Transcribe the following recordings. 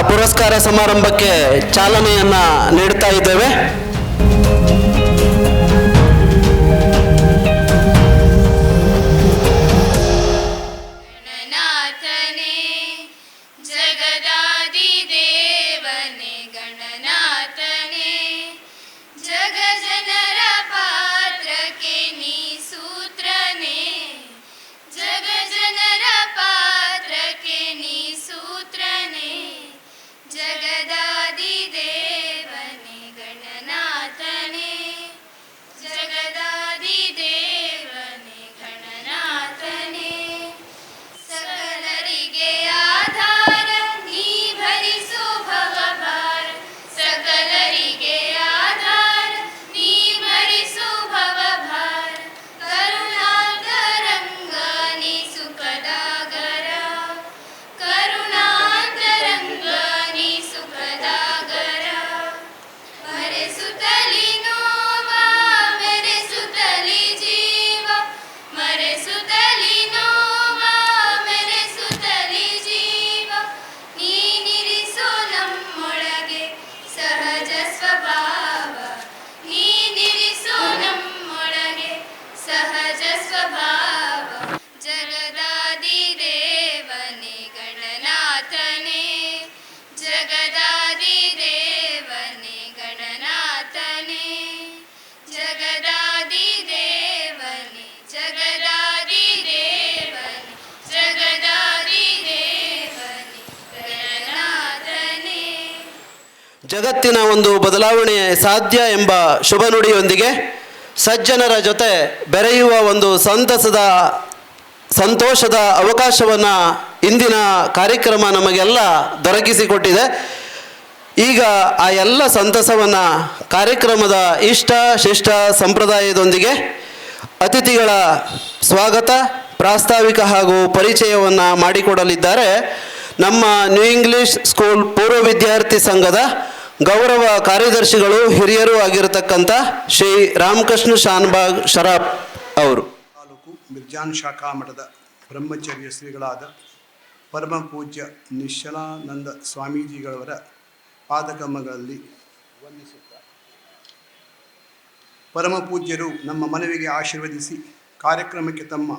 ಪುರಸ್ಕಾರ ಸಮಾರಂಭಕ್ಕೆ ಚಾಲನೆಯನ್ನು ನೀಡ್ತಾ ಇದ್ದೇವೆ. ಜಗತ್ತಿನ ಒಂದು ಬದಲಾವಣೆ ಸಾಧ್ಯ ಎಂಬ ಶುಭ ನುಡಿಯೊಂದಿಗೆ ಸಜ್ಜನರ ಜೊತೆ ಬೆರೆಯುವ ಒಂದು ಸಂತೋಷದ ಅವಕಾಶವನ್ನು ಇಂದಿನ ಕಾರ್ಯಕ್ರಮ ನಮಗೆಲ್ಲ ದೊರಕಿಸಿಕೊಟ್ಟಿದೆ. ಈಗ ಆ ಎಲ್ಲ ಸಂತಸವನ್ನು ಕಾರ್ಯಕ್ರಮದ ಇಷ್ಟ ಶಿಷ್ಟ ಸಂಪ್ರದಾಯದೊಂದಿಗೆ ಅತಿಥಿಗಳ ಸ್ವಾಗತ, ಪ್ರಾಸ್ತಾವಿಕ ಹಾಗೂ ಪರಿಚಯವನ್ನು ಮಾಡಿಕೊಡಲಿದ್ದಾರೆ ನಮ್ಮ ನ್ಯೂ ಇಂಗ್ಲಿಷ್ ಸ್ಕೂಲ್ ಪೂರ್ವ ವಿದ್ಯಾರ್ಥಿ ಸಂಘದ ಗೌರವ ಕಾರ್ಯದರ್ಶಿಗಳು ಹಿರಿಯರು ಆಗಿರತಕ್ಕಂಥ ಶ್ರೀ ರಾಮಕೃಷ್ಣ ಶಾನ್ಭಾಗ್ ಶರಾಫ್ ಅವರು. ತಾಲೂಕು ಮಿರ್ಜಾನ್ ಶಾಖಾ ಮಠದ ಬ್ರಹ್ಮಚರ್ಯ ಶ್ರೀಗಳಾದ ಪರಮ ಪೂಜ್ಯ ನಿಶ್ಚಲಾನಂದ ಸ್ವಾಮೀಜಿಗಳವರ ಪಾದಕಮಗಳಲ್ಲಿ ವಂದಿಸುತ್ತಾರೆ. ಪರಮ ಪೂಜ್ಯರು ನಮ್ಮ ಮನವಿಗೆ ಆಶೀರ್ವದಿಸಿ ಕಾರ್ಯಕ್ರಮಕ್ಕೆ ತಮ್ಮ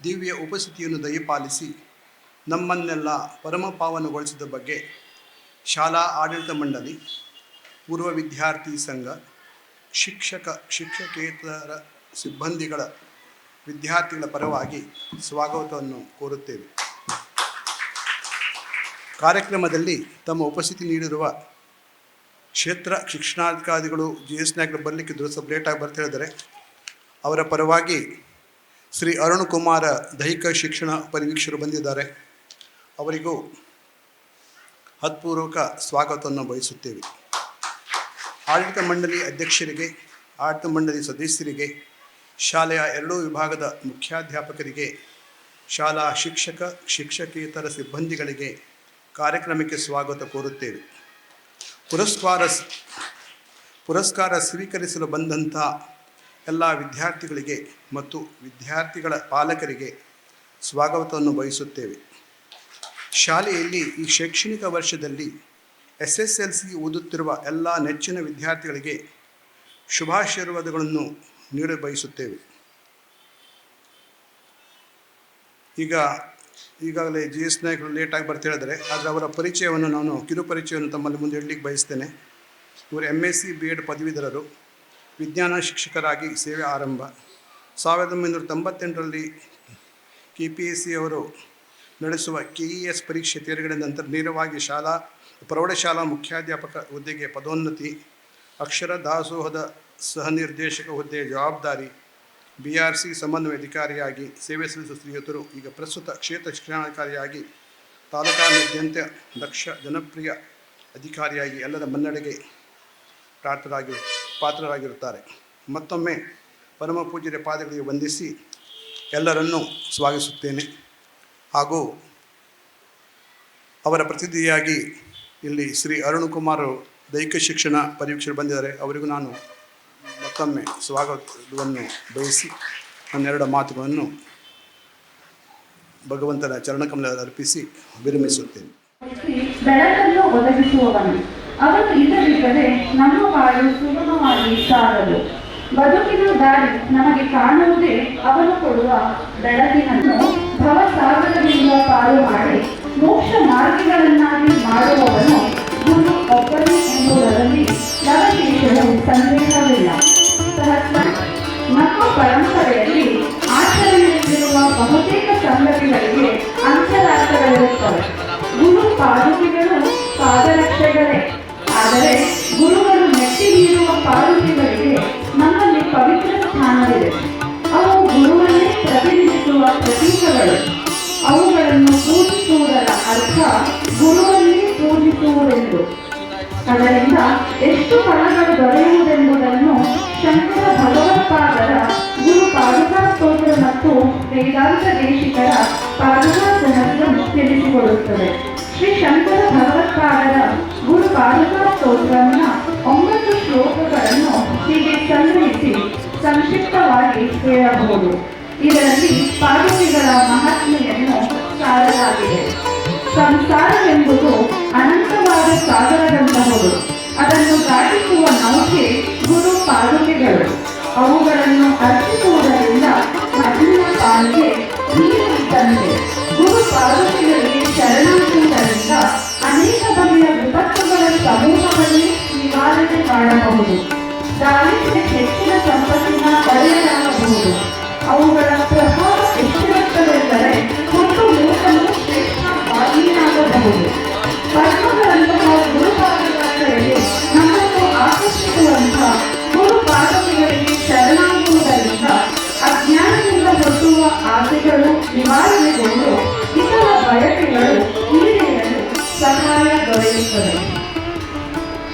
ದಿವ್ಯ ಉಪಸ್ಥಿತಿಯನ್ನು ದಯಪಾಲಿಸಿ ನಮ್ಮನ್ನೆಲ್ಲ ಪರಮ ಪಾವನಗೊಳಿಸಿದ ಬಗ್ಗೆ ಶಾಲಾ ಆಡಳಿತ ಮಂಡಳಿ, ಪೂರ್ವ ವಿದ್ಯಾರ್ಥಿ ಸಂಘ, ಶಿಕ್ಷಕೇತರ ಸಿಬ್ಬಂದಿಗಳ ವಿದ್ಯಾರ್ಥಿಗಳ ಪರವಾಗಿ ಸ್ವಾಗತವನ್ನು ಕೋರುತ್ತೇವೆ. ಕಾರ್ಯಕ್ರಮದಲ್ಲಿ ತಮ್ಮ ಉಪಸ್ಥಿತಿ ನೀಡಿರುವ ಕ್ಷೇತ್ರ ಶಿಕ್ಷಣಾಧಿಕಾರಿಗಳು GS ನಾಯಕರು ಬರಲಿಕ್ಕೆ ಸ್ವಲ್ಪ ಲೇಟಾಗಿ ಬರ್ತಾ ಇದ್ದಾರೆ. ಅವರ ಪರವಾಗಿ ಶ್ರೀ ಅರುಣ್ ಕುಮಾರ ದೈಹಿಕ ಶಿಕ್ಷಣ ಪರಿವೀಕ್ಷಕರು ಬಂದಿದ್ದಾರೆ. ಅವರಿಗೂ ಹೃತ್ಪೂರ್ವಕ ಸ್ವಾಗತವನ್ನು ಬಯಸುತ್ತೇವೆ. ಆಡಳಿತ ಮಂಡಳಿ ಅಧ್ಯಕ್ಷರಿಗೆ, ಆಡಳಿತ ಮಂಡಳಿ ಸದಸ್ಯರಿಗೆ, ಶಾಲೆಯ ಎರಡೂ ವಿಭಾಗದ ಮುಖ್ಯಾಧ್ಯಾಪಕರಿಗೆ, ಶಾಲಾ ಶಿಕ್ಷಕೇತರ ಸಿಬ್ಬಂದಿಗಳಿಗೆ ಕಾರ್ಯಕ್ರಮಕ್ಕೆ ಸ್ವಾಗತ ಕೋರುತ್ತೇವೆ. ಪುರಸ್ಕಾರ ಸ್ವೀಕರಿಸಲು ಬಂದಂಥ ಎಲ್ಲ ವಿದ್ಯಾರ್ಥಿಗಳಿಗೆ ಮತ್ತು ವಿದ್ಯಾರ್ಥಿಗಳ ಪಾಲಕರಿಗೆ ಸ್ವಾಗತವನ್ನು ಬಯಸುತ್ತೇವೆ. ಶಾಲೆಯಲ್ಲಿ ಈ ಶೈಕ್ಷಣಿಕ ವರ್ಷದಲ್ಲಿ SSLC ಓದುತ್ತಿರುವ ಎಲ್ಲ ನೆಚ್ಚಿನ ವಿದ್ಯಾರ್ಥಿಗಳಿಗೆ ಶುಭಾಶೀರ್ವಾದಗಳನ್ನು ನೀಡ ಬಯಸುತ್ತೇವೆ. ಈಗಾಗಲೇ GS ನಾಯಕರು ಲೇಟಾಗಿ ಬರ್ತಾ ಹೇಳಿದರೆ, ಆದರೆ ಅವರ ಪರಿಚಯವನ್ನು ನಾನು ಕಿರುಪರಿಚಯವನ್ನು ತಮ್ಮಲ್ಲಿ ಮುಂದೆ ಇಡಲಿಕ್ಕೆ ಬಯಸ್ತೇನೆ. ಇವರು MSc B.Ed ಪದವೀಧರರು, ವಿಜ್ಞಾನ ಶಿಕ್ಷಕರಾಗಿ ಸೇವೆ ಆರಂಭ. 1998ರಲ್ಲಿ KPSC ಅವರು ನಡೆಸುವ KES ಪರೀಕ್ಷೆ ತೇರ್ಗಡೆ ನಂತರ ನೇರವಾಗಿ ಪ್ರೌಢಶಾಲಾ ಮುಖ್ಯಾಧ್ಯಾಪಕ ಹುದ್ದೆಗೆ ಪದೋನ್ನತಿ, ಅಕ್ಷರ ದಾಸೋಹದ ಸಹನಿರ್ದೇಶಕ ಹುದ್ದೆಯ ಜವಾಬ್ದಾರಿ, BRC ಸಮನ್ವಯ ಅಧಿಕಾರಿಯಾಗಿ ಸೇವೆ ಸಲ್ಲಿಸುವ ಶ್ರೀಯುತರು ಈಗ ಪ್ರಸ್ತುತ ಕ್ಷೇತ್ರ ಶಿಕ್ಷಣಾಧಿಕಾರಿಯಾಗಿ ತಾಲೂಕಾದ್ಯಂತ ದಕ್ಷ ಜನಪ್ರಿಯ ಅಧಿಕಾರಿಯಾಗಿ ಎಲ್ಲರ ಮನ್ನಣೆಗೆ ಪಾತ್ರರಾಗಿರುತ್ತಾರೆ. ಮತ್ತೊಮ್ಮೆ ಪರಮ ಪೂಜ್ಯರ ಪಾದಗಳಿಗೆ ವಂದಿಸಿ ಎಲ್ಲರನ್ನೂ ಸ್ವಾಗತಿಸುತ್ತೇನೆ. ಹಾಗೂ ಅವರ ಪ್ರತಿನಿಧಿಯಾಗಿ ಇಲ್ಲಿ ಶ್ರೀ ಅರುಣ್ ಕುಮಾರ್ ದೈಹಿಕ ಶಿಕ್ಷಣ ಪರಿವೀಕ್ಷಕರು ಬಂದಿದ್ದಾರೆ. ಅವರಿಗೂ ನಾನು ಮತ್ತೊಮ್ಮೆ ಸ್ವಾಗತವನ್ನು ಬಯಸಿ ನನ್ನೆರಡು ಮಾತುಗಳನ್ನು ಭಗವಂತನ ಚರಣಕಮಲ ಅರ್ಪಿಸಿ ವಿರಮಿಸುತ್ತೇನೆ. ಬೆಳಕನ್ನು ಒದಗಿಸುವವನು. ಅವನು ಇಲ್ಲದಿದ್ದರೆ ನಮ್ಮ ಬಾಳು ಸುಗಮವಾಗಿ ಸಾಗದು. ಬದುಕಿನ ದಾರಿ ನಮಗೆ ಕಾಣುವುದೇ ಅವನು ಕೊಡುವ ಬೆಳಕಿನನ್ನು ಭವಸಾಗರದಿಂದ ಪಾರು ಮಾಡಿ ಮೋಕ್ಷ ಮಾರ್ಗಗಳನ್ನಾಗಿ ಮಾಡುವವನು ಗುರು ಒಬ್ಬನೇ ಎಂಬುದರಲ್ಲಿ ಲವಕೇಶವು ಸಂದೇಹವಿಲ್ಲ. ನಮ್ಮ ಪರಂಪರೆಯಲ್ಲಿ ಆಚರಣೆಯಲ್ಲಿರುವ ಬಹುತೇಕ ಸಂಗತಿಗಳಿಗೆ ಅಂತರಾರ್ಥಗಳಿರುತ್ತವೆ. ಗುರು ಪಾದುಕೆಗಳು ಪಾದರಕ್ಷೆಗಳೇ, ಆದರೆ ಗುರುಗಳು ಮೆಟ್ಟಿ ನೀಡುವ ಪಾದುಕೆಗಳಿಗೆ ನಮ್ಮಲ್ಲಿ ಪವಿತ್ರ ಸ್ಥಾನವಿದೆ. ಅವು ಗುರುವನ್ನೇ ಪ್ರತಿನಿಧಿಸುವ ಪ್ರತೀಕಗಳು. ಅವುಗಳನ್ನು ಪೂಜಿಸುವುದರ ಅರ್ಥ ಗುರುವನ್ನೇ ಪೂಜಿಸುವುದೆಂದು. ಅದರಿಂದ ಎಷ್ಟು ಫಲಗಳು ದೊರೆಯುವುದೆಂಬುದನ್ನು ಶಂಕರ ಭಗವತ್ಪಾದರ ಗುರು ಪಾದುಕಾ ಸ್ತೋತ್ರ ಮತ್ತು ವೇದಾಂತ ದೇಶಿಕರ ಪಾದುಕಾ ಸಹಸ್ರಂ ತಿಳಿಸಿಕೊಡುತ್ತದೆ. ಶ್ರೀ ಶಂಕರ ಭಗವತ್ಪಾದರ ಗುರು ಪಾದುಕಾ ಸ್ತೋತ್ರವನ್ನು 9 ಶ್ಲೋಕಗಳನ್ನು ಹೀಗೆ ಸಂಗ್ರಹಿಸಿ ಸಂಕ್ಷಿಪ್ತವಾಗಿ ಹೇಳಬಹುದು. ಇದರಲ್ಲಿ ಪಾದುಕೆಗಳ ಮಹಾತ್ಮೆಯನ್ನು ಸಾರಲಾಗಿದೆ. ಸಂಸಾರವೆಂಬುದು ಅನಂತವಾದ ಸಾಗರದಂತಹುದು. ಅದನ್ನು ದಾಟಿಸುವ ನೌಕೆ ಗುರು ಪಾದುಕೆಗಳು. ಅವುಗಳನ್ನು ಅರ್ಪಿಸುವುದರಿಂದ ಮಣ್ಣಿನ ಪಾಲಿಗೆ ನೀರು ಇದ್ದಂತೆ. ಗುರು ಪಾದುಕೆಗಳಿಗೆ ಶರಣಾಗುವುದರಿಂದ ಅನೇಕ ಬಗೆಯ ವಿಪತ್ತುಗಳ ಸಮೂಹದಲ್ಲಿ ನಿವಾರಣೆ ಮಾಡಬಹುದು. ದಾಳಿಗೆ ಹೆಚ್ಚಿನ ಸಂಪತ್ತಿನ ಒಡೆಯಲಾಗಬಹುದು. ಅವುಗಳ ಪ್ರಭಾವ ಎಷ್ಟಿರುತ್ತದೆಂದರೆ ಮತ್ತು ಮೂಕನು ಶ್ರೇಷ್ಠ ಬಾಗಿಲಾಗಬಹುದು. ಕರ್ಮಗಳಂತಹ ಗುರುಪಾದಗಳಿಗೆ ನಮ್ಮನ್ನು ಆಕರ್ಷಿಸುವಂತಹ ಗುರುಪಾದಗಳಿಗೆ ಶರಣಾಗುವುದರಿಂದ ಅಜ್ಞಾನದಿಂದ ಹುಟ್ಟುವ ಆಸೆಗಳು ನಿವಾರಣೆಗೊಂಡು ಇತರ ಬಯಕೆಗಳು ಈಡೇರಲು ಸಹಾಯ ದೊರೆಯುತ್ತದೆ.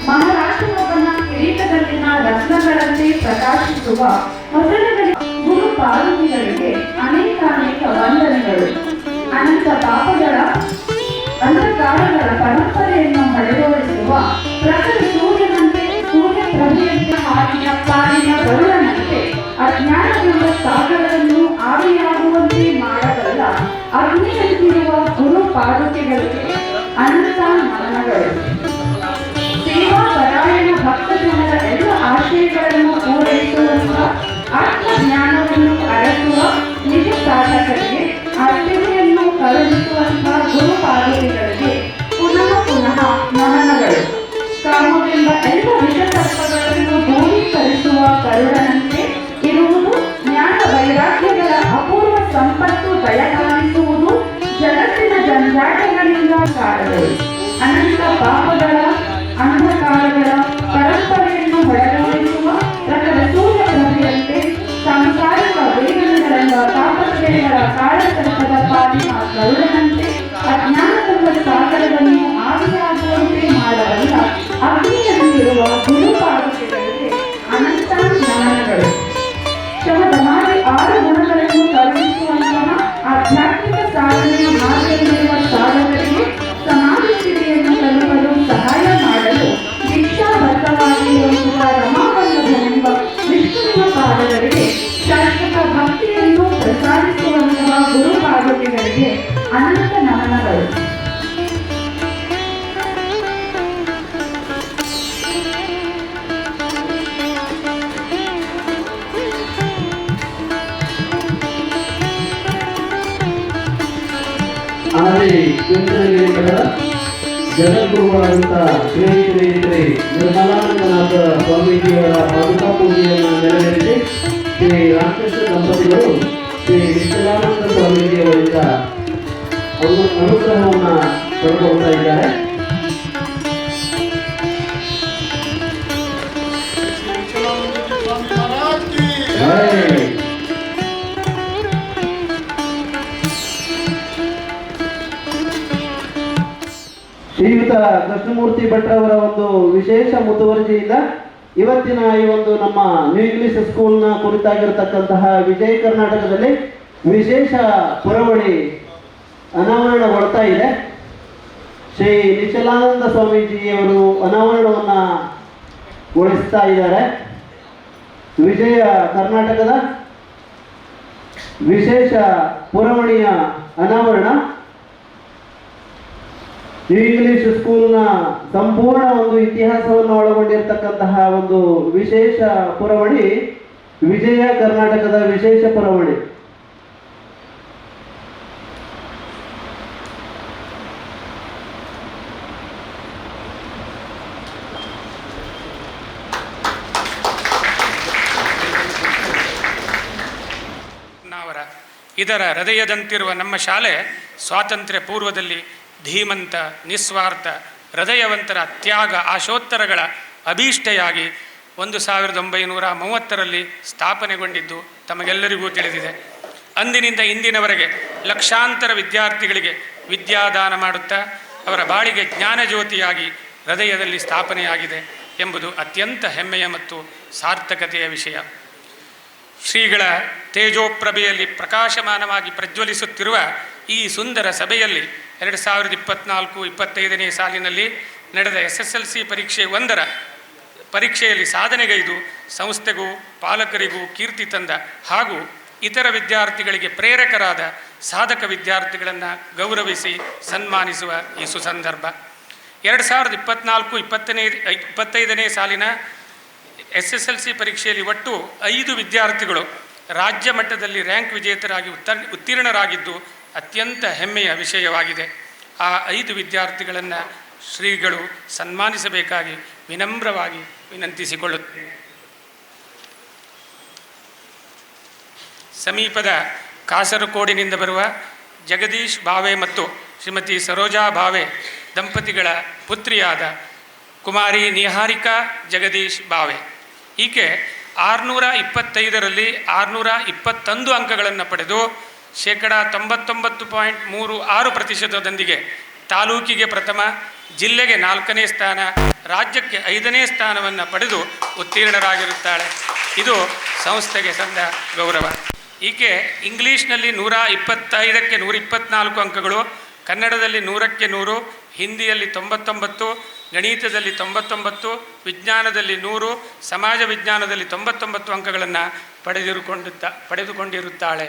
ಮಹಾರಾಷ್ಟ್ರವನ್ನ ಕಿರೀಟದಲ್ಲಿನ ರತ್ನಗಳಂತೆ ಪ್ರಕಾಶಿಸುವ ಮೊದಲನೇ ಗುರು ಪಾದುಕೆಗಳಿಗೆ ಅನೇಕ ವಂದನೆಗಳು. ಅನಂತ ಪಾಪಗಳ ಅಂಧಕಾರಗಳ ಪರಂಪರೆಯನ್ನು ಹೊಡೆದೋಡಿಸುವ ಪ್ರಖರ ಸೂರ್ಯನಂತೆ ಸೂರ್ಯ ಪ್ರಭೆಯಂತೆ ಪಾಲಿನ ಗರುಡನಂತೆ ಅಜ್ಞಾನದಿಂದ ಸಾಗರವನ್ನು ಆವಿಯಾಗುವಂತೆ ಮಾಡಬಲ್ಲ ಅಗ್ನಿಯಂತಿರುವ ಗುರು ಪಾದುಕೆಗಳಿಗೆ ಅನಂತ ನಮನಗಳು. ಸೇವಾ ಪರಾಯಣ ಭಕ್ತ ಜನರ ಎಲ್ಲ ಆಶಯಗಳನ್ನು ಪೂರೈಸುವಂತಹ ಆತ್ಮಜ್ಞಾನವನ್ನು ಅರಸುವ ನಿಜ ಸಾಧಕರಿಗೆ ಅರ್ಚನೆಯನ್ನು ಕಳುಹಿಸುವಂತಹ ಗುರು ಪಾದುಕೆಗಳಿಗೆ ಪುನಃ ಪುನಃ ನಮನಗಳು. ಕಾಮವೆಂಬ ಎಲ್ಲ ವಿಷತತ್ವಗಳನ್ನು ದೂರೀಕರಿಸುವ ಕರುಡನಂತೆ ಇರುವುದು, ಜ್ಞಾನ ವೈರಾಗ್ಯಗಳ ಅಪೂರ್ವ ಸಂಪತ್ತು ದಯಪಾಲಿಸುವುದು, ಜಗತ್ತಿನ ಜಂಜಾಟಗಳಿಂದ ಕಾರಗಳು. ಅನಂತ ಪಾಪಗಳ ಅಂಧಕಾರಗಳ ಪರಂಪರೆಯನ್ನು ಹೊಡೆದೋಡಿಸುವ ಪ್ರಖರ ಸೂರ್ಯ ಪ್ರಭೆಯಂತೆ ಸಾಂಸಾರಿಕ ವೇದನೆಗಳೆಂಬ ತಾಪತ್ರಯಗಳ ಕಾಳಸರ್ಪದ ಪಾಲಿನ ಗರುಡನಂತೆ ಅಜ್ಞಾನವೆಂಬ ಸಾಗರವನ್ನು ಆವಿಯಾಗುವಂತೆ ಮಾಡಬಲ್ಲ ಅಗ್ನಿಯಲ್ಲಿರುವ ಗುರುಪಾದುಕೆಗಳಿಗೆ ಅನಂತ ನಮನಗಳು. ಶಮದಮಾದಿ 6 ಗುಣಗಳನ್ನು ಕರುಣಿಸುವಂತಹ ಆಧ್ಯಾತ್ಮಿಕ ಸಾಧನೆಯ ಮಾರ್ಗದಲ್ಲಿರುವ ಸಾಧಕರಿಗೆ ಸಮಾಧಿ ಸ್ಥಿತಿಯನ್ನು ತಲುಪಲು ಸಹಾಯ ಮಾಡಲು ದೀಕ್ಷಾಬದ್ಧವಾಗಿರುವಂತಹ ರಮಾವಲ್ಲಭನೆಂಬ ವಿಷ್ಣುವಿನ ಪಾದಗಳಿಗೆ ಶಾಶ್ವತ ಭಕ್ತಿಯನ್ನು ಪ್ರಸಾದಿಸುವಂತಹ ಗುರು ಪಾದುಕೆಗಳಿಗೆ ಅನಂತ ನಮನಗಳು. ಆದಿ ಚುಂಚನಗಿರಿಗಳ ಜಗದ್ಗುರುಗಳಾದಂಥ ಶ್ರೀ ಶ್ರೀ ಶ್ರೀ ನಿರ್ಮಲಾನಂದನಾಥ ಸ್ವಾಮೀಜಿಯವರ ಪಾದುಕಾ ಪೂಜೆಯನ್ನು ನೆರವೇರಿಸಿ ಶ್ರೀ ರಾಮಕೃಷ್ಣ ದಂಪತಿಗಳು ಶ್ರೀ ನಿಶ್ಚಲಾನಂದ ಸ್ವಾಮೀಜಿಯವರಿಂದ ಅನುಗ್ರಹವನ್ನು ಪಡೆದುಕೊಳ್ತಾ ಇದ್ದಾರೆ. ಶ್ರೀಯುತ ಕೃಷ್ಣಮೂರ್ತಿ ಭಟ್ರವರ ಒಂದು ವಿಶೇಷ ಮುತುವರ್ಜಿಯಿಂದ ಇವತ್ತಿನ ಈ ಒಂದು ನಮ್ಮ ನ್ಯೂ ಇಂಗ್ಲಿಷ್ ಸ್ಕೂಲ್ನ ಕುರಿತಾಗಿರತಕ್ಕಂತಹ ವಿಜಯ ಕರ್ನಾಟಕದಲ್ಲಿ ವಿಶೇಷ ಪುರವಣಿ ಅನಾವರಣಗೊಳ್ತಾ ಇದೆ. ಶ್ರೀ ನಿಶ್ಚಲಾನಂದ ಸ್ವಾಮೀಜಿಯವರು ಅನಾವರಣವನ್ನು ಗೊಳಿಸ್ತಾ ಇದ್ದಾರೆ. ವಿಜಯ ಕರ್ನಾಟಕದ ವಿಶೇಷ ಪುರವಣಿಯ ಅನಾವರಣ ನ್ಯೂ ಇಂಗ್ಲಿಷ್ ಸ್ಕೂಲ್ನ ಸಂಪೂರ್ಣ ಒಂದು ಇತಿಹಾಸವನ್ನು ಒಳಗೊಂಡಿರ್ತಕ್ಕಂತಹ ಒಂದು ವಿಶೇಷ ಪುರವಣಿ ವಿಜಯ ಕರ್ನಾಟಕದ ವಿಶೇಷ ಪುರವಣಿ. ಇದರ ಹೃದಯದಂತಿರುವ ನಮ್ಮ ಶಾಲೆ ಸ್ವಾತಂತ್ರ್ಯ ಪೂರ್ವದಲ್ಲಿ ಧೀಮಂತ, ನಿಸ್ವಾರ್ಥ, ಹೃದಯವಂತರ ತ್ಯಾಗ ಆಶೋತ್ತರಗಳ ಅಭೀಷ್ಟೆಯಾಗಿ 1930ರಲ್ಲಿ ಸ್ಥಾಪನೆಗೊಂಡಿದ್ದು ತಮಗೆಲ್ಲರಿಗೂ ತಿಳಿದಿದೆ. ಅಂದಿನಿಂದ ಇಂದಿನವರೆಗೆ ಲಕ್ಷಾಂತರ ವಿದ್ಯಾರ್ಥಿಗಳಿಗೆ ವಿದ್ಯಾದಾನ ಮಾಡುತ್ತಾ ಅವರ ಬಾಳಿಗೆ ಜ್ಞಾನಜ್ಯೋತಿಯಾಗಿ ಹೃದಯದಲ್ಲಿ ಸ್ಥಾಪನೆಯಾಗಿದೆ ಎಂಬುದು ಅತ್ಯಂತ ಹೆಮ್ಮೆಯ ಮತ್ತು ಸಾರ್ಥಕತೆಯ ವಿಷಯ. ಶ್ರೀಗಳ ತೇಜೋಪ್ರಭೆಯಲ್ಲಿ ಪ್ರಕಾಶಮಾನವಾಗಿ ಪ್ರಜ್ವಲಿಸುತ್ತಿರುವ ಈ ಸುಂದರ ಸಭೆಯಲ್ಲಿ 2024-25ನೇ ಸಾಲಿನಲ್ಲಿ ನಡೆದ SSLC ಪರೀಕ್ಷೆ 1ರ ಪರೀಕ್ಷೆಯಲ್ಲಿ ಸಾಧನೆಗೈದು ಸಂಸ್ಥೆಗೂ ಪಾಲಕರಿಗೂ ಕೀರ್ತಿ ತಂದ ಹಾಗೂ ಇತರ ವಿದ್ಯಾರ್ಥಿಗಳಿಗೆ ಪ್ರೇರಕರಾದ ಸಾಧಕ ವಿದ್ಯಾರ್ಥಿಗಳನ್ನು ಗೌರವಿಸಿ ಸನ್ಮಾನಿಸುವ ಈ ಸುಸಂದರ್ಭ. 2024-25ನೇ ಸಾಲಿನ SSLC ಪರೀಕ್ಷೆಯಲ್ಲಿ ಒಟ್ಟು 5 ವಿದ್ಯಾರ್ಥಿಗಳು ರಾಜ್ಯ ಮಟ್ಟದಲ್ಲಿ ರ್ಯಾಂಕ್ ವಿಜೇತರಾಗಿ ಉತ್ತೀರ್ಣರಾಗಿದ್ದು ಅತ್ಯಂತ ಹೆಮ್ಮೆಯ ವಿಷಯವಾಗಿದೆ. ಆ 5 ವಿದ್ಯಾರ್ಥಿಗಳನ್ನು ಶ್ರೀಗಳು ಸನ್ಮಾನಿಸಬೇಕಾಗಿ ವಿನಮ್ರವಾಗಿ ವಿನಂತಿಸಿಕೊಳ್ಳುತ್ತೇನೆ. ಸಮೀಪದ ಕಾಸರಕೋಡಿನಿಂದ ಬರುವ ಜಗದೀಶ್ ಭಾವೆ ಮತ್ತು ಶ್ರೀಮತಿ ಸರೋಜಾ ಭಾವೆ ದಂಪತಿಗಳ ಪುತ್ರಿಯಾದ ಕುಮಾರಿ ನಿಹಾರಿಕಾ ಜಗದೀಶ್ ಭಾವೆ. ಈಕೆ 625ರಲ್ಲಿ 621 ಅಂಕಗಳನ್ನು ಪಡೆದು 99.36%ದೊಂದಿಗೆ ತಾಲೂಕಿಗೆ ಪ್ರಥಮ, ಜಿಲ್ಲೆಗೆ 4ನೇ ಸ್ಥಾನ, ರಾಜ್ಯಕ್ಕೆ 5ನೇ ಸ್ಥಾನವನ್ನು ಪಡೆದು ಉತ್ತೀರ್ಣರಾಗಿರುತ್ತಾಳೆ. ಇದು ಸಂಸ್ಥೆಗೆ ಸಂದ ಗೌರವ. ಈಕೆ ಇಂಗ್ಲೀಷ್ನಲ್ಲಿ 125ಕ್ಕೆ 124 ಅಂಕಗಳು, ಕನ್ನಡದಲ್ಲಿ 100ಕ್ಕೆ 100, ಹಿಂದಿಯಲ್ಲಿ 99, ಗಣಿತದಲ್ಲಿ 99, ವಿಜ್ಞಾನದಲ್ಲಿ 100, ಸಮಾಜ ವಿಜ್ಞಾನದಲ್ಲಿ 99 ಅಂಕಗಳನ್ನು ಪಡೆದುಕೊಂಡಿರುತ್ತಾಳೆ.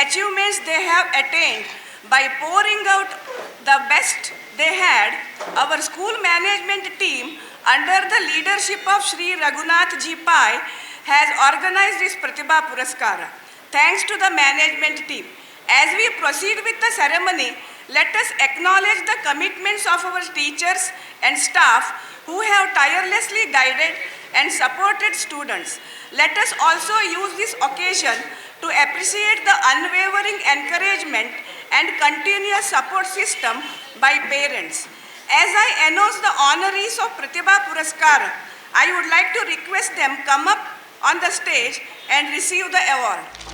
achievements they have attained by pouring out the best they had, our school management team under the leadership of Shri Raghunath Ji Pai has organized this Pratibha Puraskara. Thanks to the management team. As we proceed with the ceremony, let us acknowledge the commitments of our teachers and staff who have tirelessly guided and supported students. Let us also use this occasion to appreciate the unwavering encouragement and continuous support system by parents. As I announce the honorees of Pratibha Puraskara, I would like to request them come up on the stage and receive the award.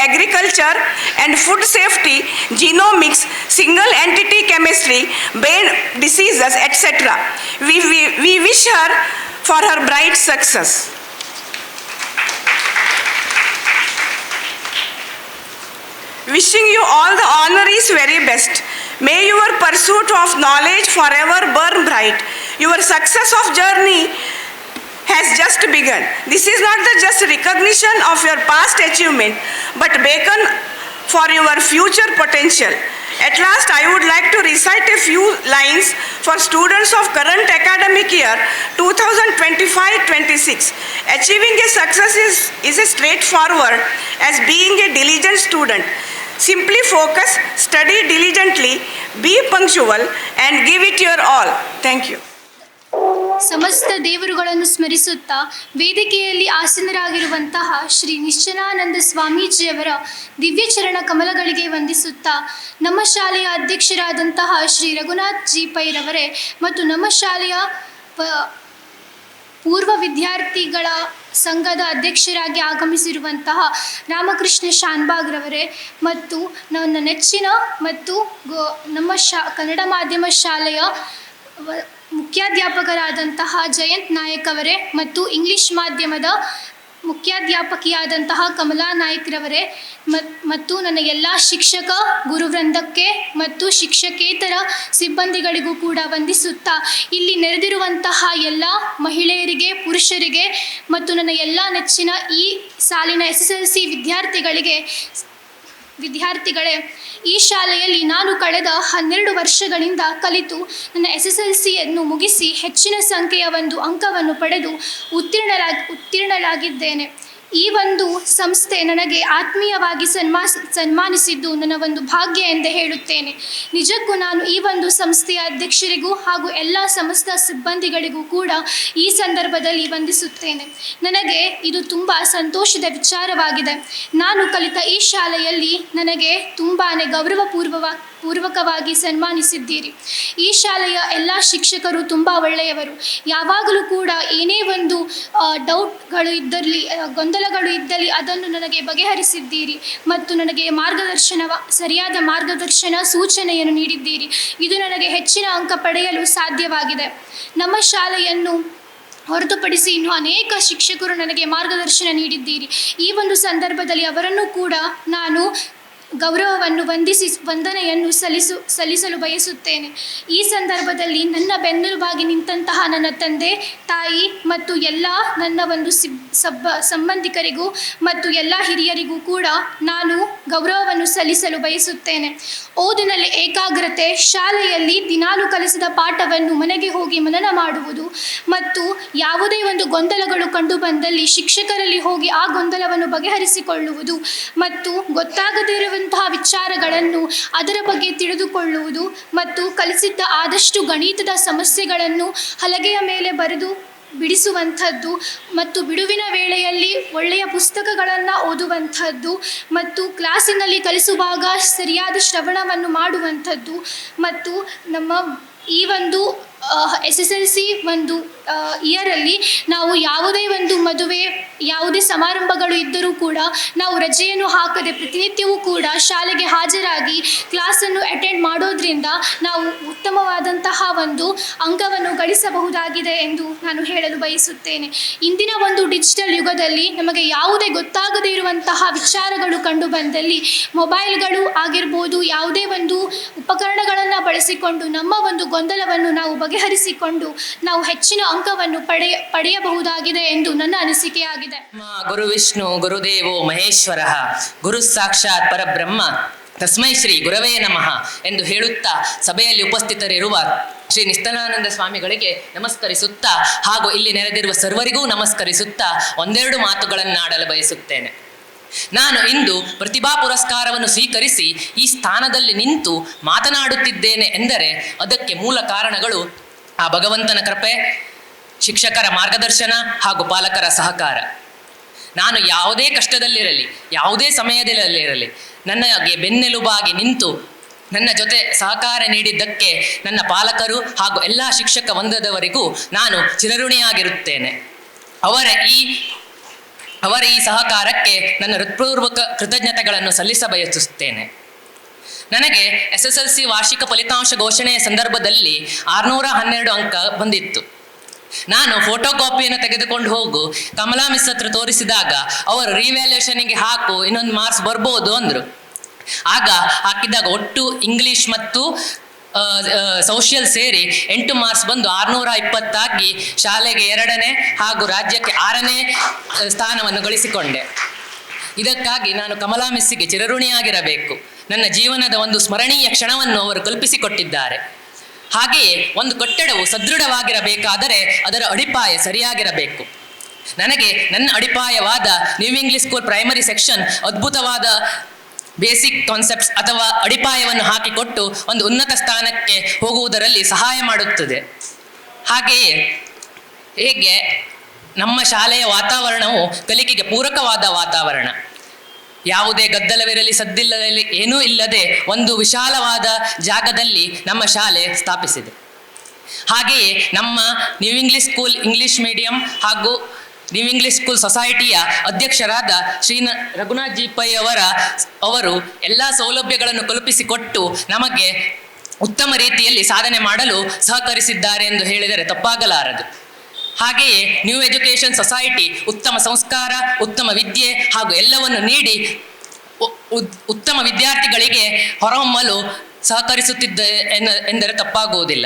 agriculture and food safety, genomics, single entity chemistry, brain diseases, etc. We wish her for her bright success. Wishing you all the honorees very best. May your pursuit of knowledge forever burn bright. Your success of journey has just begun. This is not the just recognition of your past achievement, but beacon for your future potential. At last, I would like to recite a few lines for students of current academic year 2025-26. Achieving a success is as straightforward as being a diligent student. Simply focus, study diligently, be punctual, and give it your all. Thank you. ಸಮಸ್ತ ದೇವರುಗಳನ್ನು ಸ್ಮರಿಸುತ್ತಾ ವೇದಿಕೆಯಲ್ಲಿ ಆಸೀನರಾಗಿರುವಂತಹ ಶ್ರೀ ನಿಶ್ಚಲಾನಂದ ಸ್ವಾಮೀಜಿಯವರ ದಿವ್ಯ ಚರಣ ಕಮಲಗಳಿಗೆ ವಂದಿಸುತ್ತಾ ನಮ್ಮ ಶಾಲೆಯ ಅಧ್ಯಕ್ಷರಾದಂತಹ Shri Raghunath G ಪೈರವರೇ ಮತ್ತು ನಮ್ಮ ಶಾಲೆಯ ಪೂರ್ವ ವಿದ್ಯಾರ್ಥಿಗಳ ಸಂಘದ ಅಧ್ಯಕ್ಷರಾಗಿ ಆಗಮಿಸಿರುವಂತಹ ರಾಮಕೃಷ್ಣ ಶಾನ್ಭಾಗ್ರವರೇ ಮತ್ತು ನನ್ನ ನೆಚ್ಚಿನ ಮತ್ತು ನಮ್ಮ ಕನ್ನಡ ಮಾಧ್ಯಮ ಶಾಲೆಯ ಮುಖ್ಯಾಧ್ಯಾಪಕರಾದಂತಹ ಜಯಂತ್ ನಾಯಕ್ ಅವರೇ ಮತ್ತು ಇಂಗ್ಲಿಷ್ ಮಾಧ್ಯಮದ ಮುಖ್ಯಾಧ್ಯಾಪಕಿಯಾದಂತಹ ಕಮಲಾ ನಾಯ್ಕ್ರವರೇ ಮತ್ತು ನನ್ನ ಎಲ್ಲ ಶಿಕ್ಷಕ ಗುರುವೃಂದಕ್ಕೆ ಮತ್ತು ಶಿಕ್ಷಕೇತರ ಸಿಬ್ಬಂದಿಗಳಿಗೂ ಕೂಡ ವಂದಿಸುತ್ತಾ ಇಲ್ಲಿ ನೆರೆದಿರುವಂತಹ ಎಲ್ಲ ಮಹಿಳೆಯರಿಗೆ ಪುರುಷರಿಗೆ ಮತ್ತು ನನ್ನ ಎಲ್ಲ ನೆಚ್ಚಿನ ಈ ಸಾಲಿನ SSLC ವಿದ್ಯಾರ್ಥಿಗಳೇ, ಈ ಶಾಲೆಯಲ್ಲಿ ನಾನು ಕಳೆದ 12 ವರ್ಷಗಳಿಂದ ಕಲಿತು ನನ್ನ SSLCಯನ್ನು ಮುಗಿಸಿ ಹೆಚ್ಚಿನ ಸಂಖ್ಯೆಯ ಒಂದು ಅಂಕವನ್ನು ಪಡೆದು ಉತ್ತೀರ್ಣರಾಗಿದ್ದೇನೆ. ಈ ಒಂದು ಸಂಸ್ಥೆ ನನಗೆ ಆತ್ಮೀಯವಾಗಿ ಸನ್ಮಾನಿಸಿದ್ದು ನನ್ನ ಒಂದು ಭಾಗ್ಯ ಎಂದೇ ಹೇಳುತ್ತೇನೆ. ನಿಜಕ್ಕೂ ನಾನು ಈ ಒಂದು ಸಂಸ್ಥೆಯ ಅಧ್ಯಕ್ಷರಿಗೂ ಹಾಗೂ ಎಲ್ಲ ಸಮಸ್ತ ಸಿಬ್ಬಂದಿಗಳಿಗೂ ಕೂಡ ಈ ಸಂದರ್ಭದಲ್ಲಿ ವಂದಿಸುತ್ತೇನೆ. ನನಗೆ ಇದು ತುಂಬ ಸಂತೋಷದ ವಿಚಾರವಾಗಿದೆ. ನಾನು ಕಲಿತ ಈ ಶಾಲೆಯಲ್ಲಿ ನನಗೆ ತುಂಬಾ ಗೌರವಪೂರ್ವಕವಾಗಿ ಸನ್ಮಾನಿಸಿದ್ದೀರಿ. ಈ ಶಾಲೆಯ ಎಲ್ಲ ಶಿಕ್ಷಕರು ತುಂಬ ಒಳ್ಳೆಯವರು. ಯಾವಾಗಲೂ ಕೂಡ ಏನೇ ಒಂದು ಡೌಟ್ಗಳು ಇದ್ದಲ್ಲಿ, ಗೊಂದಲಗಳು ಇದ್ದಲ್ಲಿ ಅದನ್ನು ನನಗೆ ಬಗೆಹರಿಸಿದ್ದೀರಿ ಮತ್ತು ನನಗೆ ಸರಿಯಾದ ಮಾರ್ಗದರ್ಶನ ಸೂಚನೆಯನ್ನು ನೀಡಿದ್ದೀರಿ. ಇದು ನನಗೆ ಹೆಚ್ಚಿನ ಅಂಕ ಪಡೆಯಲು ಸಾಧ್ಯವಾಗಿದೆ. ನಮ್ಮ ಶಾಲೆಯನ್ನು ಹೊರತುಪಡಿಸಿ ಇನ್ನೂ ಅನೇಕ ಶಿಕ್ಷಕರು ನನಗೆ ಮಾರ್ಗದರ್ಶನ ನೀಡಿದ್ದೀರಿ. ಈ ಒಂದು ಸಂದರ್ಭದಲ್ಲಿ ಅವರನ್ನು ಕೂಡ ನಾನು ಗೌರವವನ್ನು ವಂದನೆಯನ್ನು ಸಲ್ಲಿಸಲು ಬಯಸುತ್ತೇನೆ. ಈ ಸಂದರ್ಭದಲ್ಲಿ ನನ್ನ ಬೆನ್ನೆಲುಬಾಗಿ ನಿಂತಹ ನನ್ನ ತಂದೆ ತಾಯಿ ಮತ್ತು ಎಲ್ಲ ನನ್ನ ಒಂದು ಸಂಬಂಧಿಕರಿಗೂ ಮತ್ತು ಎಲ್ಲ ಹಿರಿಯರಿಗೂ ಕೂಡ ನಾನು ಗೌರವವನ್ನು ಸಲ್ಲಿಸಲು ಬಯಸುತ್ತೇನೆ. ಓದಿನಲ್ಲಿ ಏಕಾಗ್ರತೆ, ಶಾಲೆಯಲ್ಲಿ ದಿನಾಲು ಕಲಿಸಿದ ಪಾಠವನ್ನು ಮನೆಗೆ ಹೋಗಿ ಮನನ ಮಾಡುವುದು ಮತ್ತು ಯಾವುದೇ ಒಂದು ಗೊಂದಲಗಳು ಕಂಡು ಬಂದಲ್ಲಿ ಶಿಕ್ಷಕರಲ್ಲಿ ಹೋಗಿ ಆ ಗೊಂದಲವನ್ನು ಬಗೆಹರಿಸಿಕೊಳ್ಳುವುದು ಮತ್ತು ಗೊತ್ತಾಗದೇ ಇರುವಂತಹ ವಿಚಾರಗಳನ್ನು ಅದರ ಬಗ್ಗೆ ತಿಳಿದುಕೊಳ್ಳುವುದು ಮತ್ತು ಕಲಿಸಿದ್ದ ಆದಷ್ಟು ಗಣಿತದ ಸಮಸ್ಯೆಗಳನ್ನು ಹಲಗೆಯ ಮೇಲೆ ಬರೆದು ಬಿಡಿಸುವಂಥದ್ದು ಮತ್ತು ಬಿಡುವಿನ ವೇಳೆಯಲ್ಲಿ ಒಳ್ಳೆಯ ಪುಸ್ತಕಗಳನ್ನು ಓದುವಂಥದ್ದು ಮತ್ತು ಕ್ಲಾಸಿನಲ್ಲಿ ಕಲಿಸುವಾಗ ಸರಿಯಾದ ಶ್ರವಣವನ್ನು ಮಾಡುವಂಥದ್ದು ಮತ್ತು ನಮ್ಮ ಈ ಒಂದು SSLC ಒಂದು ಇಯರಲ್ಲಿ ನಾವು ಯಾವುದೇ ಒಂದು ಮದುವೆ, ಯಾವುದೇ ಸಮಾರಂಭಗಳು ಇದ್ದರೂ ಕೂಡ ನಾವು ರಜೆಯನ್ನು ಹಾಕದೆ ಪ್ರತಿನಿತ್ಯವೂ ಕೂಡ ಶಾಲೆಗೆ ಹಾಜರಾಗಿ ಕ್ಲಾಸನ್ನು ಅಟೆಂಡ್ ಮಾಡೋದ್ರಿಂದ ನಾವು ಉತ್ತಮವಾದಂತಹ ಒಂದು ಅಂಕವನ್ನು ಗಳಿಸಬಹುದಾಗಿದೆ ಎಂದು ನಾನು ಹೇಳಲು ಬಯಸುತ್ತೇನೆ. ಇಂದಿನ ಒಂದು ಡಿಜಿಟಲ್ ಯುಗದಲ್ಲಿ ನಮಗೆ ಯಾವುದೇ ಗೊತ್ತಾಗದೇ ಇರುವಂತಹ ವಿಚಾರಗಳು ಕಂಡು ಬಂದಲ್ಲಿ ಮೊಬೈಲ್ಗಳು ಆಗಿರ್ಬೋದು, ಯಾವುದೇ ಒಂದು ಉಪಕರಣಗಳನ್ನು ಬಳಸಿಕೊಂಡು ನಮ್ಮ ಒಂದು ಗೊಂದಲವನ್ನು ನಾವು ಬಗೆಹರಿಸಿಕೊಂಡು ನಾವು ಹೆಚ್ಚಿನ ಅಂಕವನ್ನು ಪಡೆಯಬಹುದಾಗಿದೆ ಎಂದು ನನ್ನ ಅನಿಸಿಕೆಯಾಗಿದೆ. ಗುರು ವಿಷ್ಣು ಗುರುದೇವೋ ಮಹೇಶ್ವರ ಗುರು ಸಾಕ್ಷಾತ್ ಪರಬ್ರಹ್ಮ ತಸ್ಮೈ ಶ್ರೀ ಗುರವೇ ನಮಃ ಎಂದು ಹೇಳುತ್ತಾ ಸಭೆಯಲ್ಲಿ ಉಪಸ್ಥಿತರಿರುವ ಶ್ರೀ ನಿಶ್ಚಲಾನಂದ ಸ್ವಾಮಿಗಳಿಗೆ ನಮಸ್ಕರಿಸುತ್ತಾ ಹಾಗೂ ಇಲ್ಲಿ ನೆರೆದಿರುವ ಸರ್ವರಿಗೂ ನಮಸ್ಕರಿಸುತ್ತಾ ಒಂದೆರಡು ಮಾತುಗಳನ್ನಾಡಲು ಬಯಸುತ್ತೇನೆ. ನಾನು ಇಂದು ಪ್ರತಿಭಾ ಪುರಸ್ಕಾರವನ್ನು ಸ್ವೀಕರಿಸಿ ಈ ಸ್ಥಾನದಲ್ಲಿ ನಿಂತು ಮಾತನಾಡುತ್ತಿದ್ದೇನೆ ಎಂದರೆ ಅದಕ್ಕೆ ಮೂಲ ಕಾರಣಗಳು ಆ ಭಗವಂತನ ಕೃಪೆ, ಶಿಕ್ಷಕರ ಮಾರ್ಗದರ್ಶನ ಹಾಗೂ ಪಾಲಕರ ಸಹಕಾರ. ನಾನು ಯಾವುದೇ ಕಷ್ಟದಲ್ಲಿರಲಿ, ಯಾವುದೇ ಸಮಯದಲ್ಲಿರಲಿ, ನನಗೆ ಬೆನ್ನೆಲುಬಾಗಿ ನಿಂತು ನನ್ನ ಜೊತೆ ಸಹಕಾರ ನೀಡಿದ್ದಕ್ಕೆ ನನ್ನ ಪಾಲಕರು ಹಾಗೂ ಎಲ್ಲ ಶಿಕ್ಷಕ ವೃಂದದವರಿಗೂ ನಾನು ಚಿರಋಣಿಯಾಗಿರುತ್ತೇನೆ. ಅವರ ಈ ಅವರ ಈ ಸಹಕಾರಕ್ಕೆ ನನ್ನ ಹೃತ್ಪೂರ್ವಕ ಕೃತಜ್ಞತೆಗಳನ್ನು ಸಲ್ಲಿಸಬಯಸುತ್ತೇನೆ. ನನಗೆ SSLC ವಾರ್ಷಿಕ ಫಲಿತಾಂಶ ಘೋಷಣೆಯ ಸಂದರ್ಭದಲ್ಲಿ 612 ಅಂಕ ಬಂದಿತ್ತು. ನಾನು ಫೋಟೋ ಕಾಪಿಯನ್ನು ತೆಗೆದುಕೊಂಡು ಹೋಗು ಕಮಲಾ ಮಿಸ್ ಹತ್ರ ತೋರಿಸಿದಾಗ ಅವರು ರಿವ್ಯಾಲ್ಯೂಷನ್ಗೆ ಹಾಕು, ಇನ್ನೊಂದು ಮಾರ್ಕ್ಸ್ ಬರ್ಬೋದು ಅಂದರು. ಆಗ ಹಾಕಿದಾಗ ಒಟ್ಟು ಇಂಗ್ಲಿಷ್ ಮತ್ತು ಸೋಷಿಯಲ್ ಸೇರಿ 8 ಮಾರ್ಕ್ಸ್ ಬಂದು 620 ಆಗಿ ಶಾಲೆಗೆ 2ನೇ ಹಾಗೂ ರಾಜ್ಯಕ್ಕೆ 6ನೇ ಸ್ಥಾನವನ್ನು ಗಳಿಸಿಕೊಂಡೆ. ಇದಕ್ಕಾಗಿ ನಾನು ಕಮಲಾ ಮಿಸ್ಸಿಗೆ ಚಿರಋಣಿಯಾಗಿರಬೇಕು. ನನ್ನ ಜೀವನದ ಒಂದು ಸ್ಮರಣೀಯ ಕ್ಷಣವನ್ನು ಅವರು ಕಲ್ಪಿಸಿಕೊಟ್ಟಿದ್ದಾರೆ. ಹಾಗೆಯೇ ಒಂದು ಕಟ್ಟಡವು ಸದೃಢವಾಗಿರಬೇಕಾದರೆ ಅದರ ಅಡಿಪಾಯ ಸರಿಯಾಗಿರಬೇಕು. ನನಗೆ ನನ್ನ ಅಡಿಪಾಯವಾದ new English school primary section ಅದ್ಭುತವಾದ ಬೇಸಿಕ್ ಕಾನ್ಸೆಪ್ಟ್ಸ್ ಅಥವಾ ಅಡಿಪಾಯವನ್ನು ಹಾಕಿಕೊಟ್ಟು ಒಂದು ಉನ್ನತ ಸ್ಥಾನಕ್ಕೆ ಹೋಗುವುದರಲ್ಲಿ ಸಹಾಯ ಮಾಡುತ್ತದೆ. ಹಾಗೆಯೇ ಹೇಗೆ ನಮ್ಮ ಶಾಲೆಯ ವಾತಾವರಣವು ಕಲಿಕೆಗೆ ಪೂರಕವಾದ ವಾತಾವರಣ, ಯಾವುದೇ ಗದ್ದಲವಿರಲಿ ಸದ್ದಿಲ್ಲದಲ್ಲಿ ಏನೂ ಇಲ್ಲದೆ ಒಂದು ವಿಶಾಲವಾದ ಜಾಗದಲ್ಲಿ ನಮ್ಮ ಶಾಲೆ ಸ್ಥಾಪಿಸಿದೆ. ಹಾಗೆಯೇ ನಮ್ಮ new English school English medium ಹಾಗೂ ನ್ಯೂ ಇಂಗ್ಲಿಷ್ ಸ್ಕೂಲ್ ಸೊಸೈಟಿಯ ಅಧ್ಯಕ್ಷರಾದ ರಘುನಾಥ್ ಜಿ ಪೈ ಅವರು ಎಲ್ಲ ಸೌಲಭ್ಯಗಳನ್ನು ಕಲ್ಪಿಸಿಕೊಟ್ಟು ನಮಗೆ ಉತ್ತಮ ರೀತಿಯಲ್ಲಿ ಸಾಧನೆ ಮಾಡಲು ಸಹಕರಿಸಿದ್ದಾರೆ ಎಂದು ಹೇಳಿದರೆ ತಪ್ಪಾಗಲಾರದು. ಹಾಗೆಯೇ ನ್ಯೂ ಎಜುಕೇಷನ್ ಸೊಸೈಟಿ ಉತ್ತಮ ಸಂಸ್ಕಾರ, ಉತ್ತಮ ವಿದ್ಯೆ ಹಾಗೂ ಎಲ್ಲವನ್ನು ನೀಡಿ ಉತ್ತಮ ವಿದ್ಯಾರ್ಥಿಗಳಿಗೆ ಹೊರಹೊಮ್ಮಲು ಸಹಕರಿಸುತ್ತಿದ್ದ ಎಂದರೆ ತಪ್ಪಾಗುವುದಿಲ್ಲ.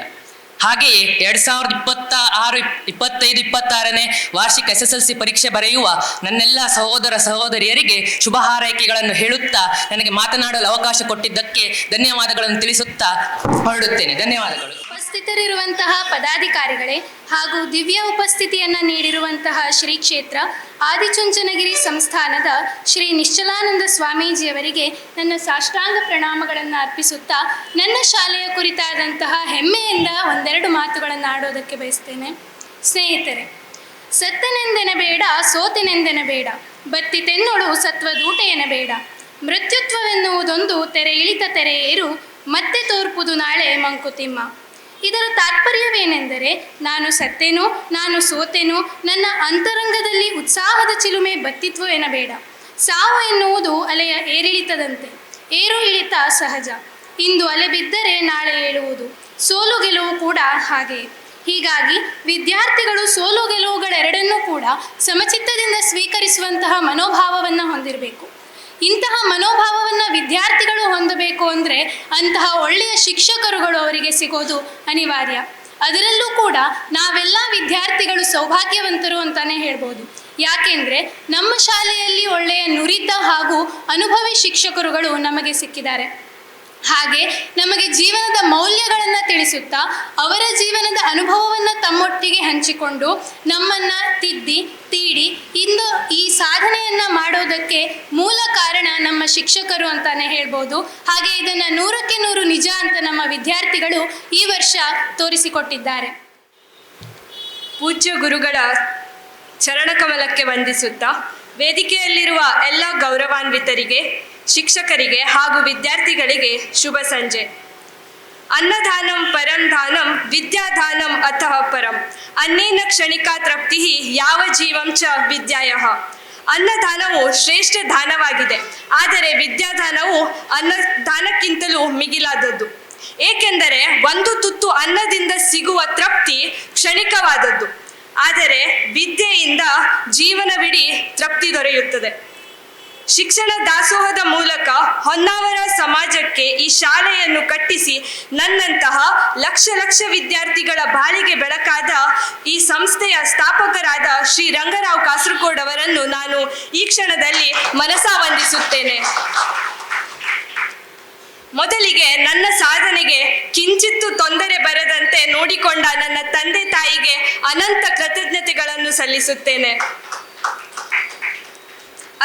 ಹಾಗೆಯೇ 2025-26ನೇ ವಾರ್ಷಿಕ SSLC ಪರೀಕ್ಷೆ ಬರೆಯುವ ನನ್ನೆಲ್ಲ ಸಹೋದರ ಸಹೋದರಿಯರಿಗೆ ಶುಭ ಹಾರೈಕೆಗಳನ್ನು ಹೇಳುತ್ತಾ ನನಗೆ ಮಾತನಾಡಲು ಅವಕಾಶ ಕೊಟ್ಟಿದ್ದಕ್ಕೆ ಧನ್ಯವಾದಗಳನ್ನು ತಿಳಿಸುತ್ತಾ ಹೊರಡುತ್ತೇನೆ. ಧನ್ಯವಾದಗಳು. ಉಪಸ್ಥಿತರಿರುವಂತಹ ಪದಾಧಿಕಾರಿಗಳೇ ಹಾಗೂ ದಿವ್ಯ ಉಪಸ್ಥಿತಿಯನ್ನು ನೀಡಿರುವಂತಹ ಶ್ರೀ ಕ್ಷೇತ್ರ ಆದಿಚುಂಚನಗಿರಿ ಸಂಸ್ಥಾನದ ಶ್ರೀ ನಿಶ್ಚಲಾನಂದ ಸ್ವಾಮೀಜಿಯವರಿಗೆ ನನ್ನ ಸಾಷ್ಟಾಂಗ ಪ್ರಣಾಮಗಳನ್ನು ಅರ್ಪಿಸುತ್ತಾ ನನ್ನ ಶಾಲೆಯ ಕುರಿತಾದಂತಹ ಹೆಮ್ಮೆಯಿಂದ ಒಂದೆರಡು ಮಾತುಗಳನ್ನು ಆಡೋದಕ್ಕೆ ಬಯಸ್ತೇನೆ. ಸ್ನೇಹಿತರೆ, ಸತ್ತನೆಂದೆನಬೇಡ, ಸೋತೆನೆಂದೆನಬೇಡ, ಬತ್ತಿತೆನ್ನೊಳು ಸತ್ವದೂಟೆಯನಬೇಡ, ಮೃತ್ಯುತ್ವವೆನ್ನುವುದೊಂದು ತೆರೆ ಇಳಿತ ತೆರೆ ಏರು, ಮತ್ತೆ ತೋರ್ಪುದು ನಾಳೆ ಮಂಕುತಿಮ್ಮ. ಇದರ ತಾತ್ಪರ್ಯವೇನೆಂದರೆ, ನಾನು ಸತ್ತೇನೋ, ನಾನು ಸೋತೆನೋ, ನನ್ನ ಅಂತರಂಗದಲ್ಲಿ ಉತ್ಸಾಹದ ಚಿಲುಮೆ ಬತ್ತಿತ್ವ ಎನ್ನಬೇಡ. ಸಾವು ಎನ್ನುವುದು ಅಲೆಯ ಏರಿಳಿತದಂತೆ, ಏರು ಇಳಿತ ಸಹಜ. ಇಂದು ಅಲೆ ಬಿದ್ದರೆ ನಾಳೆ ಏಳುವುದು. ಸೋಲು ಗೆಲುವು ಕೂಡ ಹಾಗೆಯೇ. ಹೀಗಾಗಿ ವಿದ್ಯಾರ್ಥಿಗಳು ಸೋಲು ಗೆಲುವುಗಳೆರಡನ್ನೂ ಕೂಡ ಸಮಚಿತ್ತದಿಂದ ಸ್ವೀಕರಿಸುವಂತಹ ಮನೋಭಾವವನ್ನು ಹೊಂದಿರಬೇಕು. ಇಂತಹ ಮನೋಭಾವವನ್ನು ವಿದ್ಯಾರ್ಥಿಗಳು ಹೊಂದಬೇಕು ಅಂದರೆ ಅಂತಹ ಒಳ್ಳೆಯ ಶಿಕ್ಷಕರುಗಳು ಅವರಿಗೆ ಸಿಗೋದು ಅನಿವಾರ್ಯ. ಅದರಲ್ಲೂ ಕೂಡ ನಾವೆಲ್ಲ ವಿದ್ಯಾರ್ಥಿಗಳು ಸೌಭಾಗ್ಯವಂತರು ಅಂತಲೇ ಹೇಳ್ಬೋದು. ಯಾಕೆಂದರೆ ನಮ್ಮ ಶಾಲೆಯಲ್ಲಿ ಒಳ್ಳೆಯ ನುರಿತ ಹಾಗೂ ಅನುಭವಿ ಶಿಕ್ಷಕರುಗಳು ನಮಗೆ ಸಿಕ್ಕಿದ್ದಾರೆ. ಹಾಗೆ ನಮಗೆ ಜೀವನದ ಮೌಲ್ಯಗಳನ್ನು ತಿಳಿಸುತ್ತಾ ಅವರ ಜೀವನದ ಅನುಭವವನ್ನು ತಮ್ಮೊಟ್ಟಿಗೆ ಹಂಚಿಕೊಂಡು ನಮ್ಮನ್ನು ತಿದ್ದಿ ತೀಡಿ ಇಂದು ಈ ಸಾಧನೆಯನ್ನು ಮಾಡೋದಕ್ಕೆ ಮೂಲ ಕಾರಣ ನಮ್ಮ ಶಿಕ್ಷಕರು ಅಂತಲೇ ಹೇಳ್ಬೋದು. ಹಾಗೆ ಇದನ್ನು 100ಕ್ಕೆ 100 ನಿಜ ಅಂತ ನಮ್ಮ ವಿದ್ಯಾರ್ಥಿಗಳು ಈ ವರ್ಷ ತೋರಿಸಿಕೊಟ್ಟಿದ್ದಾರೆ. ಪೂಜ್ಯ ಗುರುಗಳ ಚರಣಕಮಲಕ್ಕೆ ವಂದಿಸುತ್ತಾ ವೇದಿಕೆಯಲ್ಲಿರುವ ಎಲ್ಲ ಗೌರವಾನ್ವಿತರಿಗೆ, ಶಿಕ್ಷಕರಿಗೆ ಹಾಗೂ ವಿದ್ಯಾರ್ಥಿಗಳಿಗೆ ಶುಭ ಸಂಜೆ. ಅನ್ನದಾನಂ ಪರಂ ದಾನಂ ವಿದ್ಯಾದಾನಂ ಅತಃ ಪರಂ ಅನ್ನೇನ ಕ್ಷಣಿಕಾ ತೃಪ್ತಿ ಯಾವ ಜೀವಂ ಚ ವಿದ್ಯಾಯಃ. ಅನ್ನದಾನವು ಶ್ರೇಷ್ಠ ದಾನವಾಗಿದೆ, ಆದರೆ ವಿದ್ಯಾದಾನವು ಅನ್ನದಾನಕ್ಕಿಂತಲೂ ಮಿಗಿಲಾದದ್ದು. ಏಕೆಂದರೆ ಒಂದು ತುತ್ತು ಅನ್ನದಿಂದ ಸಿಗುವ ತೃಪ್ತಿ ಕ್ಷಣಿಕವಾದದ್ದು, ಆದರೆ ವಿದ್ಯೆಯಿಂದ ಜೀವನವಿಡೀ ತೃಪ್ತಿ ದೊರೆಯುತ್ತದೆ. ಶಿಕ್ಷಣ ದಾಸೋಹದ ಮೂಲಕ ಹೊನ್ನಾವರ ಸಮಾಜಕ್ಕೆ ಈ ಶಾಲೆಯನ್ನು ಕಟ್ಟಿಸಿ ನನ್ನಂತಹ ಲಕ್ಷ ವಿದ್ಯಾರ್ಥಿಗಳ ಬಾಳಿಗೆ ಬೆಳಕಾದ ಈ ಸಂಸ್ಥೆಯ ಸ್ಥಾಪಕರಾದ ಶ್ರೀ ರಂಗರಾವ್ ಕಾಸರಗೋಡ್ ಅವರನ್ನು ನಾನು ಈ ಕ್ಷಣದಲ್ಲಿ ಮನಸಾ ವಂದಿಸುತ್ತೇನೆ. ಮೊದಲಿಗೆ ನನ್ನ ಸಾಧನೆಗೆ ಕಿಂಚಿತ್ತೂ ತೊಂದರೆ ಬರದಂತೆ ನೋಡಿಕೊಂಡ ನನ್ನ ತಂದೆ ತಾಯಿಗೆ ಅನಂತ ಕೃತಜ್ಞತೆಗಳನ್ನು ಸಲ್ಲಿಸುತ್ತೇನೆ.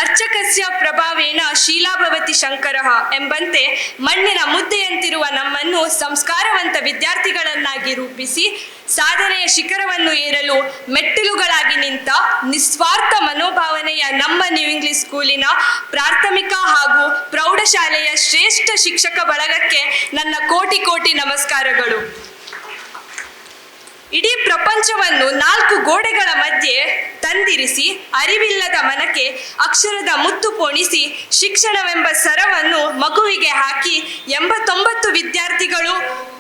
ಅರ್ಚಕಸ್ಯ ಪ್ರಭಾವೇಣ ಶೀಲಾಭವತಿ ಶಂಕರಃ ಎಂಬಂತೆ ಮಣ್ಣಿನ ಮುದ್ದೆಯಂತಿರುವ ನಮ್ಮನ್ನು ಸಂಸ್ಕಾರವಂತ ವಿದ್ಯಾರ್ಥಿಗಳನ್ನಾಗಿ ರೂಪಿಸಿ ಸಾಧನೆಯ ಶಿಖರವನ್ನು ಏರಲು ಮೆಟ್ಟಿಲುಗಳಾಗಿ ನಿಂತ ನಿಸ್ವಾರ್ಥ ಮನೋಭಾವನೆಯ ನಮ್ಮ ನ್ಯೂ ಇಂಗ್ಲಿಷ್ ಸ್ಕೂಲಿನ ಪ್ರಾಥಮಿಕ ಹಾಗೂ ಪ್ರೌಢಶಾಲೆಯ ಶ್ರೇಷ್ಠ ಶಿಕ್ಷಕ ಬಳಗಕ್ಕೆ ನನ್ನ ಕೋಟಿ ನಮಸ್ಕಾರಗಳು. ಇಡೀ ಪ್ರಪಂಚವನ್ನು 4 ಗೋಡೆಗಳ ಮಧ್ಯೆ ತಂದಿ ಕಣ್ತಿರಿಸಿ ಅರಿವಿಲ್ಲದ ಮನಕ್ಕೆ ಅಕ್ಷರದ ಮುತ್ತು ಪೋಣಿಸಿ ಶಿಕ್ಷಣವೆಂಬ ಸರವನ್ನು ಮಗುವಿಗೆ ಹಾಕಿ 89 ವಿದ್ಯಾರ್ಥಿಗಳು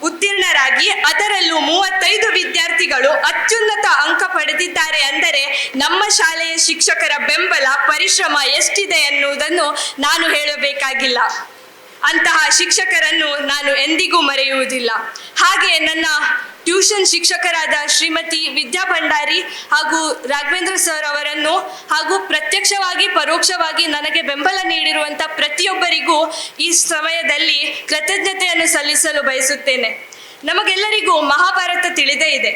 ಉತ್ತೀರ್ಣರಾಗಿ ಅದರಲ್ಲೂ 35 ವಿದ್ಯಾರ್ಥಿಗಳು ಅತ್ಯುನ್ನತ ಅಂಕ ಪಡೆದಿದ್ದಾರೆ ಅಂದರೆ ನಮ್ಮ ಶಾಲೆಯ ಶಿಕ್ಷಕರ ಬೆಂಬಲ ಪರಿಶ್ರಮ ಎಷ್ಟಿದೆ ಎನ್ನುವುದನ್ನು ನಾನು ಹೇಳಬೇಕಾಗಿಲ್ಲ. ಅಂತಹ ಶಿಕ್ಷಕರನ್ನು ನಾನು ಎಂದಿಗೂ ಮರೆಯುವುದಿಲ್ಲ. ಹಾಗೆ ನನ್ನ ಟ್ಯೂಷನ್ ಶಿಕ್ಷಕರಾದ ಶ್ರೀಮತಿ ವಿದ್ಯಾ ಭಂಡಾರಿ ಹಾಗೂ ರಾಘವೇಂದ್ರ ಸರ್ ಅವರನ್ನು ಹಾಗೂ ಪ್ರತ್ಯಕ್ಷವಾಗಿ ಪರೋಕ್ಷವಾಗಿ ನನಗೆ ಬೆಂಬಲ ನೀಡಿರುವಂಥ ಪ್ರತಿಯೊಬ್ಬರಿಗೂ ಈ ಸಮಯದಲ್ಲಿ ಕೃತಜ್ಞತೆಯನ್ನು ಸಲ್ಲಿಸಲು ಬಯಸುತ್ತೇನೆ. ನಮಗೆಲ್ಲರಿಗೂ ಮಹಾಭಾರತ ತಿಳಿದೇ ಇದೆ.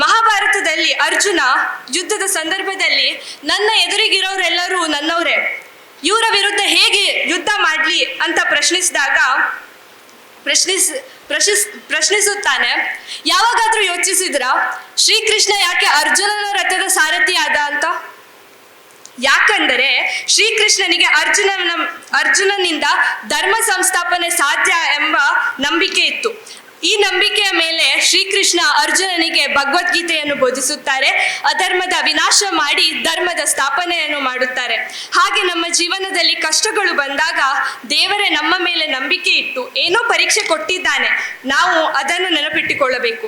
ಮಹಾಭಾರತದಲ್ಲಿ ಅರ್ಜುನ ಯುದ್ಧದ ಸಂದರ್ಭದಲ್ಲಿ ನನ್ನ ಎದುರಿಗಿರೋರೆಲ್ಲರೂ ನನ್ನವರೇ, ಇವರ ವಿರುದ್ಧ ಹೇಗೆ ಯುದ್ಧ ಮಾಡಲಿ ಅಂತ ಪ್ರಶ್ನಿಸುತ್ತಾನೆ. ಯಾವಾಗಾದ್ರೂ ಯೋಚಿಸಿದ್ರ ಶ್ರೀಕೃಷ್ಣ ಯಾಕೆ ಅರ್ಜುನನ ರಥದ ಸಾರಥಿ ಆದ ಅಂತ? ಯಾಕಂದರೆ ಶ್ರೀಕೃಷ್ಣನಿಗೆ ಅರ್ಜುನನಿಂದ ಧರ್ಮ ಸಂಸ್ಥಾಪನೆ ಸಾಧ್ಯ ಎಂಬ ನಂಬಿಕೆ ಇತ್ತು. ಈ ನಂಬಿಕೆಯ ಮೇಲೆ ಶ್ರೀಕೃಷ್ಣ ಅರ್ಜುನನಿಗೆ ಭಗವದ್ಗೀತೆಯನ್ನು ಬೋಧಿಸುತ್ತಾರೆ. ಅಧರ್ಮದ ವಿನಾಶ ಮಾಡಿ ಧರ್ಮದ ಸ್ಥಾಪನೆಯನ್ನು ಮಾಡುತ್ತಾರೆ. ಹಾಗೆ ನಮ್ಮ ಜೀವನದಲ್ಲಿ ಕಷ್ಟಗಳು ಬಂದಾಗ ದೇವರೇ ನಮ್ಮ ಮೇಲೆ ನಂಬಿಕೆ ಇಟ್ಟು ಏನೋ ಪರೀಕ್ಷೆ ಕೊಟ್ಟಿದ್ದಾನೆ, ನಾವು ಅದನ್ನು ನೆನಪಿಟ್ಟುಕೊಳ್ಳಬೇಕು.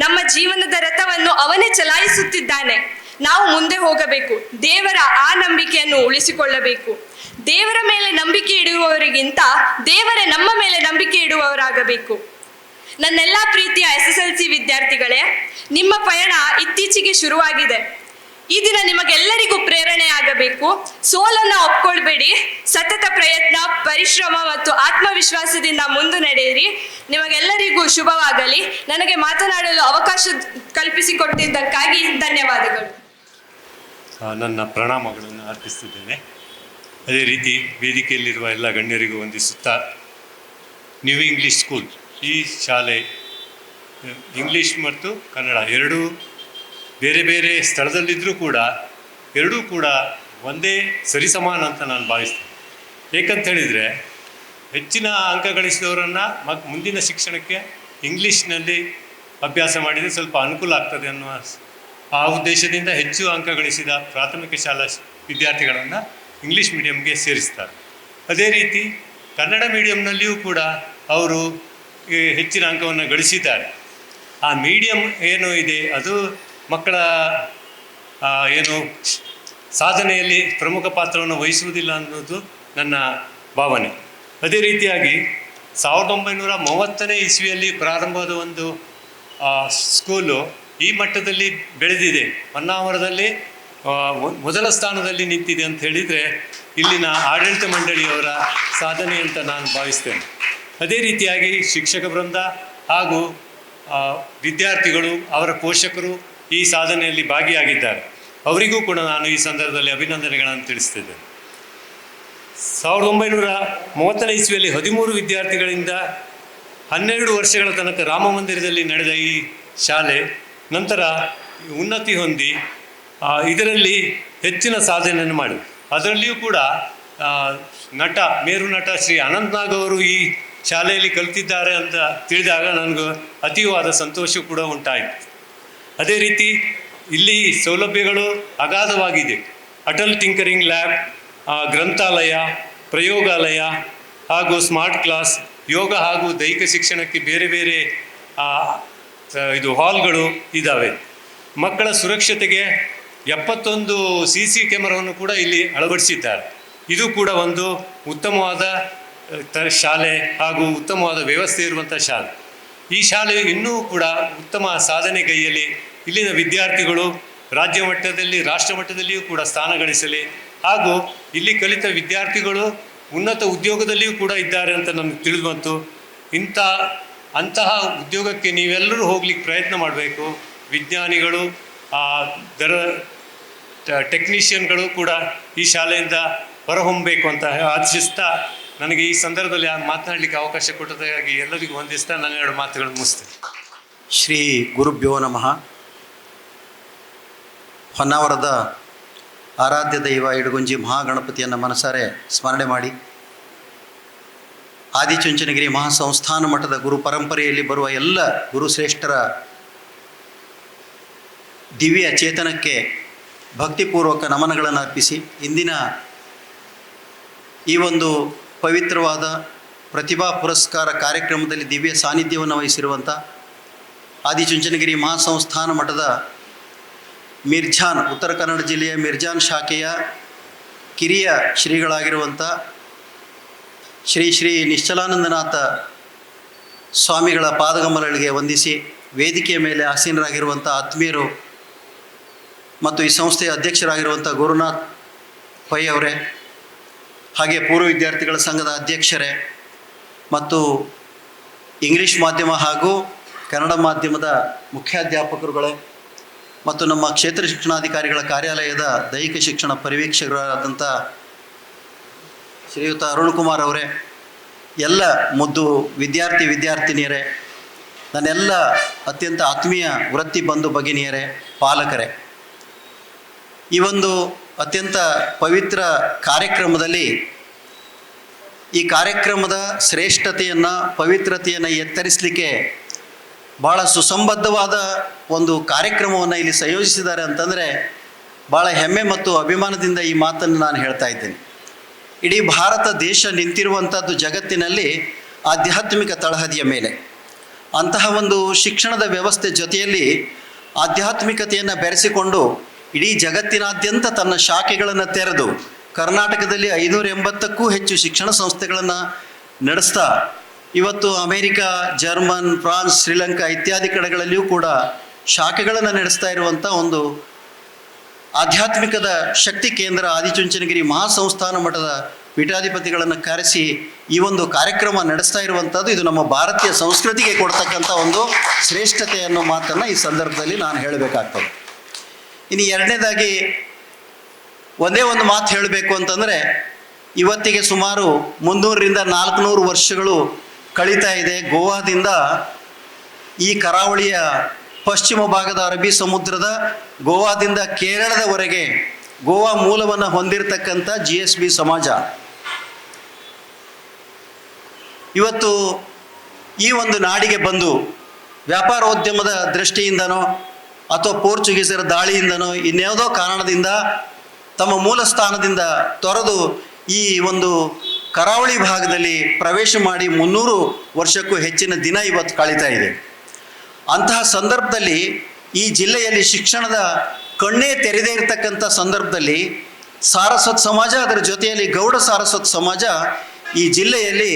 ನಮ್ಮ ಜೀವನದ ರಥವನ್ನು ಅವನೇ ಚಲಾಯಿಸುತ್ತಿದ್ದಾನೆ, ನಾವು ಮುಂದೆ ಹೋಗಬೇಕು. ದೇವರ ಆ ನಂಬಿಕೆಯನ್ನು ಉಳಿಸಿಕೊಳ್ಳಬೇಕು. ದೇವರ ಮೇಲೆ ನಂಬಿಕೆ ಇಡುವವರಿಗಿಂತ ದೇವರೇ ನಮ್ಮ ಮೇಲೆ ನಂಬಿಕೆ ಇಡುವವರಾಗಬೇಕು. ನನ್ನೆಲ್ಲ ಪ್ರೀತಿಯ SSLC ವಿದ್ಯಾರ್ಥಿಗಳೇ, ನಿಮ್ಮ ಪಯಣ ಇತ್ತೀಚೆಗೆ ಶುರುವಾಗಿದೆ. ಈ ದಿನ ನಿಮಗೆಲ್ಲರಿಗೂ ಪ್ರೇರಣೆ ಆಗಬೇಕು. ಸೋಲನ್ನು ಒಪ್ಕೊಳ್ಬೇಡಿ. ಸತತ ಪ್ರಯತ್ನ, ಪರಿಶ್ರಮ ಮತ್ತು ಆತ್ಮವಿಶ್ವಾಸದಿಂದ ಮುಂದೆ ನಡೆಯಿರಿ. ನಿಮಗೆಲ್ಲರಿಗೂ ಶುಭವಾಗಲಿ. ನನಗೆ ಮಾತನಾಡಲು ಅವಕಾಶ ಕಲ್ಪಿಸಿಕೊಟ್ಟಿದ್ದಕ್ಕಾಗಿ ಧನ್ಯವಾದಗಳು. ನನ್ನ ಪ್ರಣಾಮಗಳನ್ನು ಅರ್ಪಿಸುತ್ತಿದ್ದೇನೆ. ಅದೇ ರೀತಿ ವೇದಿಕೆಯಲ್ಲಿರುವ ಎಲ್ಲ ಗಣ್ಯರಿಗೂ ವಂದಿಸುತ್ತಾ, ನ್ಯೂ ಇಂಗ್ಲೀಷ್ ಸ್ಕೂಲ್ ಈ ಶಾಲೆ ಇಂಗ್ಲೀಷ್ ಮತ್ತು ಕನ್ನಡ ಎರಡೂ ಬೇರೆ ಬೇರೆ ಸ್ಥಳದಲ್ಲಿದ್ದರೂ ಕೂಡ ಎರಡೂ ಕೂಡ ಒಂದೇ ಸರಿಸಮಾನ ಅಂತ ನಾನು ಭಾವಿಸ್ತೇನೆ. ಏಕಂತ ಹೇಳಿದರೆ, ಹೆಚ್ಚಿನ ಅಂಕ ಗಳಿಸಿದವರನ್ನು ಮುಂದಿನ ಶಿಕ್ಷಣಕ್ಕೆ ಇಂಗ್ಲೀಷ್ನಲ್ಲಿ ಅಭ್ಯಾಸ ಮಾಡಿದರೆ ಸ್ವಲ್ಪ ಅನುಕೂಲ ಆಗ್ತದೆ ಅನ್ನುವ ಆ ಉದ್ದೇಶದಿಂದ ಹೆಚ್ಚು ಅಂಕ ಗಳಿಸಿದ ಪ್ರಾಥಮಿಕ ಶಾಲಾ ವಿದ್ಯಾರ್ಥಿಗಳನ್ನು ಇಂಗ್ಲೀಷ್ ಮೀಡಿಯಮ್ಗೆ ಸೇರಿಸ್ತಾರೆ. ಅದೇ ರೀತಿ ಕನ್ನಡ ಮೀಡಿಯಮ್ನಲ್ಲಿಯೂ ಕೂಡ ಅವರು ಹೆಚ್ಚಿನ ಅಂಕವನ್ನು ಗಳಿಸಿದ್ದಾರೆ. ಆ ಮೀಡಿಯಮ್ ಏನು ಇದೆ ಅದು ಮಕ್ಕಳ ಏನು ಸಾಧನೆಯಲ್ಲಿ ಪ್ರಮುಖ ಪಾತ್ರವನ್ನು ವಹಿಸುವುದಿಲ್ಲ ಅನ್ನೋದು ನನ್ನ ಭಾವನೆ. ಅದೇ ರೀತಿಯಾಗಿ 1930ನೇ ಇಸ್ವಿಯಲ್ಲಿ ಪ್ರಾರಂಭವಾದ ಒಂದು ಸ್ಕೂಲು ಈ ಮಟ್ಟದಲ್ಲಿ ಬೆಳೆದಿದೆ, ಹೊನ್ನಾವರದಲ್ಲಿ ಮೊದಲ ಸ್ಥಾನದಲ್ಲಿ ನಿಂತಿದೆ ಅಂತ ಹೇಳಿದರೆ ಇಲ್ಲಿನ ಆಡಳಿತ ಮಂಡಳಿಯವರ ಸಾಧನೆ ಅಂತ ನಾನು ಭಾವಿಸ್ತೇನೆ. ಅದೇ ರೀತಿಯಾಗಿ ಶಿಕ್ಷಕ ವೃಂದ ಹಾಗೂ ವಿದ್ಯಾರ್ಥಿಗಳು, ಅವರ ಪೋಷಕರು ಈ ಸಾಧನೆಯಲ್ಲಿ ಭಾಗಿಯಾಗಿದ್ದಾರೆ. ಅವರಿಗೂ ಕೂಡ ನಾನು ಈ ಸಂದರ್ಭದಲ್ಲಿ ಅಭಿನಂದನೆಗಳನ್ನು ತಿಳಿಸ್ತಿದ್ದೇನೆ. 1930ನೇ ಇಸ್ವಿಯಲ್ಲಿ 13 ವಿದ್ಯಾರ್ಥಿಗಳಿಂದ 12 ವರ್ಷಗಳ ತನಕ ರಾಮ ಮಂದಿರದಲ್ಲಿ ನಡೆದ ಈ ಶಾಲೆ ನಂತರ ಉನ್ನತಿ ಹೊಂದಿ ಇದರಲ್ಲಿ ಹೆಚ್ಚಿನ ಸಾಧನೆಯನ್ನು ಮಾಡಿದೆ. ಅದರಲ್ಲಿಯೂ ಕೂಡ ಮೇರು ನಟ ಶ್ರೀ ಅನಂತನಾಗ್ ಅವರು ಈ ಶಾಲೆಯಲ್ಲಿ ಕಲಿತಿದ್ದಾರೆ ಅಂತ ತಿಳಿದಾಗ ನನಗೂ ಅತೀವಾದ ಸಂತೋಷ ಕೂಡ ಉಂಟಾಯಿತು. ಅದೇ ರೀತಿ ಇಲ್ಲಿ ಸೌಲಭ್ಯಗಳು ಅಗಾಧವಾಗಿದೆ. ಅಟಲ್ ಟಿಂಕರಿಂಗ್ ಲ್ಯಾಬ್, ಗ್ರಂಥಾಲಯ, ಪ್ರಯೋಗಾಲಯ ಹಾಗೂ ಸ್ಮಾರ್ಟ್ ಕ್ಲಾಸ್, ಯೋಗ ಹಾಗೂ ದೈಹಿಕ ಶಿಕ್ಷಣಕ್ಕೆ ಬೇರೆ ಬೇರೆ ಹಾಲ್ಗಳು ಇದ್ದಾವೆ. ಮಕ್ಕಳ ಸುರಕ್ಷತೆಗೆ 71 CC ಕ್ಯಾಮರಾವನ್ನು ಕೂಡ ಇಲ್ಲಿ ಅಳವಡಿಸಿದ್ದಾರೆ. ಇದು ಕೂಡ ಒಂದು ಉತ್ತಮವಾದ ಶಾಲೆ ಹಾಗೂ ಉತ್ತಮವಾದ ವ್ಯವಸ್ಥೆ ಇರುವಂಥ ಶಾಲೆ. ಈ ಶಾಲೆಯು ಇನ್ನೂ ಕೂಡ ಉತ್ತಮ ಸಾಧನೆಗೈಯಲ್ಲಿ ಇಲ್ಲಿನ ವಿದ್ಯಾರ್ಥಿಗಳು ರಾಜ್ಯ ಮಟ್ಟದಲ್ಲಿ, ರಾಷ್ಟ್ರ ಮಟ್ಟದಲ್ಲಿಯೂ ಕೂಡ ಸ್ಥಾನ ಗಳಿಸಲಿ ಹಾಗೂ ಇಲ್ಲಿ ಕಲಿತ ವಿದ್ಯಾರ್ಥಿಗಳು ಉನ್ನತ ಉದ್ಯೋಗದಲ್ಲಿಯೂ ಕೂಡ ಇದ್ದಾರೆ ಅಂತ ನಮಗೆ ತಿಳಿದು ಬಂತು. ಅಂತಹ ಉದ್ಯೋಗಕ್ಕೆ ನೀವೆಲ್ಲರೂ ಹೋಗ್ಲಿಕ್ಕೆ ಪ್ರಯತ್ನ ಮಾಡಬೇಕು. ವಿಜ್ಞಾನಿಗಳು, ಟೆಕ್ನಿಷಿಯನ್ಗಳು ಕೂಡ ಈ ಶಾಲೆಯಿಂದ ಹೊರಹೊಮ್ಮಬೇಕು ಅಂತ ಆಶಿಸ್ತಾ ನನಗೆ ಈ ಸಂದರ್ಭದಲ್ಲಿ ಮಾತನಾಡಲಿಕ್ಕೆ ಅವಕಾಶ ಕೊಟ್ಟದಾಗಿ ಎಲ್ಲರಿಗೂ ವಂದಿಸ್ತಾ ನಾನು 2 ಮಾತುಗಳನ್ನು ಮುಗಿಸ್ತೇನೆ. ಶ್ರೀ ಗುರುಭ್ಯೋ ನಮಃ. ಹೊನ್ನಾವರದ ಆರಾಧ್ಯ ದೈವ ಇಡಗುಂಜಿ ಮಹಾಗಣಪತಿಯನ್ನು ಮನಸಾರೆ ಸ್ಮರಣೆ ಮಾಡಿ, ಆದಿಚುಂಚನಗಿರಿ ಮಹಾಸಂಸ್ಥಾನ ಮಠದ ಗುರು ಪರಂಪರೆಯಲ್ಲಿ ಬರುವ ಎಲ್ಲ ಗುರುಶ್ರೇಷ್ಠರ ದಿವ್ಯ ಚೇತನಕ್ಕೆ ಭಕ್ತಿಪೂರ್ವಕ ನಮನಗಳನ್ನು ಅರ್ಪಿಸಿ ಇಂದಿನ ಈ ಒಂದು ಪವಿತ್ರವಾದ ಪ್ರತಿಭಾ ಪುರಸ್ಕಾರ ಕಾರ್ಯಕ್ರಮದಲ್ಲಿ ದಿವ್ಯ ಸಾನ್ನಿಧ್ಯವನ್ನು ವಹಿಸಿರುವಂಥ ಆದಿಚುಂಚನಗಿರಿ ಮಹಾಸಂಸ್ಥಾನ ಮಠದ ಮಿರ್ಜಾನ್, ಉತ್ತರ ಕನ್ನಡ ಜಿಲ್ಲೆಯ ಮಿರ್ಜಾನ್ ಶಾಖೆಯ ಕಿರಿಯ ಶ್ರೀಗಳಾಗಿರುವಂಥ ಶ್ರೀ ಶ್ರೀ ನಿಶ್ಚಲಾನಂದನಾಥ ಸ್ವಾಮಿಗಳ ಪಾದಕಮಲಗಳಿಗೆ ವಂದಿಸಿ, ವೇದಿಕೆಯ ಮೇಲೆ ಆಸೀನರಾಗಿರುವಂಥ ಆತ್ಮೀಯರು ಮತ್ತು ಈ ಸಂಸ್ಥೆಯ ಅಧ್ಯಕ್ಷರಾಗಿರುವಂಥ ಗುರುನಾಥ್ ಪೈ ಅವರೇ, ಹಾಗೆ ಪೂರ್ವ ವಿದ್ಯಾರ್ಥಿಗಳ ಸಂಘದ ಅಧ್ಯಕ್ಷರೇ ಮತ್ತು ಇಂಗ್ಲೀಷ್ ಮಾಧ್ಯಮ ಹಾಗೂ ಕನ್ನಡ ಮಾಧ್ಯಮದ ಮುಖ್ಯಾಧ್ಯಾಪಕರುಗಳೇ ಮತ್ತು ನಮ್ಮ ಕ್ಷೇತ್ರ ಶಿಕ್ಷಣಾಧಿಕಾರಿಗಳ ಕಾರ್ಯಾಲಯದ ದೈಹಿಕ ಶಿಕ್ಷಣ ಪರಿವೀಕ್ಷಕರಾದಂಥ ಶ್ರೀಯುತ ಅರುಣ್ ಕುಮಾರ್ ಅವರೇ, ಎಲ್ಲ ಮುದ್ದು ವಿದ್ಯಾರ್ಥಿನಿಯರೇ, ನನ್ನೆಲ್ಲ ಅತ್ಯಂತ ಆತ್ಮೀಯ ವೃತ್ತಿ ಬಂಧು ಭಗಿನಿಯರೇ, ಪಾಲಕರೇ, ಈ ಒಂದು ಅತ್ಯಂತ ಪವಿತ್ರ ಕಾರ್ಯಕ್ರಮದಲ್ಲಿ ಈ ಕಾರ್ಯಕ್ರಮದ ಶ್ರೇಷ್ಠತೆಯನ್ನು, ಪವಿತ್ರತೆಯನ್ನು ಎತ್ತರಿಸಲಿಕ್ಕೆ ಭಾಳ ಸುಸಂಬದ್ಧವಾದ ಒಂದು ಕಾರ್ಯಕ್ರಮವನ್ನು ಇಲ್ಲಿ ಸಂಯೋಜಿಸಿದ್ದಾರೆ ಅಂತಂದರೆ ಭಾಳ ಹೆಮ್ಮೆ ಮತ್ತು ಅಭಿಮಾನದಿಂದ ಈ ಮಾತನ್ನು ನಾನು ಹೇಳ್ತಾ ಇದ್ದೇನೆ. ಇಡೀ ಭಾರತ ದೇಶ ನಿಂತಿರುವಂಥದ್ದು ಜಗತ್ತಿನಲ್ಲಿ ಆಧ್ಯಾತ್ಮಿಕ ತಳಹದಿಯ ಮೇಲೆ. ಅಂತಹ ಒಂದು ಶಿಕ್ಷಣದ ವ್ಯವಸ್ಥೆ ಜೊತೆಯಲ್ಲಿ ಆಧ್ಯಾತ್ಮಿಕತೆಯನ್ನು ಬೆರೆಸಿಕೊಂಡು ಇಡೀ ಜಗತ್ತಿನಾದ್ಯಂತ ತನ್ನ ಶಾಖೆಗಳನ್ನು ತೆರೆದು ಕರ್ನಾಟಕದಲ್ಲಿ 580ಕ್ಕೂ ಹೆಚ್ಚು ಶಿಕ್ಷಣ ಸಂಸ್ಥೆಗಳನ್ನು ನಡೆಸ್ತಾ ಇವತ್ತು ಅಮೇರಿಕಾ, ಜರ್ಮನ್, ಫ್ರಾನ್ಸ್, ಶ್ರೀಲಂಕಾ ಇತ್ಯಾದಿ ಕಡೆಗಳಲ್ಲಿಯೂ ಕೂಡ ಶಾಖೆಗಳನ್ನು ನಡೆಸ್ತಾ ಇರುವಂಥ ಒಂದು ಆಧ್ಯಾತ್ಮಿಕದ ಶಕ್ತಿ ಕೇಂದ್ರ ಆದಿಚುಂಚನಗಿರಿ ಮಹಾಸಂಸ್ಥಾನ ಮಠದ ಪೀಠಾಧಿಪತಿಗಳನ್ನು ಕರೆಸಿ ಈ ಒಂದು ಕಾರ್ಯಕ್ರಮ ನಡೆಸ್ತಾ ಇರುವಂಥದ್ದು ಇದು ನಮ್ಮ ಭಾರತೀಯ ಸಂಸ್ಕೃತಿಗೆ ಕೊಡ್ತಕ್ಕಂಥ ಒಂದು ಶ್ರೇಷ್ಠತೆ ಅನ್ನೋ ಮಾತನ್ನು ಈ ಸಂದರ್ಭದಲ್ಲಿ ನಾನು ಹೇಳಬೇಕಾಗ್ತದೆ. ಇನ್ನು ಎರಡನೇದಾಗಿ ಒಂದೇ ಒಂದು ಮಾತು ಹೇಳಬೇಕು ಅಂತಂದರೆ, ಇವತ್ತಿಗೆ ಸುಮಾರು 300ರಿಂದ 400 ವರ್ಷಗಳು ಕಳೀತಾ ಇದೆ. ಗೋವಾದಿಂದ ಈ ಕರಾವಳಿಯ ಪಶ್ಚಿಮ ಭಾಗದ ಅರಬ್ಬಿ ಸಮುದ್ರದ ಗೋವಾದಿಂದ ಕೇರಳದವರೆಗೆ ಗೋವಾ ಮೂಲವನ್ನು ಹೊಂದಿರತಕ್ಕಂಥ GSB ಸಮಾಜ ಇವತ್ತು ಈ ಒಂದು ನಾಡಿಗೆ ಬಂದು ವ್ಯಾಪಾರೋದ್ಯಮದ ದೃಷ್ಟಿಯಿಂದನೋ ಅಥವಾ ಪೋರ್ಚುಗೀಸರ ದಾಳಿಯಿಂದನೋ ಇನ್ಯಾವುದೋ ಕಾರಣದಿಂದ ತಮ್ಮ ಮೂಲ ಸ್ಥಾನದಿಂದ ತೊರೆದು ಈ ಒಂದು ಕರಾವಳಿ ಭಾಗದಲ್ಲಿ ಪ್ರವೇಶ ಮಾಡಿ 300 ವರ್ಷಕ್ಕೂ ಹೆಚ್ಚಿನ ದಿನ ಇವತ್ತು ಕಳೀತಾ ಇದೆ. ಅಂತಹ ಸಂದರ್ಭದಲ್ಲಿ ಈ ಜಿಲ್ಲೆಯಲ್ಲಿ ಶಿಕ್ಷಣದ ಕಣ್ಣೇ ತೆರೆದೇ ಇರತಕ್ಕಂಥ ಸಂದರ್ಭದಲ್ಲಿ ಸಾರಸ್ವತ್ ಸಮಾಜ, ಅದರ ಜೊತೆಯಲ್ಲಿ ಗೌಡ ಸಾರಸ್ವತ್ ಸಮಾಜ ಈ ಜಿಲ್ಲೆಯಲ್ಲಿ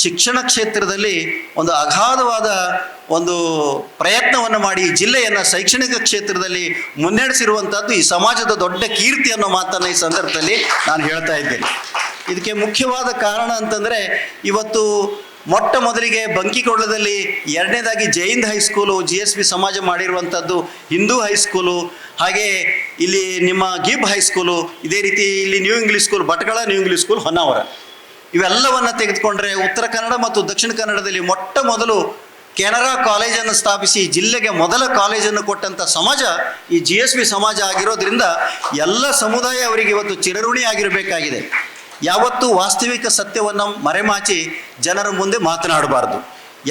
ಶಿಕ್ಷಣ ಕ್ಷೇತ್ರದಲ್ಲಿ ಒಂದು ಅಗಾಧವಾದ ಒಂದು ಪ್ರಯತ್ನವನ್ನು ಮಾಡಿ ಜಿಲ್ಲೆಯನ್ನು ಶೈಕ್ಷಣಿಕ ಕ್ಷೇತ್ರದಲ್ಲಿ ಮುನ್ನಡೆಸಿರುವಂಥದ್ದು ಈ ಸಮಾಜದ ದೊಡ್ಡ ಕೀರ್ತಿ ಅನ್ನೋ ಮಾತನ್ನು ಈ ಸಂದರ್ಭದಲ್ಲಿ ನಾನು ಹೇಳ್ತಾ ಇದ್ದೇನೆ. ಇದಕ್ಕೆ ಮುಖ್ಯವಾದ ಕಾರಣ ಅಂತಂದರೆ ಇವತ್ತು ಮೊಟ್ಟ ಮೊದಲಿಗೆ ಬಂಕಿಕೊಳದಲ್ಲಿ, ಎರಡನೇದಾಗಿ ಜೈಂದ್ ಹೈಸ್ಕೂಲು GSB ಸಮಾಜ ಮಾಡಿರುವಂಥದ್ದು, ಹಿಂದೂ ಹೈಸ್ಕೂಲು, ಹಾಗೆ ಇಲ್ಲಿ ನಿಮ್ಮ ಗಿಬ್ ಹೈಸ್ಕೂಲು, ಇದೇ ರೀತಿ ಇಲ್ಲಿ new English school Bhatkal, new English school Honnavar, ಇವೆಲ್ಲವನ್ನು ತೆಗೆದುಕೊಂಡ್ರೆ ಉತ್ತರ ಕನ್ನಡ ಮತ್ತು ದಕ್ಷಿಣ ಕನ್ನಡದಲ್ಲಿ ಮೊಟ್ಟ ಮೊದಲು ಕೆನರಾ ಕಾಲೇಜನ್ನು ಸ್ಥಾಪಿಸಿ ಜಿಲ್ಲೆಗೆ ಮೊದಲ ಕಾಲೇಜನ್ನು ಕೊಟ್ಟಂಥ ಸಮಾಜ ಈ GSB ಸಮಾಜ ಆಗಿರೋದ್ರಿಂದ ಎಲ್ಲ ಸಮುದಾಯ ಅವರಿಗೆ ಇವತ್ತು ಚಿರಋಣಿ ಆಗಿರಬೇಕಾಗಿದೆ. ಯಾವತ್ತೂ ವಾಸ್ತವಿಕ ಸತ್ಯವನ್ನು ಮರೆಮಾಚಿ ಜನರ ಮುಂದೆ ಮಾತನಾಡಬಾರ್ದು.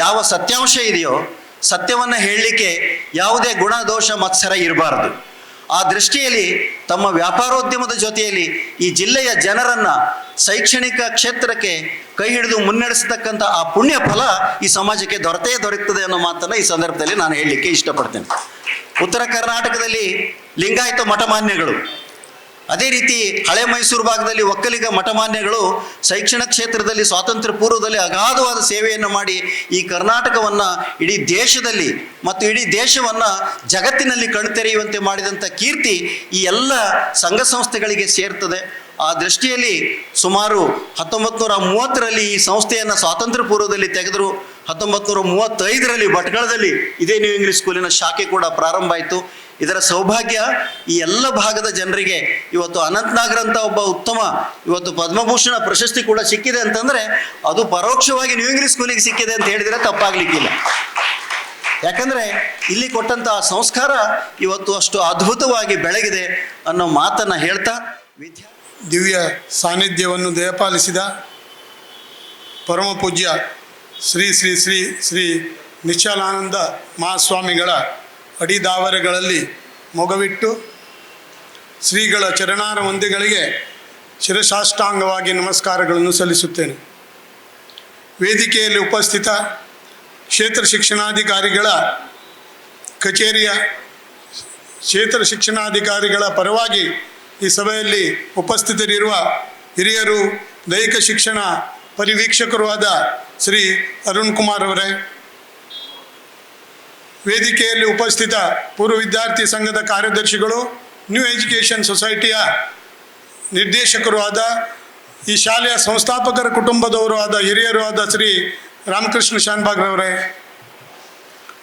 ಯಾವ ಸತ್ಯಾಂಶ ಇದೆಯೋ ಸತ್ಯವನ್ನು ಹೇಳಲಿಕ್ಕೆ ಯಾವುದೇ ಗುಣ, ದೋಷ, ಮತ್ಸರ ಇರಬಾರ್ದು. ಆ ದೃಷ್ಟಿಯಲ್ಲಿ ತಮ್ಮ ವ್ಯಾಪಾರೋದ್ಯಮದ ಜೊತೆಯಲ್ಲಿ ಈ ಜಿಲ್ಲೆಯ ಜನರನ್ನು ಶೈಕ್ಷಣಿಕ ಕ್ಷೇತ್ರಕ್ಕೆ ಕೈ ಹಿಡಿದು ಮುನ್ನಡೆಸತಕ್ಕಂಥ ಆ ಪುಣ್ಯ ಫಲ ಈ ಸಮಾಜಕ್ಕೆ ದೊರೆಯುತ್ತದೆ ಅನ್ನೋ ಮಾತನ್ನು ಈ ಸಂದರ್ಭದಲ್ಲಿ ನಾನು ಹೇಳಲಿಕ್ಕೆ ಇಷ್ಟಪಡ್ತೇನೆ. ಉತ್ತರ ಕರ್ನಾಟಕದಲ್ಲಿ ಲಿಂಗಾಯತ ಮಠಮಾನ್ಯಗಳು, ಅದೇ ರೀತಿ ಹಳೆ ಮೈಸೂರು ಭಾಗದಲ್ಲಿ ಒಕ್ಕಲಿಗ ಮಠಮಾನ್ಯಗಳು ಶೈಕ್ಷಣ ಕ್ಷೇತ್ರದಲ್ಲಿ ಸ್ವಾತಂತ್ರ್ಯ ಪೂರ್ವದಲ್ಲಿ ಅಗಾಧವಾದ ಸೇವೆಯನ್ನು ಮಾಡಿ ಈ ಕರ್ನಾಟಕವನ್ನು ಇಡೀ ದೇಶದಲ್ಲಿ ಮತ್ತು ಇಡೀ ದೇಶವನ್ನು ಜಗತ್ತಿನಲ್ಲಿ ಕಣ್ತೆರೆಯುವಂತೆ ಮಾಡಿದಂಥ ಕೀರ್ತಿ ಈ ಎಲ್ಲ ಸಂಘ ಸಂಸ್ಥೆಗಳಿಗೆ ಸೇರ್ತದೆ. ಆ ದೃಷ್ಟಿಯಲ್ಲಿ ಸುಮಾರು 1930ರಲ್ಲಿ ಈ ಸಂಸ್ಥೆಯನ್ನು ಸ್ವಾತಂತ್ರ್ಯ ಪೂರ್ವದಲ್ಲಿ ತೆಗೆದರು. 1935ರಲ್ಲಿ ಭಟ್ಕಳದಲ್ಲಿ ಇದೇ ನ್ಯೂ ಇಂಗ್ಲೀಷ್ ಸ್ಕೂಲಿನ ಶಾಖೆ ಕೂಡ ಪ್ರಾರಂಭ ಆಯಿತು. ಇದರ ಸೌಭಾಗ್ಯ ಈ ಎಲ್ಲ ಭಾಗದ ಜನರಿಗೆ ಇವತ್ತು ಅನಂತನಾಗರ್ ಅಂತ ಒಬ್ಬ ಉತ್ತಮ ಇವತ್ತು ಪದ್ಮಭೂಷಣ ಪ್ರಶಸ್ತಿ ಕೂಡ ಸಿಕ್ಕಿದೆ ಅಂತಂದರೆ ಅದು ಪರೋಕ್ಷವಾಗಿ ನ್ಯೂ ಇಂಗ್ಲೀಷ್ ಸ್ಕೂಲಿಗೆ ಸಿಕ್ಕಿದೆ ಅಂತ ಹೇಳಿದರೆ ತಪ್ಪಾಗಲಿಕ್ಕಿಲ್ಲ. ಯಾಕಂದರೆ ಇಲ್ಲಿ ಕೊಟ್ಟಂಥ ಸಂಸ್ಕಾರ ಇವತ್ತು ಅಷ್ಟು ಅದ್ಭುತವಾಗಿ ಬೆಳಗಿದೆ ಅನ್ನೋ ಮಾತನ್ನು ಹೇಳ್ತಾ ದಿವ್ಯ ಸಾನ್ನಿಧ್ಯವನ್ನು ದಯಪಾಲಿಸಿದ ಪರಮ ಪೂಜ್ಯ ಶ್ರೀ ಶ್ರೀ ಶ್ರೀ ಶ್ರೀ ನಿಶ್ಚಲಾನಂದ ಮಹಾಸ್ವಾಮಿಗಳ ಅಡಿದಾವರೆಗಳಲ್ಲಿ ಮೊಗವಿಟ್ಟು ಶ್ರೀಗಳ ಚರಣಾರ ವಂದೆಗಳಿಗೆ ಶಿರಸಾಷ್ಟಾಂಗವಾಗಿ ನಮಸ್ಕಾರಗಳನ್ನು ಸಲ್ಲಿಸುತ್ತೇನೆ. ವೇದಿಕೆಯಲ್ಲಿ ಉಪಸ್ಥಿತ ಕ್ಷೇತ್ರ ಶಿಕ್ಷಣಾಧಿಕಾರಿಗಳ ಕಚೇರಿಯ ಕ್ಷೇತ್ರ ಶಿಕ್ಷಣಾಧಿಕಾರಿಗಳ ಪರವಾಗಿ ಈ ಸಭೆಯಲ್ಲಿ ಉಪಸ್ಥಿತರಿರುವ ಹಿರಿಯರು, ದೈಹಿಕ ಶಿಕ್ಷಣ ಪರಿವೀಕ್ಷಕರು ಆದ ಶ್ರೀ ಅರುಣ್ ಕುಮಾರ್ ಅವರೇ, ವೇದಿಕೆಯಲ್ಲಿ ಉಪಸ್ಥಿತ ಪೂರ್ವ ವಿದ್ಯಾರ್ಥಿ ಸಂಘದ ಕಾರ್ಯದರ್ಶಿಗಳು, ನ್ಯೂ ಎಜುಕೇಷನ್ ಸೊಸೈಟಿಯ ನಿರ್ದೇಶಕರು ಆದ, ಈ ಶಾಲೆಯ ಸಂಸ್ಥಾಪಕರ ಕುಟುಂಬದವರು ಆದ ಹಿರಿಯರು ಆದ ಶ್ರೀ ರಾಮಕೃಷ್ಣ ಶಾನ್ಭಾಗ್ರವರೇ,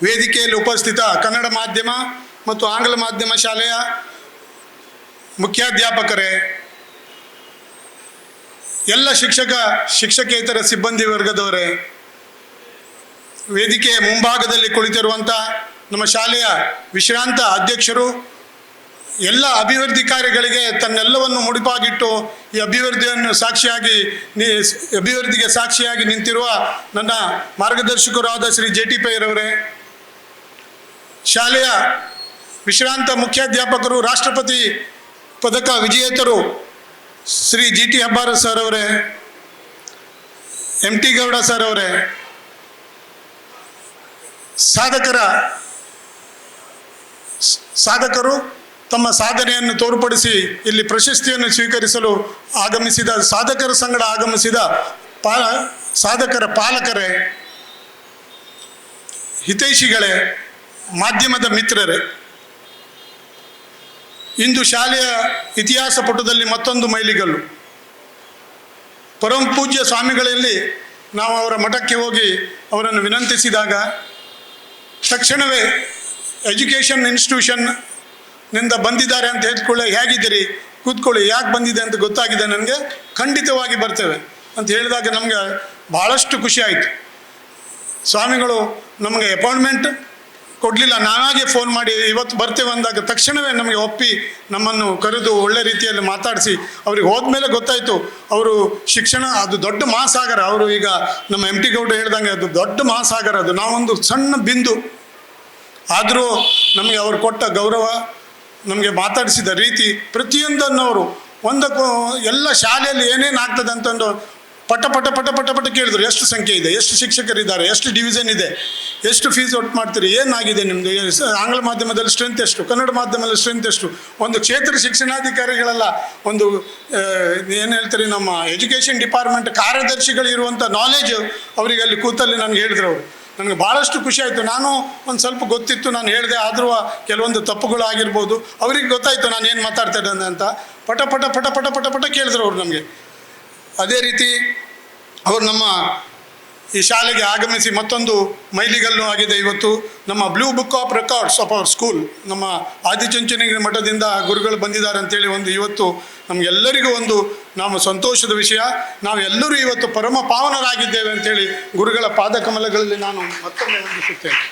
ವೇದಿಕೆಯಲ್ಲಿ ಉಪಸ್ಥಿತ ಕನ್ನಡ ಮಾಧ್ಯಮ ಮತ್ತು ಆಂಗ್ಲ ಮಾಧ್ಯಮ ಶಾಲೆಯ ಮುಖ್ಯಾಧ್ಯಾಪಕರೇ, ಎಲ್ಲ ಶಿಕ್ಷಕೇತರ ಸಿಬ್ಬಂದಿ ವರ್ಗದವರೇ, ವೇದಿಕೆಯ ಮುಂಭಾಗದಲ್ಲಿ ಕುಳಿತಿರುವಂಥ ನಮ್ಮ ಶಾಲೆಯ ವಿಶ್ರಾಂತ ಅಧ್ಯಕ್ಷರು, ಎಲ್ಲ ಅಭಿವೃದ್ಧಿ ಕಾರ್ಯಗಳಿಗೆ ತನ್ನೆಲ್ಲವನ್ನು ಮುಡಿಪಾಗಿಟ್ಟು ಈ ಅಭಿವೃದ್ಧಿಗೆ ಸಾಕ್ಷಿಯಾಗಿ ನಿಂತಿರುವ ನನ್ನ ಮಾರ್ಗದರ್ಶಕರಾದ ಶ್ರೀ JT ಪೈರವರೇ, ಶಾಲೆಯ ವಿಶ್ರಾಂತ ಮುಖ್ಯಾಧ್ಯಾಪಕರು, ರಾಷ್ಟ್ರಪತಿ ಪದಕ ವಿಜೇತರು ಶ್ರೀ GT ಹೆಬ್ಬಾರ ಸರ್ ಅವರೇ, MT ಗೌಡ ಸರ್ ಅವರೇ, ಸಾಧಕರು ತಮ್ಮ ಸಾಧನೆಯನ್ನು ತೋರ್ಪಡಿಸಿ ಇಲ್ಲಿ ಪ್ರಶಸ್ತಿಯನ್ನು ಸ್ವೀಕರಿಸಲು ಆಗಮಿಸಿದ ಸಾಧಕರ ಸಂಗಡ ಆಗಮಿಸಿದ ಸಾಧಕರ ಪಾಲಕರೇ, ಹಿತೈಷಿಗಳೇ, ಮಾಧ್ಯಮದ ಮಿತ್ರರೇ, ಇಂದು ಶಾಲೆಯ ಇತಿಹಾಸ ಪುಟದಲ್ಲಿ ಮತ್ತೊಂದು ಮೈಲಿಗಲ್ಲು. ಪರಮ ಪೂಜ್ಯ ಸ್ವಾಮಿಗಳಲ್ಲಿ ನಾವು ಅವರ ಮಠಕ್ಕೆ ಹೋಗಿ ಅವರನ್ನು ವಿನಂತಿಸಿದಾಗ ತಕ್ಷಣವೇ ಎಜುಕೇಷನ್ ಇನ್ಸ್ಟಿಟ್ಯೂಷನ್ನಿಂದ ಬಂದಿದ್ದಾರೆ ಅಂತ ಹೇಳ್ಕೊಳ್ಳಿ, ಹೇಗಿದ್ದೀರಿ, ಕೂತ್ಕೊಳ್ಳಿ, ಯಾಕೆ ಬಂದಿದೆ ಅಂತ ಗೊತ್ತಾಗಿದೆ ನನಗೆ, ಖಂಡಿತವಾಗಿ ಬರ್ತೇವೆ ಅಂತ ಹೇಳಿದಾಗ ನಮಗೆ ಭಾಳಷ್ಟು ಖುಷಿ ಆಯಿತು. ಸ್ವಾಮಿಗಳು ನಮಗೆ ಅಪಾಯಿಂಟ್ಮೆಂಟ್ ಕೊಡಲಿಲ್ಲ, ನಾವಾಗೆ ಫೋನ್ ಮಾಡಿ ಇವತ್ತು ಬರ್ತೇವೆ ಅಂದಾಗ ತಕ್ಷಣವೇ ನಮಗೆ ಒಪ್ಪಿ ನಮ್ಮನ್ನು ಕರೆದು ಒಳ್ಳೆ ರೀತಿಯಲ್ಲಿ ಮಾತಾಡಿಸಿ, ಅವ್ರಿಗೆ ಹೋದ್ಮೇಲೆ ಗೊತ್ತಾಯಿತು ಅವರು ಶಿಕ್ಷಣ ಅದು ದೊಡ್ಡ ಮಹಾಸಾಗರ. ಅವರು ಈಗ ನಮ್ಮ MT ಗೌಡ ಹೇಳ್ದಂಗೆ ಅದು ದೊಡ್ಡ ಮಹಾಸಾಗರ, ಅದು ನಾವೊಂದು ಸಣ್ಣ ಬಿಂದು. ಆದರೂ ನಮಗೆ ಅವರು ಕೊಟ್ಟ ಗೌರವ, ನಮಗೆ ಮಾತಾಡಿಸಿದ ರೀತಿ, ಪ್ರತಿಯೊಂದನ್ನು ಅವರು ಒಂದಕ್ಕೂ ಎಲ್ಲ ಶಾಲೆಯಲ್ಲಿ ಏನೇನು ಆಗ್ತದೆ ಅಂತಂದು ಪಟ ಪಟ ಪಟ ಪಟ ಪಟ ಕೇಳಿದ್ರು. ಎಷ್ಟು ಸಂಖ್ಯೆ ಇದೆ, ಎಷ್ಟು ಶಿಕ್ಷಕರಿದ್ದಾರೆ, ಎಷ್ಟು ಡಿವಿಷನ್ ಇದೆ, ಎಷ್ಟು ಫೀಸ್ ಒಟ್ಟು ಮಾಡ್ತೀರಿ, ಏನಾಗಿದೆ ನಿಮ್ಮದು, ಆಂಗ್ಲ ಮಾಧ್ಯಮದಲ್ಲಿ ಸ್ಟ್ರೆಂತ್ ಎಷ್ಟು, ಕನ್ನಡ ಮಾಧ್ಯಮದಲ್ಲಿ ಸ್ಟ್ರೆಂತ್ ಎಷ್ಟು, ಒಂದು ಕ್ಷೇತ್ರ ಶಿಕ್ಷಣಾಧಿಕಾರಿಗಳೆಲ್ಲ ಒಂದು ಏನು ಹೇಳ್ತಾರೆ ನಮ್ಮ ಎಜುಕೇಷನ್ ಡಿಪಾರ್ಟ್ಮೆಂಟ್ ಕಾರ್ಯದರ್ಶಿಗಳಿರುವಂಥ ನಾಲೆಜ್ ಅವರಿಗೆ ಅಲ್ಲಿ ಕೂತಲ್ಲಿ ನನಗೆ ಹೇಳಿದ್ರು. ಅವರು ನನಗೆ ಭಾಳಷ್ಟು ಖುಷಿ ಆಯಿತು. ನಾನು ಒಂದು ಸ್ವಲ್ಪ ಗೊತ್ತಿತ್ತು, ನಾನು ಹೇಳಿದೆ, ಆದರೂ ಕೆಲವೊಂದು ತಪ್ಪುಗಳು ಆಗಿರ್ಬೋದು, ಅವ್ರಿಗೆ ಗೊತ್ತಾಯಿತು ನಾನು ಏನು ಮಾತಾಡ್ತಾ ಇದ್ದೇನೆ ಅಂತ. ಪಟ ಪಟ ಪಟ ಪಟ ಪಟ ಪಟ ಕೇಳಿದ್ರು ಅವರು ನಮಗೆ. ಅದೇ ರೀತಿ ಅವರು ನಮ್ಮ ಈ ಶಾಲೆಗೆ ಆಗಮಿಸಿ ಮತ್ತೊಂದು ಮೈಲಿಗಲ್ಲು ಆಗಿದೆ. ಇವತ್ತು ನಮ್ಮ blue book of records of our school, ನಮ್ಮ ಆದಿಚುಂಚನಗಿರಿ ಮಠದಿಂದ ಗುರುಗಳು ಬಂದಿದ್ದಾರೆ ಅಂತೇಳಿ ಒಂದು ಇವತ್ತು ನಮಗೆಲ್ಲರಿಗೂ ಒಂದು ನಾವು ಸಂತೋಷದ ವಿಷಯ. ನಾವೆಲ್ಲರೂ ಇವತ್ತು ಪರಮ ಪಾವನರಾಗಿದ್ದೇವೆ ಅಂಥೇಳಿ ಗುರುಗಳ ಪಾದಕಮಲಗಳಲ್ಲಿ ನಾನು ಮತ್ತೊಮ್ಮೆ ವಂದಿಸುತ್ತೇನೆ.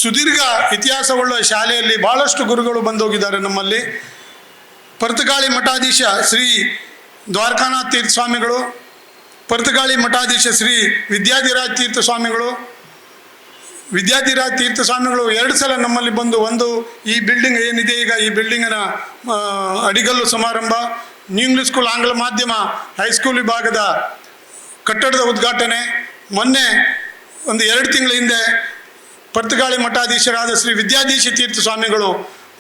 ಸುದೀರ್ಘ ಇತಿಹಾಸವುಳ್ಳ ಶಾಲೆಯಲ್ಲಿ ಭಾಳಷ್ಟು ಗುರುಗಳು ಬಂದೋಗಿದ್ದಾರೆ ನಮ್ಮಲ್ಲಿ. ಪರ್ತಗಾಳಿ ಮಠಾಧೀಶ ಶ್ರೀ ದ್ವಾರಕಾನಾಥ್ ತೀರ್ಥ ಸ್ವಾಮಿಗಳು, ಪರ್ತಗಾಳಿ ಮಠಾಧೀಶ ಶ್ರೀ ವಿದ್ಯಾಧಿರಾಜ್ ತೀರ್ಥ ಸ್ವಾಮಿಗಳು. ವಿದ್ಯಾಧಿರಾಜ್ ತೀರ್ಥ ಸ್ವಾಮಿಗಳು 2 ಸಲ ನಮ್ಮಲ್ಲಿ ಬಂದು, ಒಂದು ಈ ಬಿಲ್ಡಿಂಗ್ ಏನಿದೆ ಈಗ, ಈ ಬಿಲ್ಡಿಂಗಿನ ಅಡಿಗಲ್ಲು ಸಮಾರಂಭ, ನ್ಯೂ ಇಂಗ್ಲಿಷ್ ಸ್ಕೂಲ್ ಆಂಗ್ಲ ಮಾಧ್ಯಮ ಹೈಸ್ಕೂಲ್ ವಿಭಾಗದ ಕಟ್ಟಡದ ಉದ್ಘಾಟನೆ, ಮೊನ್ನೆ ಒಂದು 2 ತಿಂಗಳ ಹಿಂದೆ ಪರ್ತಗಾಳಿ ಮಠಾಧೀಶರಾದ ಶ್ರೀ ವಿದ್ಯಾಧೀಶ ತೀರ್ಥ ಸ್ವಾಮಿಗಳು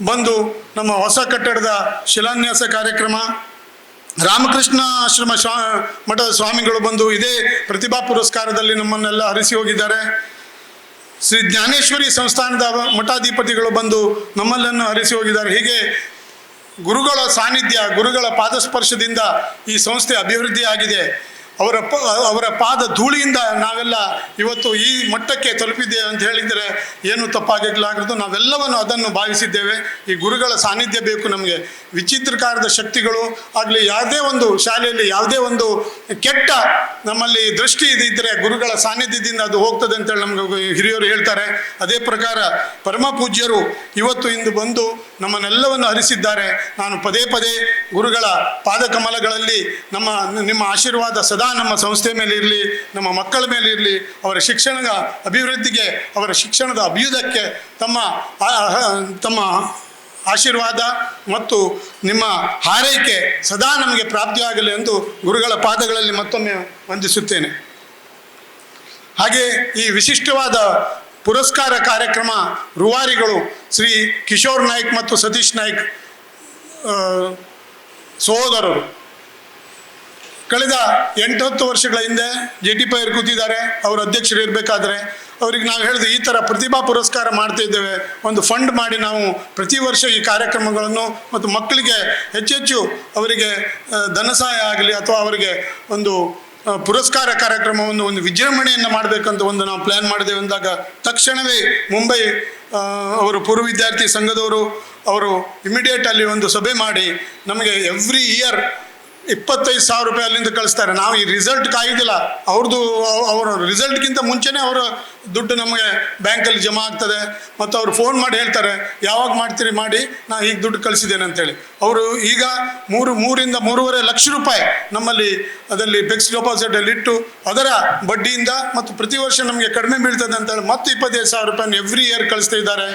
ಬಂದು ನಮ್ಮ ಹೊಸ ಕಟ್ಟಡದ ಶಿಲಾನ್ಯಾಸ ಕಾರ್ಯಕ್ರಮ, ರಾಮಕೃಷ್ಣ ಆಶ್ರಮ ಮಠದ ಸ್ವಾಮಿಗಳು ಬಂದು ಇದೇ ಪ್ರತಿಭಾ ಪುರಸ್ಕಾರದಲ್ಲಿ ನಮ್ಮನ್ನೆಲ್ಲ ಹರಿಸಿ ಹೋಗಿದ್ದಾರೆ. ಶ್ರೀ ಜ್ಞಾನೇಶ್ವರಿ ಸಂಸ್ಥಾನದ ಮಠಾಧಿಪತಿಗಳು ಬಂದು ನಮ್ಮಲ್ಲನ್ನು ಹರಿಸಿ ಹೋಗಿದ್ದಾರೆ. ಹೀಗೆ ಗುರುಗಳ ಸಾನ್ನಿಧ್ಯ, ಗುರುಗಳ ಪಾದಸ್ಪರ್ಶದಿಂದ ಈ ಸಂಸ್ಥೆ ಅಭಿವೃದ್ಧಿಯಾಗಿದೆ. ಅವರ ಪಾದ ಧೂಳಿಯಿಂದ ನಾವೆಲ್ಲ ಇವತ್ತು ಈ ಮಟ್ಟಕ್ಕೆ ತಲುಪಿದ್ದೇವೆ ಅಂತ ಹೇಳಿದರೆ ಏನು ತಪ್ಪಾಗಲಾಗದು. ನಾವೆಲ್ಲವನ್ನು ಅದನ್ನು ಭಾವಿಸಿದ್ದೇವೆ. ಈ ಗುರುಗಳ ಸಾನ್ನಿಧ್ಯ ಬೇಕು ನಮಗೆ. ವಿಚಿತ್ರಕಾರದ ಶಕ್ತಿಗಳು ಆಗಲಿ, ಯಾವುದೇ ಒಂದು ಶಾಲೆಯಲ್ಲಿ ಯಾವುದೇ ಒಂದು ಕೆಟ್ಟ ನಮ್ಮಲ್ಲಿ ದೃಷ್ಟಿ ಇದ್ದರೆ ಗುರುಗಳ ಸಾನ್ನಿಧ್ಯದಿಂದ ಅದು ಹೋಗ್ತದೆ ಅಂತೇಳಿ ನಮಗೆ ಹಿರಿಯರು ಹೇಳ್ತಾರೆ. ಅದೇ ಪ್ರಕಾರ ಪರಮ ಪೂಜ್ಯರು ಇವತ್ತು ಇಂದು ಬಂದು ನಮ್ಮನ್ನೆಲ್ಲವನ್ನು ಹರಿಸಿದ್ದಾರೆ. ನಾನು ಪದೇ ಪದೇ ಗುರುಗಳ ಪಾದಕಮಲಗಳಲ್ಲಿ ನಿಮ್ಮ ಆಶೀರ್ವಾದ ಸದಾ ನಮ್ಮ ಸಂಸ್ಥೆ ಮೇಲೆ ಇರಲಿ, ನಮ್ಮ ಮಕ್ಕಳ ಮೇಲೆ ಇರಲಿ. ಅವರ ಶಿಕ್ಷಣದ ಅಭಿವೃದ್ಧಿಗೆ, ಅವರ ಶಿಕ್ಷಣದ ಅಭ್ಯುದಯಕ್ಕೆ ತಮ್ಮ ಆಶೀರ್ವಾದ ಮತ್ತು ನಿಮ್ಮ ಹಾರೈಕೆ ಸದಾ ನಮಗೆ ಪ್ರಾಪ್ತಿಯಾಗಲಿ ಎಂದು ಗುರುಗಳ ಪಾದಗಳಲ್ಲಿ ಮತ್ತೊಮ್ಮೆ ವಂದಿಸುತ್ತೇನೆ. ಹಾಗೆ ಈ ವಿಶಿಷ್ಟವಾದ ಪುರಸ್ಕಾರ ಕಾರ್ಯಕ್ರಮ ರೂವಾರಿಗಳು ಶ್ರೀ ಕಿಶೋರ್ ನಾಯ್ಕ್ ಮತ್ತು ಸತೀಶ್ ನಾಯ್ಕ್ ಸಹೋದರರು ಕಳೆದ 8-10 ವರ್ಷಗಳ ಹಿಂದೆ JT ಪೈರ್ ಕೂತಿದ್ದಾರೆ. ಅವರು ಅಧ್ಯಕ್ಷರು ಇರಬೇಕಾದ್ರೆ ಅವ್ರಿಗೆ ನಾವು ಹೇಳಿದ್ವಿ, ಈ ಥರ ಪ್ರತಿಭಾ ಪುರಸ್ಕಾರ ಮಾಡ್ತಾ ಇದ್ದೇವೆ, ಒಂದು ಫಂಡ್ ಮಾಡಿ ನಾವು ಪ್ರತಿ ವರ್ಷ ಈ ಕಾರ್ಯಕ್ರಮಗಳನ್ನು ಮತ್ತು ಮಕ್ಕಳಿಗೆ ಹೆಚ್ಚೆಚ್ಚು ಅವರಿಗೆ ಧನ ಸಹಾಯ ಆಗಲಿ ಅಥವಾ ಅವರಿಗೆ ಒಂದು ಪುರಸ್ಕಾರ ಕಾರ್ಯಕ್ರಮವನ್ನು ಒಂದು ವಿಜೃಂಭಣೆಯನ್ನು ಮಾಡಬೇಕಂತ ಒಂದು ನಾವು ಪ್ಲ್ಯಾನ್ ಮಾಡಿದ್ದೇವೆ ಅಂದಾಗ ತಕ್ಷಣವೇ ಮುಂಬೈ ಅವರು ಪೂರ್ವ ವಿದ್ಯಾರ್ಥಿ ಸಂಘದವರು ಅವರು ಇಮಿಡಿಯೇಟ್ ಅಲ್ಲಿ ಒಂದು ಸಭೆ ಮಾಡಿ ನಮಗೆ ಎವ್ರಿ ಇಯರ್ 25,000 ರೂಪಾಯಿ ಅಲ್ಲಿಂದ ಕಳಿಸ್ತಾರೆ. ನಾವು ಈ ರಿಸಲ್ಟ್ ಕಾಯೋದಿಲ್ಲ, ಅವರ ರಿಸಲ್ಟ್ಗಿಂತ ಮುಂಚೆನೇ ಅವರ ದುಡ್ಡು ನಮಗೆ ಬ್ಯಾಂಕಲ್ಲಿ ಜಮಾ ಆಗ್ತದೆ. ಮತ್ತು ಅವರು ಫೋನ್ ಮಾಡಿ ಹೇಳ್ತಾರೆ, ಯಾವಾಗ ಮಾಡ್ತೀರಿ ಮಾಡಿ, ನಾನು ಈಗ ದುಡ್ಡು ಕಳಿಸಿದ್ದೇನೆ ಅಂತೇಳಿ. ಅವರು ಈಗ 3-3.5 ಲಕ್ಷ ರೂಪಾಯಿ ನಮ್ಮಲ್ಲಿ ಅದರಲ್ಲಿ ಫಿಕ್ಸ್ಡ್ ಡೆಪಾಸಿಟಲ್ಲಿ ಇಟ್ಟು ಅದರ ಬಡ್ಡಿಯಿಂದ ಮತ್ತು ಪ್ರತಿ ವರ್ಷ ನಮಗೆ ಕಡಿಮೆ ಬೀಳ್ತದೆ ಅಂತೇಳಿ ಮತ್ತೆ 25,000 ರೂಪಾಯಿನ ಎವ್ರಿ ಇಯರ್ ಕಳಿಸ್ತಾ ಇದ್ದಾರೆ.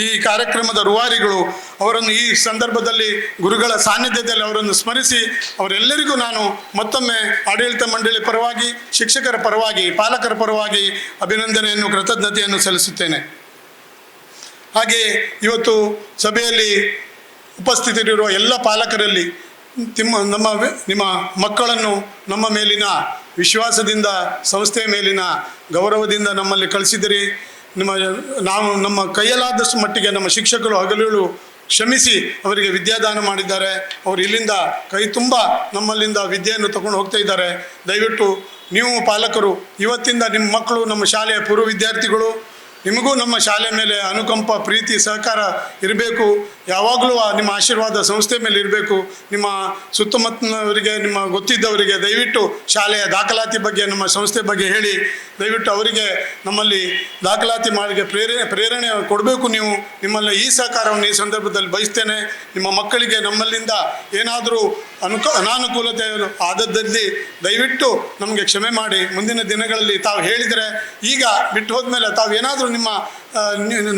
ಈ ಕಾರ್ಯಕ್ರಮದ ರೂವಾರಿಗಳು ಅವರನ್ನು ಈ ಸಂದರ್ಭದಲ್ಲಿ ಗುರುಗಳ ಸಾನ್ನಿಧ್ಯದಲ್ಲಿ ಅವರನ್ನು ಸ್ಮರಿಸಿ ಅವರೆಲ್ಲರಿಗೂ ನಾನು ಮತ್ತೊಮ್ಮೆ ಆಡಳಿತ ಮಂಡಳಿ ಪರವಾಗಿ, ಶಿಕ್ಷಕರ ಪರವಾಗಿ, ಪಾಲಕರ ಪರವಾಗಿ ಅಭಿನಂದನೆಯನ್ನು, ಕೃತಜ್ಞತೆಯನ್ನು ಸಲ್ಲಿಸುತ್ತೇನೆ. ಹಾಗೆ ಇವತ್ತು ಸಭೆಯಲ್ಲಿ ಉಪಸ್ಥಿತರಿರುವ ಎಲ್ಲ ಪಾಲಕರಲ್ಲಿ ನಿಮ್ಮ ಮಕ್ಕಳನ್ನು ನಮ್ಮ ಮೇಲಿನ ವಿಶ್ವಾಸದಿಂದ, ಸಂಸ್ಥೆಯ ಮೇಲಿನ ಗೌರವದಿಂದ ನಮ್ಮಲ್ಲಿ ಕಳಿಸಿದಿರಿ. ನಾವು ನಮ್ಮ ಕೈಯಲ್ಲಾದಷ್ಟು ಮಟ್ಟಿಗೆ ನಮ್ಮ ಶಿಕ್ಷಕರು ಹಗಲು ಕ್ಷಮಿಸಿ ಅವರಿಗೆ ವಿದ್ಯಾದಾನ ಮಾಡಿದ್ದಾರೆ. ಅವರು ಇಲ್ಲಿಂದ ಕೈ ತುಂಬ ನಮ್ಮಲ್ಲಿಂದ ವಿದ್ಯೆಯನ್ನು ತಗೊಂಡು ಹೋಗ್ತಾ ಇದ್ದಾರೆ. ದಯವಿಟ್ಟು ನೀವು ಪಾಲಕರು ಇವತ್ತಿಂದ ನಿಮ್ಮ ಮಕ್ಕಳು ನಮ್ಮ ಶಾಲೆಯ ಪೂರ್ವ ವಿದ್ಯಾರ್ಥಿಗಳು, ನಿಮಗೂ ನಮ್ಮ ಶಾಲೆ ಮೇಲೆ ಅನುಕಂಪ, ಪ್ರೀತಿ, ಸಹಕಾರ ಇರಬೇಕು. ಯಾವಾಗಲೂ ನಿಮ್ಮ ಆಶೀರ್ವಾದ ಸಂಸ್ಥೆ ಮೇಲೆ ಇರಬೇಕು. ನಿಮ್ಮ ಸುತ್ತಮುತ್ತಲವರಿಗೆ, ನಿಮ್ಮ ಗೊತ್ತಿದ್ದವರಿಗೆ ದಯವಿಟ್ಟು ಶಾಲೆಯ ದಾಖಲಾತಿ ಬಗ್ಗೆ, ನಮ್ಮ ಸಂಸ್ಥೆ ಬಗ್ಗೆ ಹೇಳಿ ದಯವಿಟ್ಟು ಅವರಿಗೆ ನಮ್ಮಲ್ಲಿ ದಾಖಲಾತಿ ಮಾಡಿಗೆ ಪ್ರೇರಣೆ ಕೊಡಬೇಕು. ನೀವು ನಿಮ್ಮಲ್ಲಿ ಈ ಸಹಕಾರವನ್ನು ಈ ಸಂದರ್ಭದಲ್ಲಿ ಬಯಸ್ತೇನೆ. ನಿಮ್ಮ ಮಕ್ಕಳಿಗೆ ನಮ್ಮಲ್ಲಿಂದ ಏನಾದರೂ ಅನಾನುಕೂಲತೆ ಆದದ್ದಲ್ಲಿ ದಯವಿಟ್ಟು ನಮಗೆ ಕ್ಷಮೆ ಮಾಡಿ. ಮುಂದಿನ ದಿನಗಳಲ್ಲಿ ತಾವು ಹೇಳಿದರೆ, ಈಗ ಬಿಟ್ಟು ಹೋದ್ಮೇಲೆ ತಾವು ಏನಾದರೂ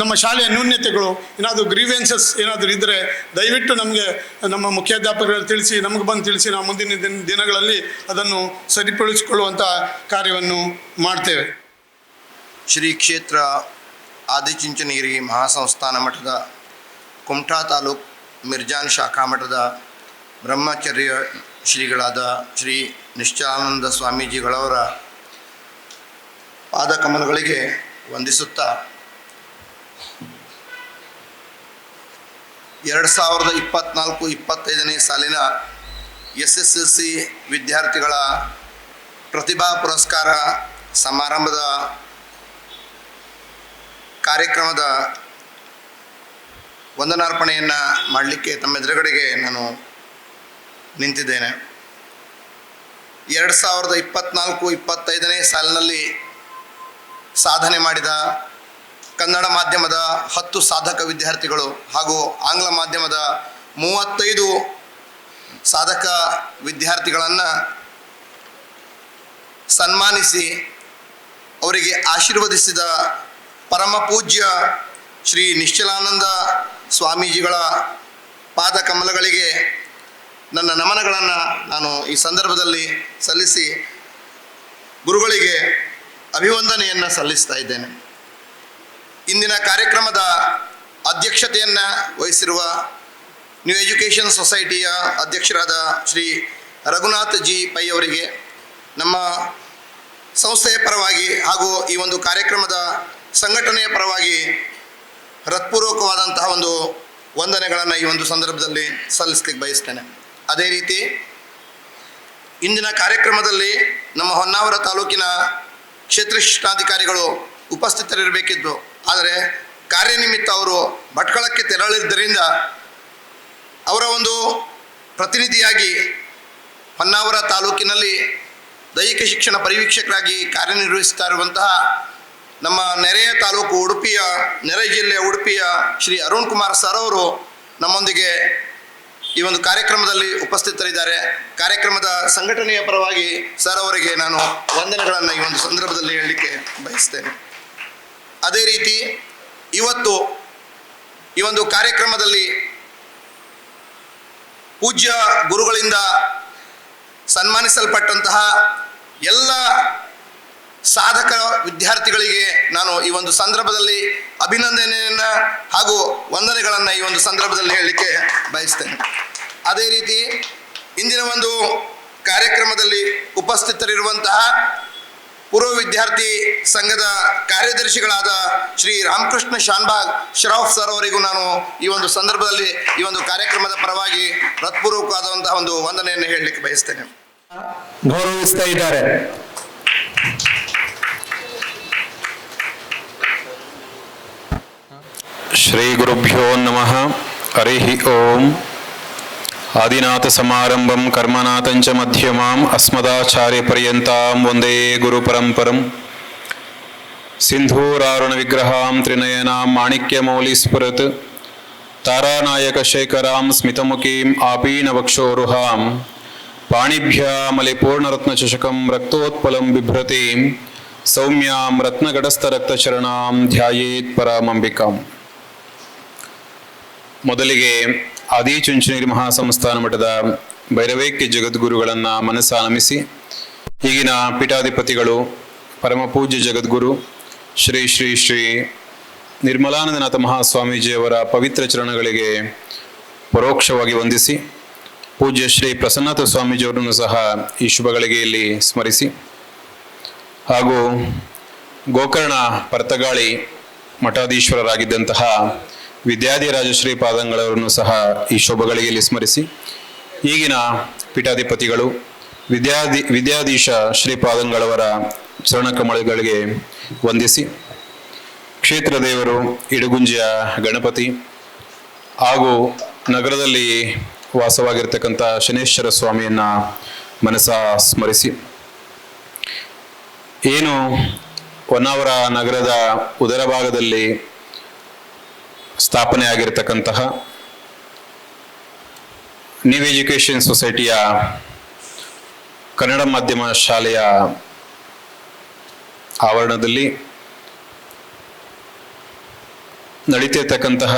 ನಮ್ಮ ಶಾಲೆಯ ನ್ಯೂನ್ಯತೆಗಳು, ಏನಾದರೂ ಗ್ರೀವೆನ್ಸಸ್ ಏನಾದರೂ ಇದ್ದರೆ ದಯವಿಟ್ಟು ನಮಗೆ ನಮ್ಮ ಮುಖ್ಯಾಧ್ಯಾಪಕರು ತಿಳಿಸಿ, ನಮಗೆ ಬಂದು ತಿಳಿಸಿ, ನಾವು ಮುಂದಿನ ದಿನಗಳಲ್ಲಿ ಅದನ್ನು ಸರಿಪಡಿಸಿಕೊಳ್ಳುವಂಥ ಕಾರ್ಯವನ್ನು ಮಾಡ್ತೇವೆ. ಶ್ರೀ ಕ್ಷೇತ್ರ ಆದಿಚುಂಚನಗಿರಿ ಮಹಾಸಂಸ್ಥಾನ ಮಠದ ಕುಮಟಾ ತಾಲೂಕು ಮಿರ್ಜಾನ್ ಶಾಖಾ ಮಠದ ಬ್ರಹ್ಮಚರ್ಯ ಶ್ರೀಗಳಾದ ಶ್ರೀ ನಿಶ್ಚಲಾನಂದ ಸ್ವಾಮೀಜಿಗಳವರ ಪಾದಕಮಲಗಳಿಗೆ ವಂದಿಸುತ್ತಾ 2024-25ನೇ ಸಾಲಿನ SSLC ವಿದ್ಯಾರ್ಥಿಗಳ ಪ್ರತಿಭಾ ಪುರಸ್ಕಾರ ಸಮಾರಂಭದ ಕಾರ್ಯಕ್ರಮದ ವಂದನಾರ್ಪಣೆಯನ್ನು ಮಾಡಲಿಕ್ಕೆ ತಮ್ಮ ಎದುರುಗಡೆಗೆ ನಾನು ನಿಂತಿದ್ದೇನೆ. 2024-25ನೇ ಸಾಲಿನಲ್ಲಿ ಸಾಧನೆ ಮಾಡಿದ ಕನ್ನಡ ಮಾಧ್ಯಮದ 10 ಸಾಧಕ ವಿದ್ಯಾರ್ಥಿಗಳು ಹಾಗೂ ಆಂಗ್ಲ ಮಾಧ್ಯಮದ 35 ಸಾಧಕ ವಿದ್ಯಾರ್ಥಿಗಳನ್ನು ಸನ್ಮಾನಿಸಿ ಅವರಿಗೆ ಆಶೀರ್ವದಿಸಿದ ಪರಮ ಪೂಜ್ಯ ಶ್ರೀ ನಿಶ್ಚಲಾನಂದ ಸ್ವಾಮೀಜಿಗಳ ಪಾದ ಕಮಲಗಳಿಗೆ ನನ್ನ ನಮನಗಳನ್ನು ನಾನು ಈ ಸಂದರ್ಭದಲ್ಲಿ ಸಲ್ಲಿಸಿ ಗುರುಗಳಿಗೆ ಅಭಿವಂದನೆಯನ್ನು ಸಲ್ಲಿಸ್ತಾ ಇದ್ದೇನೆ. ಇಂದಿನ ಕಾರ್ಯಕ್ರಮದ ಅಧ್ಯಕ್ಷತೆಯನ್ನು ವಹಿಸಿರುವ ನ್ಯೂ ಎಜುಕೇಷನ್ ಸೊಸೈಟಿಯ ಅಧ್ಯಕ್ಷರಾದ ಶ್ರೀ ರಘುನಾಥ್ ಜಿ ಪೈ ಅವರಿಗೆ ನಮ್ಮ ಸಂಸ್ಥೆಯ ಪರವಾಗಿ ಹಾಗೂ ಈ ಒಂದು ಕಾರ್ಯಕ್ರಮದ ಸಂಘಟನೆಯ ಪರವಾಗಿ ಹೃತ್ಪೂರ್ವಕವಾದಂತಹ ಒಂದು ವಂದನೆಗಳನ್ನು ಈ ಒಂದು ಸಂದರ್ಭದಲ್ಲಿ ಸಲ್ಲಿಸಲಿಕ್ಕೆ ಬಯಸ್ತೇನೆ. ಅದೇ ರೀತಿ ಇಂದಿನ ಕಾರ್ಯಕ್ರಮದಲ್ಲಿ ನಮ್ಮ ಹೊನ್ನಾವರ ತಾಲೂಕಿನ ಕ್ಷೇತ್ರ ಶಿಕ್ಷಣಾಧಿಕಾರಿಗಳು ಉಪಸ್ಥಿತರಿರಬೇಕಿದ್ದು, ಆದರೆ ಕಾರ್ಯನಿಮಿತ್ತ ಅವರು ಭಟ್ಕಳಕ್ಕೆ ತೆರಳಿದ್ದರಿಂದ ಅವರ ಒಂದು ಪ್ರತಿನಿಧಿಯಾಗಿ ಹೊನ್ನಾವರ ತಾಲೂಕಿನಲ್ಲಿ ದೈಹಿಕ ಶಿಕ್ಷಣ ಪರಿವೀಕ್ಷಕರಾಗಿ ಕಾರ್ಯನಿರ್ವಹಿಸ್ತಾ ಇರುವಂತಹ ನಮ್ಮ ನೆರೆಯ ತಾಲೂಕು ನೆರೆ ಜಿಲ್ಲೆಯ ಉಡುಪಿಯ ಶ್ರೀ ಅರುಣ್ ಕುಮಾರ್ ಸರ್ ಅವರು ನಮ್ಮೊಂದಿಗೆ ಈ ಒಂದು ಕಾರ್ಯಕ್ರಮದಲ್ಲಿ ಉಪಸ್ಥಿತರಿದ್ದಾರೆ. ಕಾರ್ಯಕ್ರಮದ ಸಂಘಟನೆಯ ಪರವಾಗಿ ಸರ್ ಅವರಿಗೆ ನಾನು ವಂದನೆಗಳನ್ನು ಈ ಒಂದು ಸಂದರ್ಭದಲ್ಲಿ ಹೇಳಲಿಕ್ಕೆ ಬಯಸ್ತೇನೆ. ಅದೇ ರೀತಿ ಇವತ್ತು ಈ ಒಂದು ಕಾರ್ಯಕ್ರಮದಲ್ಲಿ ಪೂಜ್ಯ ಗುರುಗಳಿಂದ ಸನ್ಮಾನಿಸಲ್ಪಟ್ಟಂತಹ ಎಲ್ಲ ಸಾಧಕ ವಿದ್ಯಾರ್ಥಿಗಳಿಗೆ ನಾನು ಈ ಒಂದು ಸಂದರ್ಭದಲ್ಲಿ ಅಭಿನಂದನೆಯನ್ನು ಹಾಗೂ ವಂದನೆಗಳನ್ನು ಈ ಒಂದು ಸಂದರ್ಭದಲ್ಲಿ ಹೇಳಲಿಕ್ಕೆ ಬಯಸ್ತೇನೆ. ಅದೇ ರೀತಿ ಇಂದಿನ ಒಂದು ಕಾರ್ಯಕ್ರಮದಲ್ಲಿ ಉಪಸ್ಥಿತರಿರುವಂತಹ ಪೂರ್ವ ವಿದ್ಯಾರ್ಥಿ ಸಂಘದ ಕಾರ್ಯದರ್ಶಿಗಳಾದ ಶ್ರೀ ರಾಮಕೃಷ್ಣ ಶಾನ್ಭಾಗ್ ಶ್ರಾಫ್ ಸರ್ ಅವರಿಗೂ ನಾನು ಈ ಒಂದು ಸಂದರ್ಭದಲ್ಲಿ ಈ ಒಂದು ಕಾರ್ಯಕ್ರಮದ ಪರವಾಗಿ ಹೃತ್ಪೂರ್ವಕವಾದಂತಹ ಒಂದು ವಂದನೆಯನ್ನು ಹೇಳಲಿಕ್ಕೆ ಬಯಸ್ತೇನೆ. ಗೌರವಿಸ್ತಾ ಇದ್ದಾರೆ. ಶ್ರೀ ಗುರುಭ್ಯೋ ನಮಃ. ಹರಿ ಓಂ. ಆದಿನಾಥ ಸಮಾರಂಭಂ ಕರ್ಮನಾಥಂಚ ಮಧ್ಯಮಾಂ ಅಸ್ಮದಾಚಾರ್ಯ ಪರ್ಯಂತಾಂ ವಂದೇ ಗುರು ಪರಂಪರಂ. ಸಿಂಧೂರಾರುಣ ವಿಗ್ರಹಾಂ ತ್ರಿನಯನಾಂ ಮಾಣಿಕ್ಯ ಮೌಲಿ ಸ್ಫುರತ್ ತಾರಾನಾಯಕ ಶೇಖರಾಂ ಸ್ಮಿತಮುಖೀಂ ಆಪೀನವಕ್ಷೋರುಹಾಂ ಪಾಣಿಭ್ಯಾಮಲಿಪೂರ್ಣರತ್ನ ಚಷಕಂ ರಕ್ತೋತ್ಪಲಂ ಬಿಭ್ರತೀಂ ಸೌಮ್ಯಾಂ ರತ್ನಗಡಸ್ಥರಕ್ತಚರಣಾಂ ಧ್ಯಾಯೇತ್ ಪರಾಮಂಬಿಕಾಂ. ಮೊದಲಿಗೆ ಆದಿಚುಂಚನಗಿರಿ ಮಹಾಸಂಸ್ಥಾನ ಮಠದ ಭೈರವೈಕ್ಯ ಜಗದ್ಗುರುಗಳನ್ನು ಮನಸ್ಸಾನಮಿಸಿ ಈಗಿನ ಪೀಠಾಧಿಪತಿಗಳು ಪರಮ ಪೂಜ್ಯ ಜಗದ್ಗುರು ಶ್ರೀ ಶ್ರೀ ಶ್ರೀ ನಿರ್ಮಲಾನಂದನಾಥ ಮಹಾಸ್ವಾಮೀಜಿಯವರ ಪವಿತ್ರ ಚರಣಗಳಿಗೆ ಪರೋಕ್ಷವಾಗಿ ವಂದಿಸಿ ಪೂಜ್ಯ ಶ್ರೀ ಪ್ರಸನ್ನನಾಥ ಸ್ವಾಮೀಜಿಯವರನ್ನು ಸಹ ಈ ಶುಭಗಳಿಗೆಯಲ್ಲಿ ಸ್ಮರಿಸಿ ಹಾಗೂ ಗೋಕರ್ಣ ಪರ್ತಗಾಳಿ ಮಠಾಧೀಶ್ವರರಾಗಿದ್ದಂತಹ ವಿದ್ಯಾಧಿರಾಜ ಶ್ರೀಪಾದಂಗಳವರನ್ನು ಸಹ ಈ ಶುಭಗಳಿಗೆಯಲ್ಲಿ ಸ್ಮರಿಸಿ ಈಗಿನ ಪೀಠಾಧಿಪತಿಗಳು ವಿದ್ಯಾಧೀಶ ಶ್ರೀಪಾದಂಗಳವರ ಚರಣಕಮಲಗಳಿಗೆ ವಂದಿಸಿ ಕ್ಷೇತ್ರ ದೇವರು ಇಡಗುಂಜಿಯ ಗಣಪತಿ ಹಾಗೂ ನಗರದಲ್ಲಿ ವಾಸವಾಗಿರ್ತಕ್ಕಂಥ ಶನೇಶ್ವರ ಸ್ವಾಮಿಯನ್ನು ಮನಸ ಸ್ಮರಿಸಿ ಏನು ಹೊನ್ನಾವರ ನಗರದ ಉದರ ಭಾಗದಲ್ಲಿ ಸ್ಥಾಪನೆ ಆಗಿರತಕ್ಕಂತಹ ನ್ಯೂ ಎಜುಕೇಷನ್ ಸೊಸೈಟಿಯ ಕನ್ನಡ ಮಾಧ್ಯಮ ಶಾಲೆಯ ಆವರಣದಲ್ಲಿ ನಡೀತಿರ್ತಕ್ಕಂತಹ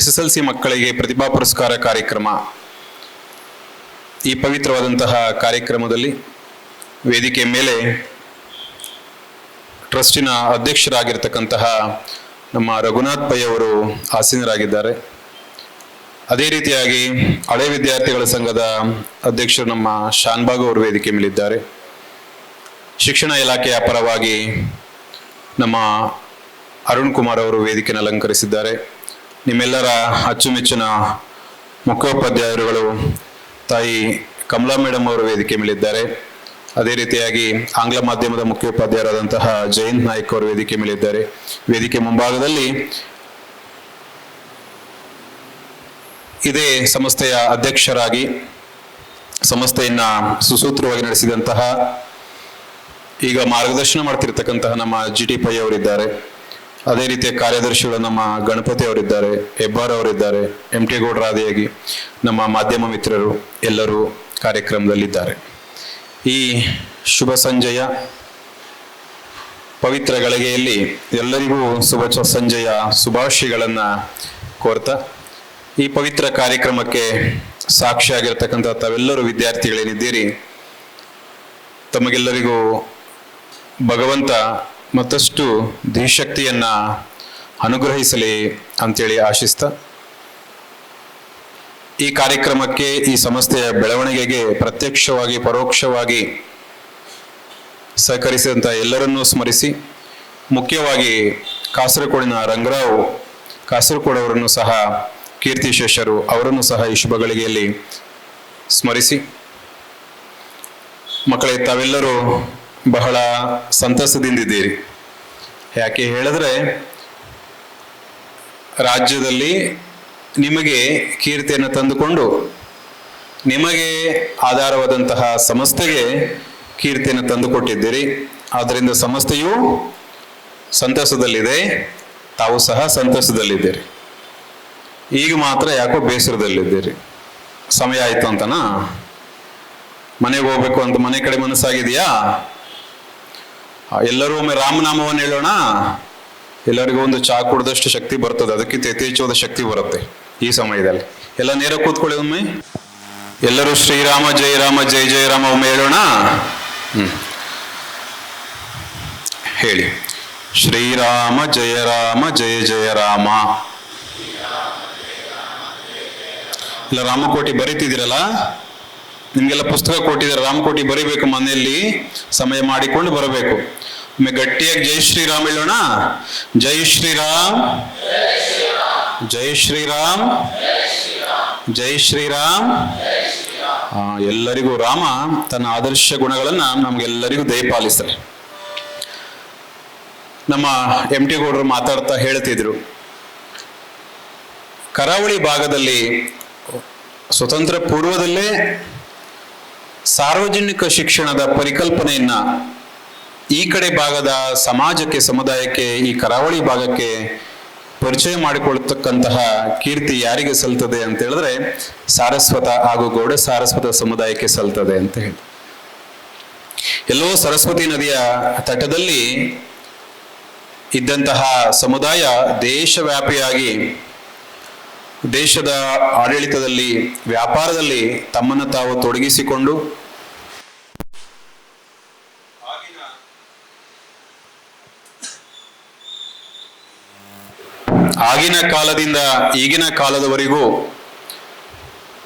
SSLC ಮಕ್ಕಳಿಗೆ ಪ್ರತಿಭಾ ಪುರಸ್ಕಾರ ಕಾರ್ಯಕ್ರಮ. ಈ ಪವಿತ್ರವಾದಂತಹ ಕಾರ್ಯಕ್ರಮದಲ್ಲಿ ವೇದಿಕೆ ಮೇಲೆ ಟ್ರಸ್ಟಿನ ಅಧ್ಯಕ್ಷರಾಗಿರ್ತಕ್ಕಂತಹ ನಮ್ಮ ರಘುನಾಥ್ ಪೈ ಅವರು ಆಸೀನರಾಗಿದ್ದಾರೆ. ಅದೇ ರೀತಿಯಾಗಿ ಹಳೆ ವಿದ್ಯಾರ್ಥಿಗಳ ಸಂಘದ ಅಧ್ಯಕ್ಷರು ನಮ್ಮ ಶಾನ್ಭಾಗ್ ಅವರು ವೇದಿಕೆ ಮೇಲಿದ್ದಾರೆ. ಶಿಕ್ಷಣ ಇಲಾಖೆಯ ಪರವಾಗಿ ನಮ್ಮ ಅರುಣ್ ಕುಮಾರ್ ಅವರು ವೇದಿಕೆಯನ್ನು ಅಲಂಕರಿಸಿದ್ದಾರೆ. ನಿಮ್ಮೆಲ್ಲರ ಅಚ್ಚುಮೆಚ್ಚಿನ ಮುಖ್ಯೋಪಾಧ್ಯಾಯರುಗಳು ತಾಯಿ ಕಮಲಾ ಮೇಡಮ್ ಅವರು ವೇದಿಕೆ ಮೇಲಿದ್ದಾರೆ. ಅದೇ ರೀತಿಯಾಗಿ ಆಂಗ್ಲ ಮಾಧ್ಯಮದ ಮುಖ್ಯೋಪಾಧ್ಯಾಯರಾದಂತಹ ಜಯಂತ್ ನಾಯ್ಕ್ ಅವರು ವೇದಿಕೆ ಮೇಲಿದ್ದಾರೆ. ವೇದಿಕೆ ಮುಂಭಾಗದಲ್ಲಿ ಇದೇ ಸಂಸ್ಥೆಯ ಅಧ್ಯಕ್ಷರಾಗಿ ಸಂಸ್ಥೆಯನ್ನ ಸುಸೂತ್ರವಾಗಿ ನಡೆಸಿದಂತಹ ಈಗ ಮಾರ್ಗದರ್ಶನ ಮಾಡ್ತಿರ್ತಕ್ಕಂತಹ ನಮ್ಮ GT ಪೈ ಅವರಿದ್ದಾರೆ. ಅದೇ ರೀತಿಯ ಕಾರ್ಯದರ್ಶಿಗಳು ನಮ್ಮ ಗಣಪತಿ ಅವರಿದ್ದಾರೆ, ಹೆಬ್ಬಾರ್ ಅವರಿದ್ದಾರೆ, MT ಗೌಡರಾದಿಯಾಗಿ ನಮ್ಮ ಮಾಧ್ಯಮ ಮಿತ್ರರು ಎಲ್ಲರೂ ಕಾರ್ಯಕ್ರಮದಲ್ಲಿದ್ದಾರೆ. ಈ ಶುಭ ಸಂಜೆಯ ಪವಿತ್ರ ಗಳಿಗೆಯಲ್ಲಿ ಎಲ್ಲರಿಗೂ ಶುಭ ಸಂಜೆಯ ಶುಭಾಶಯಗಳನ್ನು ಕೋರ್ತಾ ಈ ಪವಿತ್ರ ಕಾರ್ಯಕ್ರಮಕ್ಕೆ ಸಾಕ್ಷಿಯಾಗಿರ್ತಕ್ಕಂಥ ತಾವೆಲ್ಲರೂ ವಿದ್ಯಾರ್ಥಿಗಳೇನಿದ್ದೀರಿ, ತಮಗೆಲ್ಲರಿಗೂ ಭಗವಂತ ಮತ್ತಷ್ಟು ಧೀಶಕ್ತಿಯನ್ನು ಅನುಗ್ರಹಿಸಲಿ ಅಂತೇಳಿ ಆಶಿಸ್ತಾ ಈ ಕಾರ್ಯಕ್ರಮಕ್ಕೆ ಈ ಸಂಸ್ಥೆಯ ಬೆಳವಣಿಗೆಗೆ ಪ್ರತ್ಯಕ್ಷವಾಗಿ ಪರೋಕ್ಷವಾಗಿ ಸಹಕರಿಸಿದಂಥ ಎಲ್ಲರನ್ನೂ ಸ್ಮರಿಸಿ ಮುಖ್ಯವಾಗಿ ಕಾಸರಗೋಡಿನ ರಂಗರಾವ್ ಕಾಸರಗೋಡು ಅವರನ್ನು ಸಹ ಕೀರ್ತಿಶೇಷರು ಅವರನ್ನು ಸಹ ಈ ಶುಭಗಳಿಗೆಯಲ್ಲಿ ಸ್ಮರಿಸಿ ಮಕ್ಕಳೇ ತಾವೆಲ್ಲರೂ ಬಹಳ ಸಂತಸದಿಂದಿದ್ದೀರಿ. ಯಾಕೆ ಹೇಳಿದ್ರೆ ರಾಜ್ಯದಲ್ಲಿ ನಿಮಗೆ ಕೀರ್ತಿಯನ್ನು ತಂದುಕೊಂಡು ನಿಮಗೆ ಆಧಾರವಾದಂತಹ ಸಂಸ್ಥೆಗೆ ಕೀರ್ತಿಯನ್ನು ತಂದುಕೊಟ್ಟಿದ್ದೀರಿ. ಆದ್ದರಿಂದ ಸಂಸ್ಥೆಯು ಸಂತಸದಲ್ಲಿದೆ, ತಾವು ಸಹ ಸಂತಸದಲ್ಲಿದ್ದೀರಿ. ಈಗ ಮಾತ್ರ ಯಾಕೋ ಬೇಸರದಲ್ಲಿದ್ದೀರಿ. ಸಮಯ ಆಯ್ತು ಅಂತನಾ? ಮನೆಗೆ ಹೋಗ್ಬೇಕು ಅಂತ ಮನೆ ಕಡೆ ಮನಸ್ಸಾಗಿದೆಯಾ? ಎಲ್ಲರೂ ಒಮ್ಮೆ ರಾಮನಾಮವನ್ನು ಹೇಳೋಣ. ಎಲ್ಲರಿಗೂ ಒಂದು ಚಾ ಕುಡಿದಷ್ಟು ಶಕ್ತಿ ಬರ್ತದೆ, ಅದಕ್ಕಿಂತ ಯಥೇಚ್ಛವಾದ ಶಕ್ತಿ ಬರುತ್ತೆ ಈ ಸಮಯದಲ್ಲಿ. ಎಲ್ಲ ನೇರ ಕೂತ್ಕೊಳ್ಳಿ ಒಮ್ಮೆ. ಎಲ್ಲರೂ ಶ್ರೀರಾಮ ಜಯ ರಾಮ ಜಯ ಜಯ ರಾಮ ಒಮ್ಮೆ ಹೇಳೋಣ. ಹೇಳಿ. ಶ್ರೀರಾಮ ಜಯ ರಾಮ ಜಯ ಜಯ ರಾಮ. ಇಲ್ಲ ರಾಮಕೋಟಿ ಬರೀತಿದ್ದೀರಲ್ಲ, ನಿಮ್ಗೆಲ್ಲ ಪುಸ್ತಕ ಕೊಟ್ಟಿದ್ದಾರೆ, ರಾಮಕೋಟಿ ಬರೀಬೇಕು, ಮನೆಯಲ್ಲಿ ಸಮಯ ಮಾಡಿಕೊಂಡು ಬರಬೇಕು. ಒಮ್ಮೆ ಗಟ್ಟಿಯಾಗಿ ಜೈ ಶ್ರೀರಾಮ್ ಹೇಳೋಣ. ಜೈ ಶ್ರೀರಾಮ್ ಜೈ ಶ್ರೀರಾಮ್ ಜೈ ಶ್ರೀರಾಮ್. ಎಲ್ಲರಿಗೂ ರಾಮ ತನ್ನ ಆದರ್ಶ ಗುಣಗಳನ್ನ ನಮ್ಗೆಲ್ಲರಿಗೂ ದಯಪಾಲಿಸ್ತಾರೆ. ನಮ್ಮ ಎಂ ಟಿ ಗೌಡರು ಮಾತಾಡ್ತಾ ಹೇಳ್ತಿದ್ರು, ಕರಾವಳಿ ಭಾಗದಲ್ಲಿ ಸ್ವತಂತ್ರ ಪೂರ್ವದಲ್ಲೇ ಸಾರ್ವಜನಿಕ ಶಿಕ್ಷಣದ ಪರಿಕಲ್ಪನೆಯನ್ನ ಈ ಕಡೆ ಭಾಗದ ಸಮಾಜಕ್ಕೆ, ಸಮುದಾಯಕ್ಕೆ, ಈ ಕರಾವಳಿ ಭಾಗಕ್ಕೆ ಪರಿಚಯ ಮಾಡಿಕೊಳ್ತಕ್ಕಂತಹ ಕೀರ್ತಿ ಯಾರಿಗೆ ಸಲ್ತದೆ ಅಂತ ಹೇಳಿದ್ರೆ ಸಾರಸ್ವತ ಹಾಗೂ ಗೌಡ ಸಾರಸ್ವತ ಸಮುದಾಯಕ್ಕೆ ಸಲ್ತದೆ ಅಂತ ಹೇಳಿ. ಎಲ್ಲೋ ಸರಸ್ವತಿ ನದಿಯ ತಟದಲ್ಲಿ ಇದ್ದಂತಹ ಸಮುದಾಯ ದೇಶವ್ಯಾಪಿಯಾಗಿ ದೇಶದ ಆಡಳಿತದಲ್ಲಿ, ವ್ಯಾಪಾರದಲ್ಲಿ ತಮ್ಮನ್ನು ತಾವು ತೊಡಗಿಸಿಕೊಂಡು ಆಗಿನ ಕಾಲದಿಂದ ಈಗಿನ ಕಾಲದವರೆಗೂ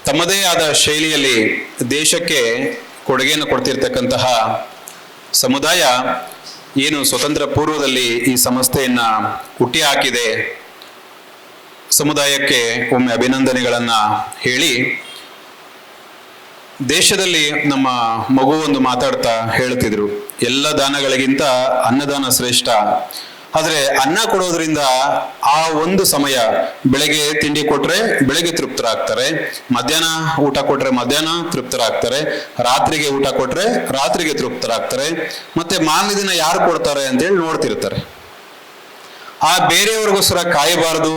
ತಮ್ಮದೇ ಆದ ಶೈಲಿಯಲ್ಲಿ ದೇಶಕ್ಕೆ ಕೊಡುಗೆಯನ್ನು ಕೊಡ್ತಿರ್ತಕ್ಕಂತಹ ಸಮುದಾಯ ಏನು ಸ್ವತಂತ್ರ ಪೂರ್ವದಲ್ಲಿ ಈ ಸಂಸ್ಥೆಯನ್ನ ಹುಟ್ಟಿ ಹಾಕಿದೆ. ಸಮುದಾಯಕ್ಕೆ ಒಮ್ಮೆ ಅಭಿನಂದನೆಗಳನ್ನ ಹೇಳಿ, ದೇಶದಲ್ಲಿ ನಮ್ಮ ಮಗು ಒಂದು ಮಾತಾಡ್ತಾ ಹೇಳ್ತಿದ್ರು, ಎಲ್ಲ ದಾನಗಳಿಗಿಂತ ಅನ್ನದಾನ ಶ್ರೇಷ್ಠ. ಆದರೆ ಅನ್ನ ಕೊಡೋದ್ರಿಂದ ಆ ಒಂದು ಸಮಯ, ಬೆಳಗ್ಗೆ ತಿಂಡಿ ಕೊಟ್ರೆ ಬೆಳಗ್ಗೆ ತೃಪ್ತರಾಗ್ತಾರೆ, ಮಧ್ಯಾಹ್ನ ಊಟ ಕೊಟ್ರೆ ಮಧ್ಯಾಹ್ನ ತೃಪ್ತರಾಗ್ತಾರೆ, ರಾತ್ರಿಗೆ ಊಟ ಕೊಟ್ರೆ ರಾತ್ರಿಗೆ ತೃಪ್ತರಾಗ್ತಾರೆ, ಮತ್ತೆ ಮಾರನೇ ದಿನ ಯಾರು ಕೊಡ್ತಾರೆ ಅಂತೇಳಿ ನೋಡ್ತಿರ್ತಾರೆ. ಆ ಬೇರೆಯವ್ರಿಗೋಸ್ಕರ ಕಾಯಬಾರದು,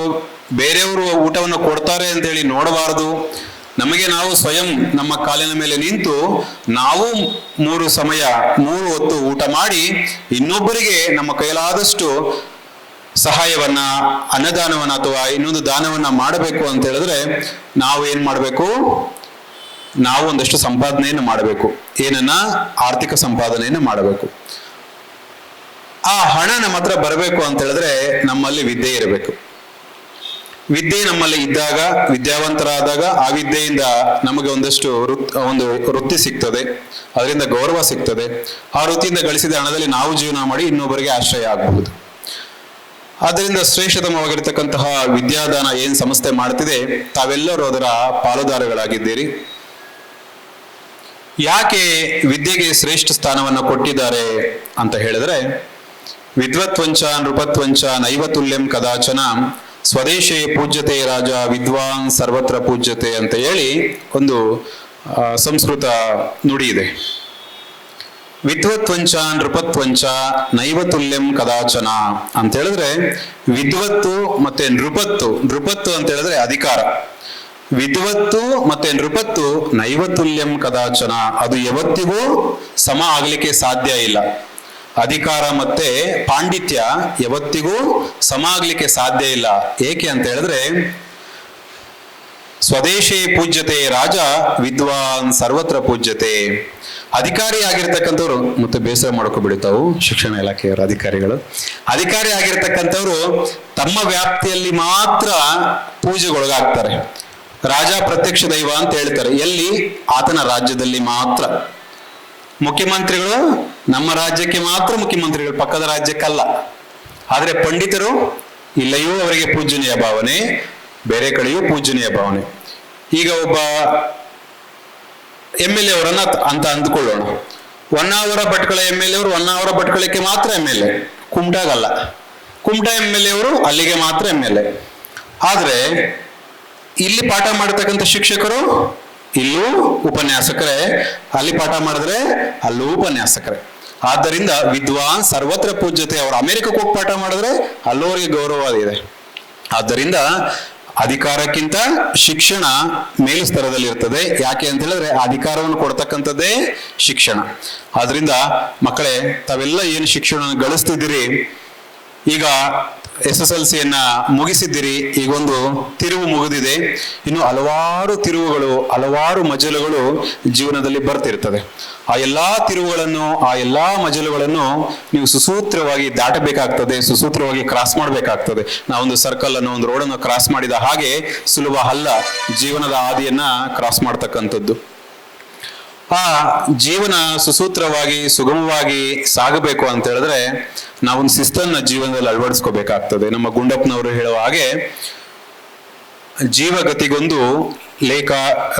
ಬೇರೆಯವರು ಊಟವನ್ನು ಕೊಡ್ತಾರೆ ಅಂತೇಳಿ ನೋಡಬಾರದು. ನಮಗೆ ನಾವು ಸ್ವಯಂ ನಮ್ಮ ಕಾಲಿನ ಮೇಲೆ ನಿಂತು ನಾವು 3 ಸಮಯ 3 ಹೊತ್ತು ಊಟ ಮಾಡಿ ಇನ್ನೊಬ್ಬರಿಗೆ ನಮ್ಮ ಕೈಲಾದಷ್ಟು ಸಹಾಯವನ್ನ, ಅನ್ನದಾನವನ್ನ ಅಥವಾ ಇನ್ನೊಂದು ದಾನವನ್ನ ಮಾಡಬೇಕು ಅಂತ ಹೇಳಿದ್ರೆ ನಾವು ಏನ್ ಮಾಡಬೇಕು? ನಾವು ಒಂದಷ್ಟು ಸಂಪಾದನೆಯನ್ನು ಮಾಡಬೇಕು. ಏನನ್ನ? ಆರ್ಥಿಕ ಸಂಪಾದನೆಯನ್ನು ಮಾಡಬೇಕು. ಆ ಹಣ ನಮ್ಮ ಹತ್ರ ಬರಬೇಕು ಅಂತ ಹೇಳಿದ್ರೆ ನಮ್ಮಲ್ಲಿ ವಿದ್ಯೆ ಇರಬೇಕು. ವಿದ್ಯೆ ನಮ್ಮಲ್ಲಿ ಇದ್ದಾಗ, ವಿದ್ಯಾವಂತರಾದಾಗ ಆ ವಿದ್ಯೆಯಿಂದ ನಮಗೆ ಒಂದಷ್ಟು ಒಂದು ವೃತ್ತಿ ಸಿಗ್ತದೆ, ಅದರಿಂದ ಗೌರವ ಸಿಗ್ತದೆ. ಆ ವೃತ್ತಿಯಿಂದ ಗಳಿಸಿದ ಹಣದಲ್ಲಿ ನಾವು ಜೀವನ ಮಾಡಿ ಇನ್ನೊಬ್ಬರಿಗೆ ಆಶ್ರಯ ಆಗಬಹುದು. ಆದ್ದರಿಂದ ಶ್ರೇಷ್ಠತಮವಾಗಿರ್ತಕ್ಕಂತಹ ವಿದ್ಯಾದಾನ ಏನ್ ಸಂಸ್ಥೆ ಮಾಡ್ತಿದೆ, ತಾವೆಲ್ಲರೂ ಅದರ ಪಾಲುದಾರಗಳಾಗಿದ್ದೀರಿ. ಯಾಕೆ ವಿದ್ಯೆಗೆ ಶ್ರೇಷ್ಠ ಸ್ಥಾನವನ್ನು ಕೊಟ್ಟಿದ್ದಾರೆ ಅಂತ ಹೇಳಿದ್ರೆ, ವಿದ್ವತ್ವಂಚ ನೃಪತ್ವಂಚ ನೈವತುಲ್ಯಂ ಕದಾಚನ ಸ್ವದೇಶೇ ಪೂಜ್ಯತೆ ರಾಜ ವಿದ್ವಾನ್ ಸರ್ವತ್ರ ಪೂಜ್ಯತೆ ಅಂತ ಹೇಳಿ ಒಂದು ಸಂಸ್ಕೃತ ನುಡಿ ಇದೆ. ವಿದ್ವತ್ವಂಚ ನೃಪತ್ವಂಚ ನೈವತುಲ್ಯಂ ಕದಾಚನ ಅಂತ ಹೇಳಿದ್ರೆ ವಿದ್ವತ್ತು ಮತ್ತೆ ನೃಪತ್ತು. ನೃಪತ್ತು ಅಂತ ಹೇಳಿದ್ರೆ ಅಧಿಕಾರ. ವಿದ್ವತ್ತು ಮತ್ತೆ ನೃಪತ್ತು ನೈವತುಲ್ಯಂ ಕದಾಚನ, ಅದು ಯಾವತ್ತಿಗೂ ಸಮ ಆಗ್ಲಿಕ್ಕೆ ಸಾಧ್ಯ ಇಲ್ಲ. ಅಧಿಕಾರ ಮತ್ತೆ ಪಾಂಡಿತ್ಯ ಯಾವತ್ತಿಗೂ ಸಮ ಆಗ್ಲಿಕ್ಕೆ ಸಾಧ್ಯ ಇಲ್ಲ. ಏಕೆ ಅಂತ ಹೇಳಿದ್ರೆ ಸ್ವದೇಶೇ ಪೂಜ್ಯತೆ ರಾಜ ವಿದ್ವಾನ್ ಸರ್ವತ್ರ ಪೂಜ್ಯತೆ. ಅಧಿಕಾರಿ ಆಗಿರ್ತಕ್ಕಂಥವ್ರು, ಮತ್ತೆ ಬೇಸರ ಮಾಡ್ಕೊಬಿಡ್ತಾವು ಶಿಕ್ಷಣ ಇಲಾಖೆಯವರ ಅಧಿಕಾರಿಗಳು, ಅಧಿಕಾರಿ ಆಗಿರ್ತಕ್ಕಂಥವ್ರು ತಮ್ಮ ವ್ಯಾಪ್ತಿಯಲ್ಲಿ ಮಾತ್ರ ಪೂಜೆಗೊಳಗಾಗ್ತಾರೆ. ರಾಜ ಪ್ರತ್ಯಕ್ಷ ದೈವ ಅಂತ ಹೇಳ್ತಾರೆ. ಎಲ್ಲಿ? ಆತನ ರಾಜ್ಯದಲ್ಲಿ ಮಾತ್ರ. ಮುಖ್ಯಮಂತ್ರಿಗಳು ನಮ್ಮ ರಾಜ್ಯಕ್ಕೆ ಮಾತ್ರ ಮುಖ್ಯಮಂತ್ರಿಗಳು, ಪಕ್ಕದ ರಾಜ್ಯಕ್ಕಲ್ಲ. ಆದ್ರೆ ಪಂಡಿತರು ಇಲ್ಲಿಯೂ ಅವರಿಗೆ ಪೂಜನೀಯ ಭಾವನೆ, ಬೇರೆ ಕಡೆಯೂ ಪೂಜನೀಯ ಭಾವನೆ. ಈಗ ಒಬ್ಬ MLA ಅವರನ್ನ ಅಂತ ಅಂದ್ಕೊಳ್ಳೋಣ. ಹೊನ್ನಾವರ ಭಟ್ಕಳ MLA ಅವರು ಹೊನ್ನಾವರ ಭಟ್ಕಳಕ್ಕೆ ಮಾತ್ರ MLA, ಕುಮಟಾಗಲ್ಲ. ಕುಮಟಾ MLA ಅವರು ಅಲ್ಲಿಗೆ ಮಾತ್ರ MLA. ಆದ್ರೆ ಇಲ್ಲಿ ಪಾಠ ಮಾಡತಕ್ಕಂಥ ಶಿಕ್ಷಕರು ಇಲ್ಲೂ ಉಪನ್ಯಾಸಕರೇ, ಅಲ್ಲಿ ಪಾಠ ಮಾಡಿದ್ರೆ ಅಲ್ಲೂ ಉಪನ್ಯಾಸಕರೇ. ಆದ್ದರಿಂದ ವಿದ್ವಾನ್ ಸರ್ವತ್ರ ಪೂಜ್ಯತೆ. ಅವರು ಅಮೆರಿಕಕ್ಕೆ ಹೋಗಿ ಪಾಠ ಮಾಡಿದ್ರೆ ಅಲ್ಲೋರಿಗೆ ಗೌರವ ಇದೆ. ಆದ್ದರಿಂದ ಅಧಿಕಾರಕ್ಕಿಂತ ಶಿಕ್ಷಣ ಮೇಲು ಸ್ತರದಲ್ಲಿರ್ತದೆ. ಯಾಕೆ ಅಂತ ಹೇಳಿದ್ರೆ ಅಧಿಕಾರವನ್ನು ಕೊಡ್ತಕ್ಕಂಥದ್ದೇ ಶಿಕ್ಷಣ. ಆದ್ರಿಂದ ಮಕ್ಕಳೇ, ತಾವೆಲ್ಲ ಏನು ಶಿಕ್ಷಣ ಗಳಿಸ್ತಿದ್ದೀರಿ, ಈಗ SSLCಯನ್ನ ಮುಗಿಸಿದ್ದೀರಿ, ಈಗೊಂದು ತಿರುವು ಮುಗಿದಿದೆ. ಇನ್ನು ಹಲವಾರು ತಿರುವುಗಳು, ಹಲವಾರು ಮಜಲುಗಳು ಜೀವನದಲ್ಲಿ ಬರ್ತಿರ್ತದೆ. ಆ ಎಲ್ಲಾ ತಿರುವುಗಳನ್ನು, ಆ ಎಲ್ಲಾ ಮಜಲುಗಳನ್ನು ನೀವು ಸುಸೂತ್ರವಾಗಿ ದಾಟಬೇಕಾಗ್ತದೆ, ಸುಸೂತ್ರವಾಗಿ ಕ್ರಾಸ್ ಮಾಡಬೇಕಾಗ್ತದೆ. ನಾವೊಂದು ಸರ್ಕಲ್ ಅನ್ನು, ಒಂದು ರೋಡನ್ನು ಕ್ರಾಸ್ ಮಾಡಿದ ಹಾಗೆ ಸುಲಭ ಅಲ್ಲ ಜೀವನದ ಹಾದಿಯನ್ನ ಕ್ರಾಸ್ ಮಾಡ್ತಕ್ಕಂಥದ್ದು. ಆ ಜೀವನ ಸುಸೂತ್ರವಾಗಿ ಸುಗಮವಾಗಿ ಸಾಗಬೇಕು ಅಂತ ಹೇಳಿದ್ರೆ ನಾವೊಂದು ಶಿಸ್ತನ್ನ ಜೀವನದಲ್ಲಿ ಅಳವಡಿಸ್ಕೋಬೇಕಾಗ್ತದೆ. ನಮ್ಮ ಗುಂಡಪ್ಪನವರು ಹೇಳುವ ಹಾಗೆ ಜೀವಗತಿಗೊಂದು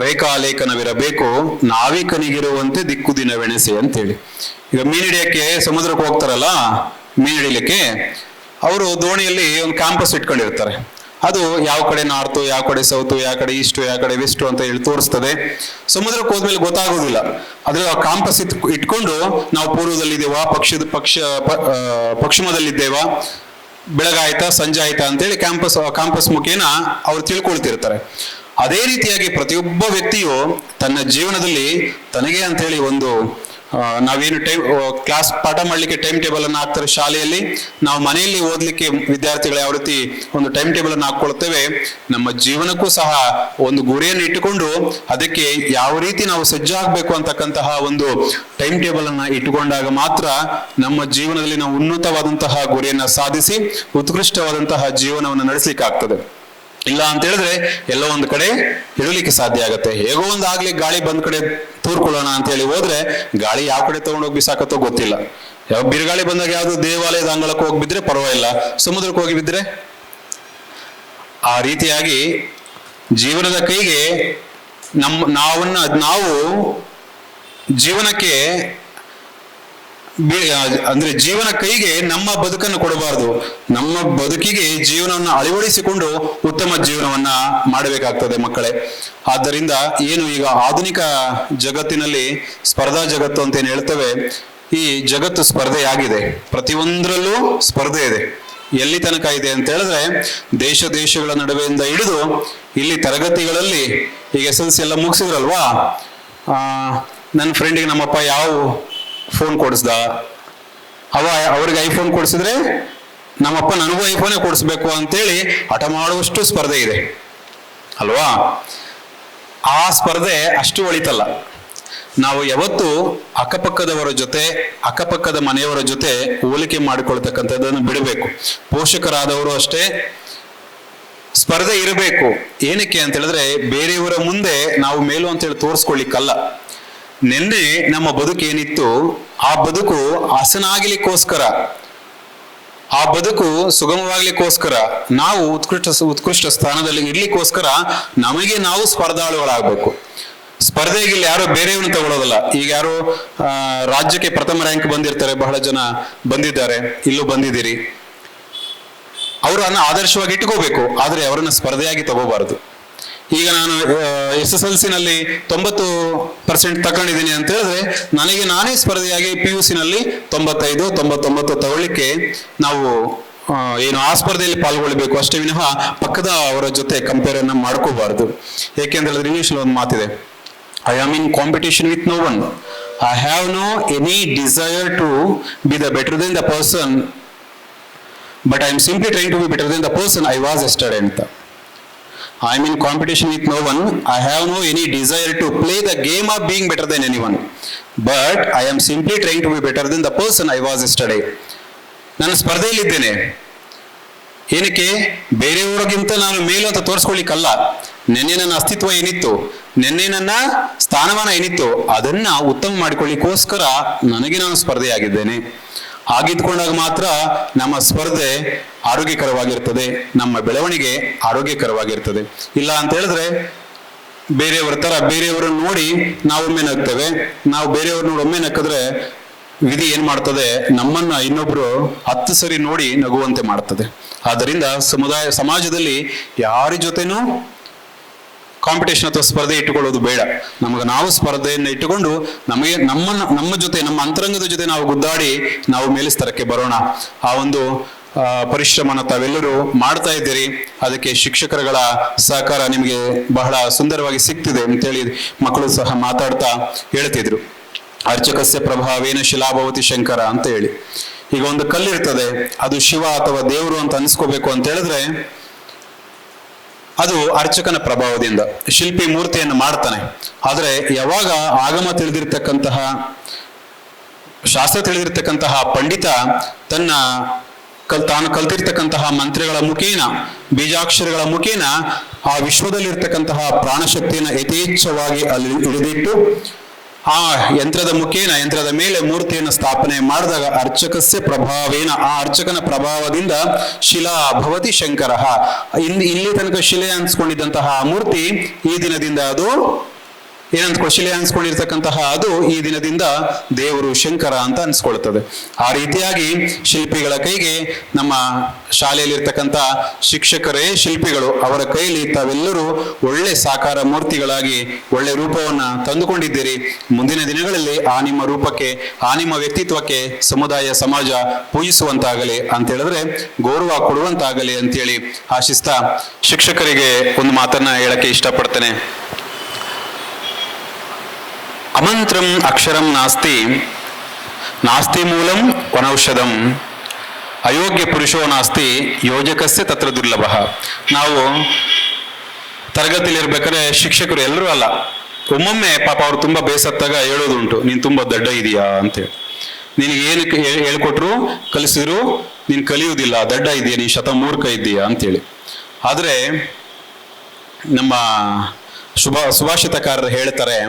ರೇಖಾಲೇಖನವಿರಬೇಕು, ನಾವಿಕನಿಗಿರುವಂತೆ ದಿಕ್ಕು ದಿನವೆಣಸೆ ಅಂತೇಳಿ. ಈಗ ಮೀನಿಡಿಯಕ್ಕೆ ಸಮುದ್ರಕ್ಕೆ ಹೋಗ್ತಾರಲ್ಲ, ಮೀನಿಡಿಲಿಕ್ಕೆ ಅವರು ದೋಣಿಯಲ್ಲಿ ಒಂದು ಕ್ಯಾಂಪಸ್ ಇಟ್ಕೊಂಡಿರ್ತಾರೆ. ಅದು ಯಾವ ಕಡೆ ನಾರ್ತು, ಯಾವ ಕಡೆ ಸೌತು, ಯಾವ ಕಡೆ ಈಸ್ಟು, ಯಾವ ಕಡೆ ವೆಸ್ಟು ಅಂತ ಹೇಳಿ ತೋರಿಸ್ತದೆ. ಸಮುದ್ರಕ್ಕೆ ಹೋದ್ಮೇಲೆ ಗೊತ್ತಾಗೋದಿಲ್ಲ. ಅದ್ರ ಆ ಕಾಂಪಸ್ ಇಟ್ಕೊಂಡು ನಾವು ಪೂರ್ವದಲ್ಲಿದ್ದೇವಾ, ಪಶ್ಚಿಮದಲ್ಲಿದ್ದೇವಾ, ಬೆಳಗಾಯ್ತಾ ಸಂಜೆ ಆಯ್ತಾ ಅಂತೇಳಿ ಕಾಂಪಸ್ ಮುಖೇನ ಅವ್ರು ತಿಳ್ಕೊಳ್ತಿರ್ತಾರೆ. ಅದೇ ರೀತಿಯಾಗಿ ಪ್ರತಿಯೊಬ್ಬ ವ್ಯಕ್ತಿಯು ತನ್ನ ಜೀವನದಲ್ಲಿ ತನಗೆ ಅಂತ ಹೇಳಿ ಒಂದು ನಾವೇನು ಕ್ಲಾಸ್ ಪಾಠ ಮಾಡ್ಲಿಕ್ಕೆ ಟೈಮ್ ಟೇಬಲ್ ಅನ್ನು ಹಾಕ್ತಾರೆ ಶಾಲೆಯಲ್ಲಿ, ನಾವು ಮನೆಯಲ್ಲಿ ಓದ್ಲಿಕ್ಕೆ ವಿದ್ಯಾರ್ಥಿಗಳು ಯಾವ ರೀತಿ ಒಂದು ಟೈಮ್ ಟೇಬಲ್ ಅನ್ನು ಹಾಕೊಳ್ತೇವೆ, ನಮ್ಮ ಜೀವನಕ್ಕೂ ಸಹ ಒಂದು ಗುರಿಯನ್ನು ಇಟ್ಟುಕೊಂಡು ಅದಕ್ಕೆ ಯಾವ ರೀತಿ ನಾವು ಸಜ್ಜಾಗಬೇಕು ಅಂತಕ್ಕಂತಹ ಒಂದು ಟೈಮ್ ಟೇಬಲ್ ಅನ್ನ ಇಟ್ಟುಕೊಂಡಾಗ ಮಾತ್ರ ನಮ್ಮ ಜೀವನದಲ್ಲಿ ನಾವು ಉನ್ನತವಾದಂತಹ ಗುರಿಯನ್ನ ಸಾಧಿಸಿ ಉತ್ಕೃಷ್ಟವಾದಂತಹ ಜೀವನವನ್ನು ನಡೆಸಲಿಕ್ಕೆ ಆಗ್ತದೆ. ಇಲ್ಲ ಅಂತ ಹೇಳಿದ್ರೆ ಎಲ್ಲೋ ಒಂದು ಕಡೆ ಇಡಲಿಕ್ಕೆ ಸಾಧ್ಯ ಆಗತ್ತೆ. ಹೇಗೋ ಒಂದು ಆಗ್ಲಿ ಗಾಳಿ ಬಂದ್ ಕಡೆ ತೂರ್ಕೊಳ್ಳೋಣ ಅಂತ ಹೇಳಿ ಹೋದ್ರೆ ಗಾಳಿ ಯಾವ ಕಡೆ ತಗೊಂಡೋಗಿ ಬಿಸಾಕತ್ತೋ ಗೊತ್ತಿಲ್ಲ. ಯಾವ ಬಿರುಗಾಳಿ ಬಂದಾಗ ಯಾವ್ದು ದೇವಾಲಯದ ಅಂಗಳಕ್ಕೆ ಹೋಗಿ ಬಿದ್ರೆ ಪರವಾಗಿಲ್ಲ, ಸಮುದ್ರಕ್ಕೆ ಹೋಗಿ ಬಿದ್ರೆ. ಆ ರೀತಿಯಾಗಿ ಜೀವನದ ಕೈಗೆ ನಾವು ಜೀವನಕ್ಕೆ ಅಂದ್ರೆ ಜೀವನ ಕೈಗೆ ನಮ್ಮ ಬದುಕನ್ನು ಕೊಡಬಾರದು. ನಮ್ಮ ಬದುಕಿಗೆ ಜೀವನವನ್ನು ಅಳವಡಿಸಿಕೊಂಡು ಉತ್ತಮ ಜೀವನವನ್ನ ಮಾಡಬೇಕಾಗ್ತದೆ ಮಕ್ಕಳೇ. ಆದ್ದರಿಂದ ಏನು ಈಗ ಆಧುನಿಕ ಜಗತ್ತಿನಲ್ಲಿ ಸ್ಪರ್ಧಾ ಜಗತ್ತು ಅಂತ ಏನು ಹೇಳ್ತೇವೆ, ಈ ಜಗತ್ತು ಸ್ಪರ್ಧೆಯಾಗಿದೆ. ಪ್ರತಿಯೊಂದರಲ್ಲೂ ಸ್ಪರ್ಧೆ ಇದೆ. ಎಲ್ಲಿ ತನಕ ಇದೆ ಅಂತ ಹೇಳಿದ್ರೆ ದೇಶಗಳ ನಡುವೆಯಿಂದ ಹಿಡಿದು ಇಲ್ಲಿ ತರಗತಿಗಳಲ್ಲಿ ಈಗ SSLC ಎಲ್ಲ ಮುಗಿಸಿದ್ರಲ್ವಾ, ನನ್ನ ಫ್ರೆಂಡಿಗೆ ನಮ್ಮಪ್ಪ ಯಾವ ಫೋನ್ ಕೊಡಿಸ್ದ, ಅವ್ರಿಗೆ ಐಫೋನ್ ಕೊಡಿಸಿದ್ರೆ ನಮ್ಮಪ್ಪ ನನಗೂ ಐಫೋನೇ ಕೊಡಿಸ್ಬೇಕು ಅಂತೇಳಿ ಹಠ ಮಾಡುವಷ್ಟು ಸ್ಪರ್ಧೆ ಇದೆ ಅಲ್ವಾ. ಆ ಸ್ಪರ್ಧೆ ಅಷ್ಟು ಒಳಿತಲ್ಲ. ನಾವು ಯಾವತ್ತು ಅಕ್ಕಪಕ್ಕದವರ ಜೊತೆ, ಅಕ್ಕಪಕ್ಕದ ಮನೆಯವರ ಜೊತೆ ಹೋಲಿಕೆ ಮಾಡಿಕೊಳ್ತಕ್ಕಂಥದ್ದನ್ನು ಬಿಡಬೇಕು. ಪೋಷಕರಾದವರು ಅಷ್ಟೇ ಸ್ಪರ್ಧೆ ಇರಬೇಕು. ಏನಕ್ಕೆ ಅಂತ ಹೇಳಿದ್ರೆ ಬೇರೆಯವರ ಮುಂದೆ ನಾವು ಮೇಲು ಅಂತೇಳಿ ತೋರಿಸ್ಕೊಳ್ಳಿಕ್ಕಲ್ಲ. ನಿನ್ನೆ ನಮ್ಮ ಬದುಕು ಏನಿತ್ತು, ಆ ಬದುಕು ಹಸನಾಗಲಿಕ್ಕೋಸ್ಕರ, ಆ ಬದುಕು ಸುಗಮವಾಗ್ಲಿಕ್ಕೋಸ್ಕರ, ನಾವು ಉತ್ಕೃಷ್ಟ ಸ್ಥಾನದಲ್ಲಿ ಇರ್ಲಿಕ್ಕೋಸ್ಕರ ನಮಗೆ ನಾವು ಸ್ಪರ್ಧಾಳುಗಳಾಗಬೇಕು. ಸ್ಪರ್ಧೆಗೆ ಇಲ್ಲಿ ಯಾರೋ ಬೇರೆಯವ್ರನ್ನ ತಗೊಳ್ಳೋದಲ್ಲ. ಈಗ ಯಾರೋ ರಾಜ್ಯಕ್ಕೆ ಪ್ರಥಮ ರ್ಯಾಂಕ್ ಬಂದಿರ್ತಾರೆ, ಬಹಳ ಜನ ಬಂದಿದ್ದಾರೆ, ಇಲ್ಲೂ ಬಂದಿದ್ದೀರಿ. ಅವರನ್ನ ಆದರ್ಶವಾಗಿ ಇಟ್ಕೋಬೇಕು, ಆದ್ರೆ ಅವರನ್ನ ಸ್ಪರ್ಧೆಯಾಗಿ ತಗೋಬಾರದು. ಈಗ ನಾನು SSLCನಲ್ಲಿ 90% ತಗೊಂಡಿದ್ದೀನಿ ಅಂತ ಹೇಳಿದ್ರೆ ನನಗೆ ನಾನೇ ಸ್ಪರ್ಧೆಯಾಗಿ PUCನಲ್ಲಿ 95, 99 ತಗೊಳ್ಳಿಕ್ಕೆ ನಾವು ಏನು ಆ ಸ್ಪರ್ಧೆಯಲ್ಲಿ ಪಾಲ್ಗೊಳ್ಬೇಕು ಅಷ್ಟೇ ವಿನಃ ಪಕ್ಕದ ಅವರ ಜೊತೆ ಕಂಪೇರ್ ಅನ್ನ ಮಾಡ್ಕೋಬಾರ್ದು. ಏಕೆಂತ ಹೇಳಿದ್ರೆ ಇಂಗ್ಲಿಷ್ ಒಂದು ಮಾತಿದೆ, I am in competition with no one. I have no any desire to be the better than the person, but I am simply trying to be better than the person I was yesterday ಅಂತ. I am in competition with no one. I have no any desire to play the game of being better than anyone, but I am simply trying to be better than the person I was yesterday. ನಾನು ಸ್ಪರ್ಧೆಯಲ್ಲಿದ್ದೇನೆ. ಏನಕ್ಕೆ? ಬೇರೆಯವರಿಗಿಂತ ನಾನು ಮೇಲು ಅಂತ ತೋರಿಸ್ಕೊಳ್ಳಿಕ್ಕಲ್ಲ. ನೆನ್ನೆ ನನ್ನ ಅಸ್ತಿತ್ವ ಏನಿತ್ತು, ನೆನ್ನೆ ನನ್ನ ಸ್ಥಾನಮಾನ ಏನಿತ್ತು, ಅದನ್ನ ಉತ್ತಮ ಮಾಡಿಕೊಳ್ಳಿಕ್ಕೋಸ್ಕರ ನನಗೆ ನಾನು ಸ್ಪರ್ಧೆಯಾಗಿದ್ದೇನೆ. ಹಾಗಿದ್ಕೊಂಡಾಗ ಮಾತ್ರ ನಮ್ಮ ಸ್ಪರ್ಧೆ ಆರೋಗ್ಯಕರವಾಗಿರ್ತದೆ, ನಮ್ಮ ಬೆಳವಣಿಗೆ ಆರೋಗ್ಯಕರವಾಗಿರ್ತದೆ. ಇಲ್ಲ ಅಂತ ಹೇಳಿದ್ರೆ ಬೇರೆಯವರ ತರ ಬೇರೆಯವರನ್ನು ನೋಡಿ ನಾವೊಮ್ಮೆ ನಗ್ತೇವೆ. ನಾವು ಬೇರೆಯವ್ರ ನೋಡಿ ಒಮ್ಮೆ ನಕ್ಕಿದ್ರೆ ವಿಧಿ ಏನ್ ಮಾಡ್ತದೆ, ನಮ್ಮನ್ನ ಇನ್ನೊಬ್ರು 10 ಸರಿ ನೋಡಿ ನಗುವಂತೆ ಮಾಡ್ತದೆ. ಆದ್ದರಿಂದ ಸಮಾಜದಲ್ಲಿ ಯಾರ ಜೊತೆನೂ ಕಾಂಪಿಟೇಷನ್ ಅಥವಾ ಸ್ಪರ್ಧೆ ಇಟ್ಟುಕೊಳ್ಳೋದು ಬೇಡ. ನಮಗೆ ನಾವು ಸ್ಪರ್ಧೆಯನ್ನು ಇಟ್ಟುಕೊಂಡು ನಮ್ಮ ಜೊತೆ, ನಮ್ಮ ಅಂತರಂಗದ ಜೊತೆ ನಾವು ಗುದ್ದಾಡಿ ನಾವು ಮೇಲಿಸ್ತರಕ್ಕೆ ಬರೋಣ. ಆ ಒಂದು ಪರಿಶ್ರಮನ ತಾವೆಲ್ಲರೂ ಮಾಡ್ತಾ ಇದ್ದೀರಿ. ಅದಕ್ಕೆ ಶಿಕ್ಷಕರುಗಳ ಸಹಕಾರ ನಿಮಗೆ ಬಹಳ ಸುಂದರವಾಗಿ ಸಿಗ್ತಿದೆ ಅಂತೇಳಿ ಮಕ್ಕಳು ಸಹ ಮಾತಾಡ್ತಾ ಹೇಳ್ತಿದ್ರು. ಅರ್ಚಕಸ್ಯ ಪ್ರಭಾವೇನ ಶಿಲಾಭವತಿ ಶಂಕರ ಅಂತ ಹೇಳಿ. ಈಗ ಒಂದು ಕಲ್ಲಿರ್ತದೆ, ಅದು ಶಿವ ಅಥವಾ ದೇವರು ಅಂತ ಅನ್ಸ್ಕೋಬೇಕು ಅಂತ ಹೇಳಿದ್ರೆ ಅದು ಅರ್ಚಕನ ಪ್ರಭಾವದಿಂದ ಶಿಲ್ಪಿ ಮೂರ್ತಿಯನ್ನು ಮಾಡ್ತಾನೆ. ಆದ್ರೆ ಯಾವಾಗ ಆಗಮ ತಿಳಿದಿರ್ತಕ್ಕಂತಹ, ಶಾಸ್ತ್ರ ತಿಳಿದಿರ್ತಕ್ಕಂತಹ ಪಂಡಿತ ತಾನು ಕಲ್ತಿರ್ತಕ್ಕಂತಹ ಮಂತ್ರಗಳ ಮುಖೇನ, ಬೀಜಾಕ್ಷರಗಳ ಮುಖೇನ ಆ ವಿಶ್ವದಲ್ಲಿರ್ತಕ್ಕಂತಹ ಪ್ರಾಣಶಕ್ತಿಯನ್ನು ಯಥೇಚ್ಛವಾಗಿ ಅಲ್ಲಿ ಹಿಡಿದಿಟ್ಟು ಆ ಯಂತ್ರದ ಮೇಲೆ ಮೂರ್ತಿಯನ್ನು ಸ್ಥಾಪನೆ ಮಾಡಿದಾಗ ಅರ್ಚಕಸ್ಯ ಪ್ರಭಾವೇನ, ಆ ಅರ್ಚಕನ ಪ್ರಭಾವದಿಂದ ಶಿಲಾ ಭವತಿ ಶಂಕರ. ಇಲ್ಲಿ ತನಕ ಶಿಲೆ ಅನ್ಸ್ಕೊಂಡಿದ್ದಂತಹ ಮೂರ್ತಿ ಈ ದಿನದಿಂದ ಅದು ಶಿಲೆ ಅನ್ಸ್ಕೊಂಡಿರ್ತಕ್ಕಂತಹ ಅದು ಈ ದಿನದಿಂದ ದೇವರು ಶಂಕರ ಅಂತ ಅನ್ಸ್ಕೊಳ್ತದೆ. ಆ ರೀತಿಯಾಗಿ ಶಿಲ್ಪಿಗಳ ಕೈಗೆ ನಮ್ಮ ಶಾಲೆಯಲ್ಲಿರ್ತಕ್ಕಂಥ ಶಿಕ್ಷಕರೇ ಶಿಲ್ಪಿಗಳು, ಅವರ ಕೈಲಿ ತಾವೆಲ್ಲರೂ ಒಳ್ಳೆ ಸಾಕಾರ ಮೂರ್ತಿಗಳಾಗಿ ಒಳ್ಳೆ ರೂಪವನ್ನ ತಂದುಕೊಂಡಿದ್ದೀರಿ. ಮುಂದಿನ ದಿನಗಳಲ್ಲಿ ಆ ನಿಮ್ಮ ರೂಪಕ್ಕೆ, ಆ ನಿಮ್ಮ ವ್ಯಕ್ತಿತ್ವಕ್ಕೆ ಸಮುದಾಯ ಸಮಾಜ ಪೂಜಿಸುವಂತಾಗಲಿ ಅಂತ ಹೇಳಿದ್ರೆ, ಗೌರವ ಕೊಡುವಂತಾಗಲಿ ಅಂತೇಳಿ ಆಶಿಸ್ತಾ ಶಿಕ್ಷಕರಿಗೆ ಒಂದು ಮಾತನ್ನ ಹೇಳಕ್ಕೆ ಇಷ್ಟಪಡ್ತೇನೆ. ಅಮಂತ್ರಂ ಅಕ್ಷರಂ ನಾಸ್ತಿ, ನಾಸ್ತಿ ಮೂಲಂ ವನೌಷಧಂ, ಅಯೋಗ್ಯ ಪುರುಷೋ ನಾಸ್ತಿ, ಯೋಜಕಸ್ಯ ತತ್ರ ದುರ್ಲಭ. ನಾವು ತರಗತಿಲಿರ್ಬೇಕಾದ್ರೆ ಶಿಕ್ಷಕರು ಎಲ್ಲರೂ ಅಲ್ಲ, ಒಮ್ಮೊಮ್ಮೆ ಪಾಪ ಅವ್ರು ತುಂಬಾ ಬೇಸತ್ತಾಗ ಹೇಳೋದುಂಟು, ನೀನು ತುಂಬಾ ದಡ್ಡ ಇದೆಯಾ ಅಂತೇಳಿ. ನಿನಗೆ ಏನಕ್ಕೆ ಹೇಳ್ಕೊಟ್ರು ಕಲಿಸಿದ್ರು ನೀನು ಕಲಿಯುವುದಿಲ್ಲ, ದಡ್ಡ ಇದೆಯಾ, ನೀನು ಶತಮೂರ್ಖ ಇದ್ದೀಯಾ ಅಂತೇಳಿ. ಆದ್ರೆ ನಮ್ಮ ಸುಭಾಷಿತಕಾರರು ಹೇಳ್ತಾರೆ,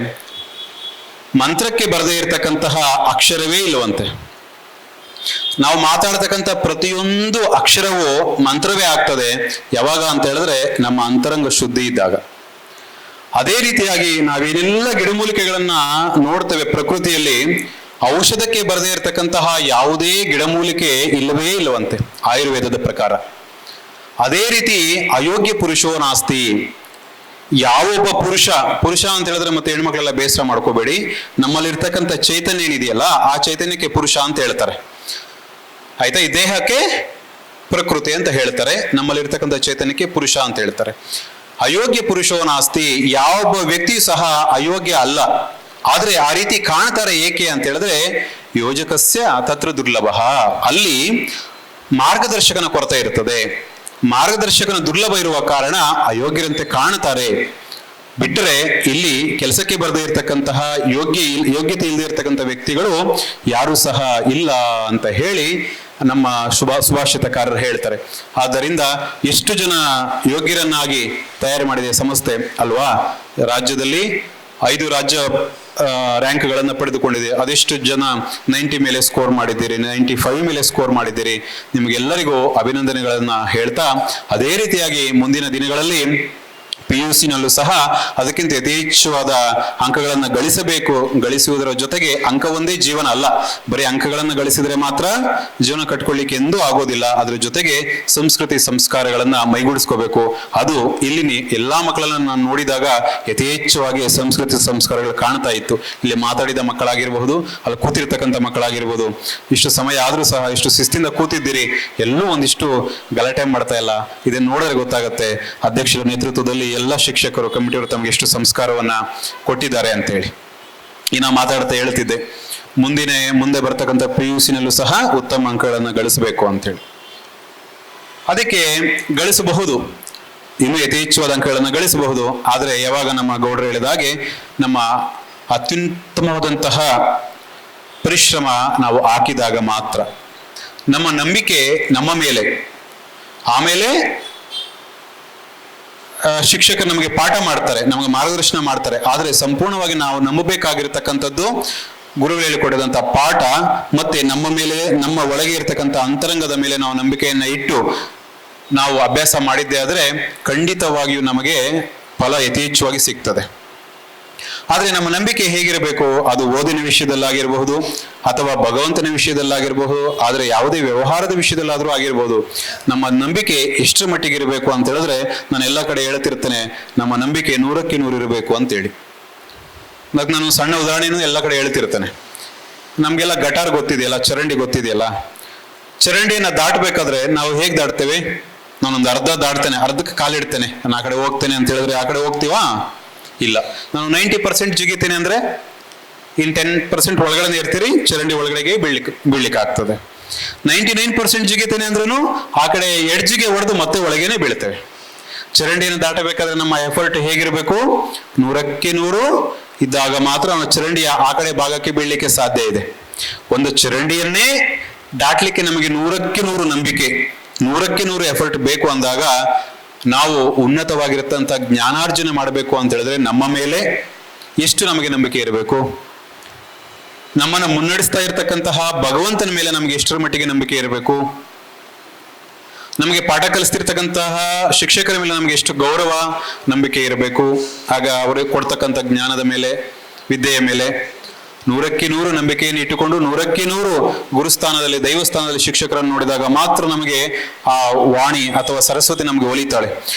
ಮಂತ್ರಕ್ಕೆ ಬರದೇ ಇರತಕ್ಕಂತಹ ಅಕ್ಷರವೇ ಇಲ್ಲವಂತೆ. ನಾವು ಮಾತಾಡ್ತಕ್ಕಂಥ ಪ್ರತಿಯೊಂದು ಅಕ್ಷರವೂ ಮಂತ್ರವೇ ಆಗ್ತದೆ ಯಾವಾಗ ಅಂತ ಹೇಳಿದ್ರೆ ನಮ್ಮ ಅಂತರಂಗ ಶುದ್ಧಿ ಇದ್ದಾಗ. ಅದೇ ರೀತಿಯಾಗಿ ನಾವೇನೆಲ್ಲ ಗಿಡಮೂಲಿಕೆಗಳನ್ನ ನೋಡ್ತೇವೆ ಪ್ರಕೃತಿಯಲ್ಲಿ, ಔಷಧಕ್ಕೆ ಬರದೇ ಇರತಕ್ಕಂತಹ ಯಾವುದೇ ಗಿಡಮೂಲಿಕೆ ಇಲ್ಲವೇ ಇಲ್ಲವಂತೆ ಆಯುರ್ವೇದದ ಪ್ರಕಾರ. ಅದೇ ರೀತಿ ಅಯೋಗ್ಯ ಪುರುಷೋ ನಾಸ್ತಿ, ಯಾವೊಬ್ಬ ಪುರುಷ ಅಂತ ಹೇಳಿದ್ರೆ ಮತ್ತೆ ಹೆಣ್ಮಕ್ಳೆಲ್ಲ ಬೇಸರ ಮಾಡ್ಕೋಬೇಡಿ, ನಮ್ಮಲ್ಲಿರ್ತಕ್ಕಂಥ ಚೈತನ್ಯ ಏನಿದೆಯಲ್ಲ ಆ ಚೈತನ್ಯಕ್ಕೆ ಪುರುಷ ಅಂತ ಹೇಳ್ತಾರೆ, ಆಯ್ತಾ. ಈ ದೇಹಕ್ಕೆ ಪ್ರಕೃತಿ ಅಂತ ಹೇಳ್ತಾರೆ, ನಮ್ಮಲ್ಲಿರ್ತಕ್ಕಂಥ ಚೈತನ್ಯಕ್ಕೆ ಪುರುಷ ಅಂತ ಹೇಳ್ತಾರೆ. ಅಯೋಗ್ಯ ಪುರುಷೋ ನಾಸ್ತಿ, ಯಾವೊಬ್ಬ ವ್ಯಕ್ತಿಯು ಸಹ ಅಯೋಗ್ಯ ಅಲ್ಲ. ಆದ್ರೆ ಆ ರೀತಿ ಕಾಣ್ತಾರೆ ಏಕೆ ಅಂತ ಹೇಳಿದ್ರೆ, ಯೋಜಕಸ್ಯ ತತ್ರ ದುರ್ಲಭ, ಅಲ್ಲಿ ಮಾರ್ಗದರ್ಶಕನ ಕೊರತೆ ಇರ್ತದೆ. ಮಾರ್ಗದರ್ಶಕನ ದುರ್ಲಭ ಇರುವ ಕಾರಣ ಅಯೋಗ್ಯರಂತೆ ಕಾಣುತ್ತಾರೆ. ಬಿಟ್ಟರೆ ಇಲ್ಲಿ ಕೆಲಸಕ್ಕೆ ಬರದೇ ಇರತಕ್ಕಂತಹ ಯೋಗ್ಯತೆ ಇಲ್ಲದೆ ಇರತಕ್ಕಂಥ ವ್ಯಕ್ತಿಗಳು ಯಾರು ಸಹ ಇಲ್ಲ ಅಂತ ಹೇಳಿ ನಮ್ಮ ಸುಭಾಷಿತಕಾರರು ಹೇಳ್ತಾರೆ. ಆದ್ದರಿಂದ ಎಷ್ಟು ಜನ ಯೋಗ್ಯರನ್ನಾಗಿ ತಯಾರು ಮಾಡಿದೆ ಸಂಸ್ಥೆ ಅಲ್ವಾ. ರಾಜ್ಯದಲ್ಲಿ 5 ರಾಜ್ಯ ರ್ಯಾಂಕ್ಗಳನ್ನು ಪಡೆದುಕೊಂಡಿದೆ. ಅದೆಷ್ಟು ಜನ 90 ಮೇಲೆ ಸ್ಕೋರ್ ಮಾಡಿದ್ದೀರಿ, 95 ಮೇಲೆ ಸ್ಕೋರ್ ಮಾಡಿದ್ದೀರಿ. ನಿಮಗೆಲ್ಲರಿಗೂ ಅಭಿನಂದನೆಗಳನ್ನ ಹೇಳ್ತಾ, ಅದೇ ರೀತಿಯಾಗಿ ಮುಂದಿನ ದಿನಗಳಲ್ಲಿ PUC-ನಲ್ಲೂ ಸಹ ಅದಕ್ಕಿಂತ ಯಥೇಚ್ಛವಾದ ಅಂಕಗಳನ್ನು ಗಳಿಸುವುದರ ಜೊತೆಗೆ ಅಂಕ ಒಂದೇ ಜೀವನ ಅಲ್ಲ, ಬರೀ ಅಂಕಗಳನ್ನು ಗಳಿಸಿದ್ರೆ ಮಾತ್ರ ಜೀವನ ಕಟ್ಕೊಳ್ಳಿಕ್ಕೆ ಎಂದೂ ಆಗೋದಿಲ್ಲ. ಅದರ ಜೊತೆಗೆ ಸಂಸ್ಕೃತಿ ಸಂಸ್ಕಾರಗಳನ್ನ ಮೈಗೂಡಿಸ್ಕೋಬೇಕು. ಅದು ಇಲ್ಲಿ ಎಲ್ಲಾ ಮಕ್ಕಳನ್ನ ನಾನು ನೋಡಿದಾಗ ಯಥೇಚ್ಛವಾಗಿ ಸಂಸ್ಕೃತಿ ಸಂಸ್ಕಾರಗಳು ಕಾಣ್ತಾ ಇತ್ತು. ಇಲ್ಲಿ ಮಾತಾಡಿದ ಮಕ್ಕಳಾಗಿರ್ಬಹುದು, ಅಲ್ಲಿ ಕೂತಿರ್ತಕ್ಕಂಥ ಮಕ್ಕಳಾಗಿರ್ಬೋದು, ಇಷ್ಟು ಸಮಯ ಆದ್ರೂ ಸಹ ಇಷ್ಟು ಶಿಸ್ತಿಂದ ಕೂತಿದ್ದೀರಿ, ಎಲ್ಲೂ ಒಂದಿಷ್ಟು ಗಲಾಟೆ ಮಾಡ್ತಾ ಇಲ್ಲ. ಇದನ್ನ ನೋಡಿದ್ರೆ ಗೊತ್ತಾಗತ್ತೆ ಅಧ್ಯಕ್ಷರ ನೇತೃತ್ವದಲ್ಲಿ ಎಲ್ಲ ಶಿಕ್ಷಕರು ಕಮಿಟಿಯವರು ತಮಗೆ ಎಷ್ಟು ಸಂಸ್ಕಾರವನ್ನ ಕೊಟ್ಟಿದ್ದಾರೆ ಅಂತೇಳಿ. ಇನ್ನು ಮಾತಾಡ್ತಾ ಹೇಳ್ತಿದ್ದೆ, ಮುಂದೆ ಬರ್ತಕ್ಕಂಥ PUC-ನಲ್ಲೂ ಸಹ ಉತ್ತಮ ಅಂಕಗಳನ್ನು ಗಳಿಸಬೇಕು ಅಂತೇಳಿ. ಅದಕ್ಕೆ ಗಳಿಸಬಹುದು, ಇನ್ನೂ ಯಥೇಚ್ಛವಾದ ಅಂಕಗಳನ್ನು ಗಳಿಸಬಹುದು. ಆದರೆ ಯಾವಾಗ ನಮ್ಮ ಗೌಡರು ಹೇಳಿದಾಗೆ ನಮ್ಮ ಅತ್ಯುತ್ತಮವಾದಂತಹ ಪರಿಶ್ರಮ ನಾವು ಹಾಕಿದಾಗ ಮಾತ್ರ, ನಮ್ಮ ನಂಬಿಕೆ ನಮ್ಮ ಮೇಲೆ, ಆಮೇಲೆ ಶಿಕ್ಷಕರು ನಮಗೆ ಪಾಠ ಮಾಡ್ತಾರೆ, ನಮಗೆ ಮಾರ್ಗದರ್ಶನ ಮಾಡ್ತಾರೆ. ಆದರೆ ಸಂಪೂರ್ಣವಾಗಿ ನಾವು ನಂಬಬೇಕಾಗಿರ್ತಕ್ಕಂಥದ್ದು ಗುರುಗಳು ಹೇಳಿಕೊಡದಂಥ ಪಾಠ, ಮತ್ತೆ ನಮ್ಮ ಮೇಲೆ, ನಮ್ಮ ಒಳಗೆ ಇರತಕ್ಕಂಥ ಅಂತರಂಗದ ಮೇಲೆ ನಾವು ನಂಬಿಕೆಯನ್ನ ಇಟ್ಟು ನಾವು ಅಭ್ಯಾಸ ಮಾಡಿದ್ದೇ ಆದರೆ ಖಂಡಿತವಾಗಿಯೂ ನಮಗೆ ಫಲ ಯಥೇಚ್ಛವಾಗಿ ಸಿಗ್ತದೆ. ಆದರೆ ನಮ್ಮ ನಂಬಿಕೆ ಹೇಗಿರಬೇಕು, ಅದು ಓದಿನ ವಿಷಯದಲ್ಲಾಗಿರಬಹುದು ಅಥವಾ ಭಗವಂತನ ವಿಷಯದಲ್ಲಾಗಿರಬಹುದು, ಆದರೆ ಯಾವುದೇ ವ್ಯವಹಾರದ ವಿಷಯದಲ್ಲಾದರೂ ಆಗಿರ್ಬೋದು, ನಮ್ಮ ನಂಬಿಕೆ ಎಷ್ಟರ ಮಟ್ಟಿಗೆ ಇರಬೇಕು ಅಂತ ಹೇಳಿದ್ರೆ, ನಾನು ಎಲ್ಲ ಕಡೆ ಹೇಳ್ತಿರ್ತೇನೆ, ನಮ್ಮ ನಂಬಿಕೆ 100ಕ್ಕೆ 100 ಇರಬೇಕು ಅಂತೇಳಿ. ಅದಕ್ಕೆ ನಾನು ಸಣ್ಣ ಉದಾಹರಣೆನೂ ಎಲ್ಲ ಕಡೆ ಹೇಳ್ತಿರ್ತೇನೆ. ನಮಗೆಲ್ಲ ಗಟಾರ್ ಗೊತ್ತಿದೆಯಲ್ಲ, ಚರಂಡಿ ಗೊತ್ತಿದೆಯಲ್ಲ. ಚರಂಡಿಯನ್ನು ದಾಟಬೇಕಾದ್ರೆ ನಾವು ಹೇಗೆ ದಾಟ್ತೇವೆ? ನಾನೊಂದು ಅರ್ಧ ದಾಟ್ತೇನೆ, ಅರ್ಧಕ್ಕೆ ಕಾಲಿಡ್ತೇನೆ, ನಾನು ಆ ಕಡೆ ಹೋಗ್ತೇನೆ ಅಂತ ಹೇಳಿದ್ರೆ ಆ ಕಡೆ ಹೋಗ್ತೀವಾ? ಇಲ್ಲ. ನಾನು 90% ಜಿಗಿತೇನೆ ಅಂದರೆ ಇನ್ನು 10% ಒಳಗಡೆ ಇರ್ತೀರಿ, ಚರಂಡಿ ಒಳಗಡೆಗೆ ಬೀಳ್ಲಿಕ್ಕೆ ಆಗ್ತದೆ. 99% ಜಿಗಿತೇನೆ ಅಂದ್ರೂ ಆ ಕಡೆ ಎಡ್ಜಿಗೆ ಹೊಡೆದು ಮತ್ತೆ ಒಳಗೇನೆ ಬೀಳ್ತೇವೆ. ಚರಂಡಿಯನ್ನು ದಾಟಬೇಕಾದ್ರೆ ನಮ್ಮ ಎಫರ್ಟ್ ಹೇಗಿರಬೇಕು? 100ಕ್ಕೆ 100 ಇದ್ದಾಗ ಮಾತ್ರ ನಾವು ಚರಂಡಿಯ ಆ ಕಡೆ ಭಾಗಕ್ಕೆ ಬೀಳಲಿಕ್ಕೆ ಸಾಧ್ಯ ಇದೆ. ಒಂದು ಚರಂಡಿಯನ್ನೇ ದಾಟ್ಲಿಕ್ಕೆ ನಮಗೆ 100ಕ್ಕೆ 100 ನಂಬಿಕೆ, 100ಕ್ಕೆ 100 ಎಫರ್ಟ್ ಬೇಕು ಅಂದಾಗ ನಾವು ಉನ್ನತವಾಗಿರತಕ್ಕಂಥ ಜ್ಞಾನಾರ್ಜನೆ ಮಾಡಬೇಕು ಅಂತ ಹೇಳಿದ್ರೆ ನಮ್ಮ ಮೇಲೆ ಎಷ್ಟು ನಮಗೆ ನಂಬಿಕೆ ಇರಬೇಕು? ನಮ್ಮನ್ನು ಮುನ್ನಡೆಸ್ತಾ ಇರತಕ್ಕಂತಹ ಭಗವಂತನ ಮೇಲೆ ನಮಗೆ ಎಷ್ಟರ ಮಟ್ಟಿಗೆ ನಂಬಿಕೆ ಇರಬೇಕು? ನಮಗೆ ಪಾಠ ಕಲಿಸ್ತಿರ್ತಕ್ಕಂತಹ ಶಿಕ್ಷಕರ ಮೇಲೆ ನಮಗೆ ಎಷ್ಟು ಗೌರವ ನಂಬಿಕೆ ಇರಬೇಕು? ಆಗ ಅವರಿಗೆ ಕೊಡ್ತಕ್ಕಂಥ ಜ್ಞಾನದ ಮೇಲೆ, ವಿದ್ಯೆಯ ಮೇಲೆ 100ಕ್ಕೆ 100 ನಂಬಿಕೆಯನ್ನು ಇಟ್ಟುಕೊಂಡು 100ಕ್ಕೆ 100 ಗುರುಸ್ಥಾನದಲ್ಲಿ, ದೈವಸ್ಥಾನದಲ್ಲಿ ಶಿಕ್ಷಕರನ್ನು ನೋಡಿದಾಗ ಮಾತ್ರ ನಮಗೆ ಆ ವಾಣಿ ಅಥವಾ ಸರಸ್ವತಿ ನಮಗೆ ಒಲಿತಾಳೆ.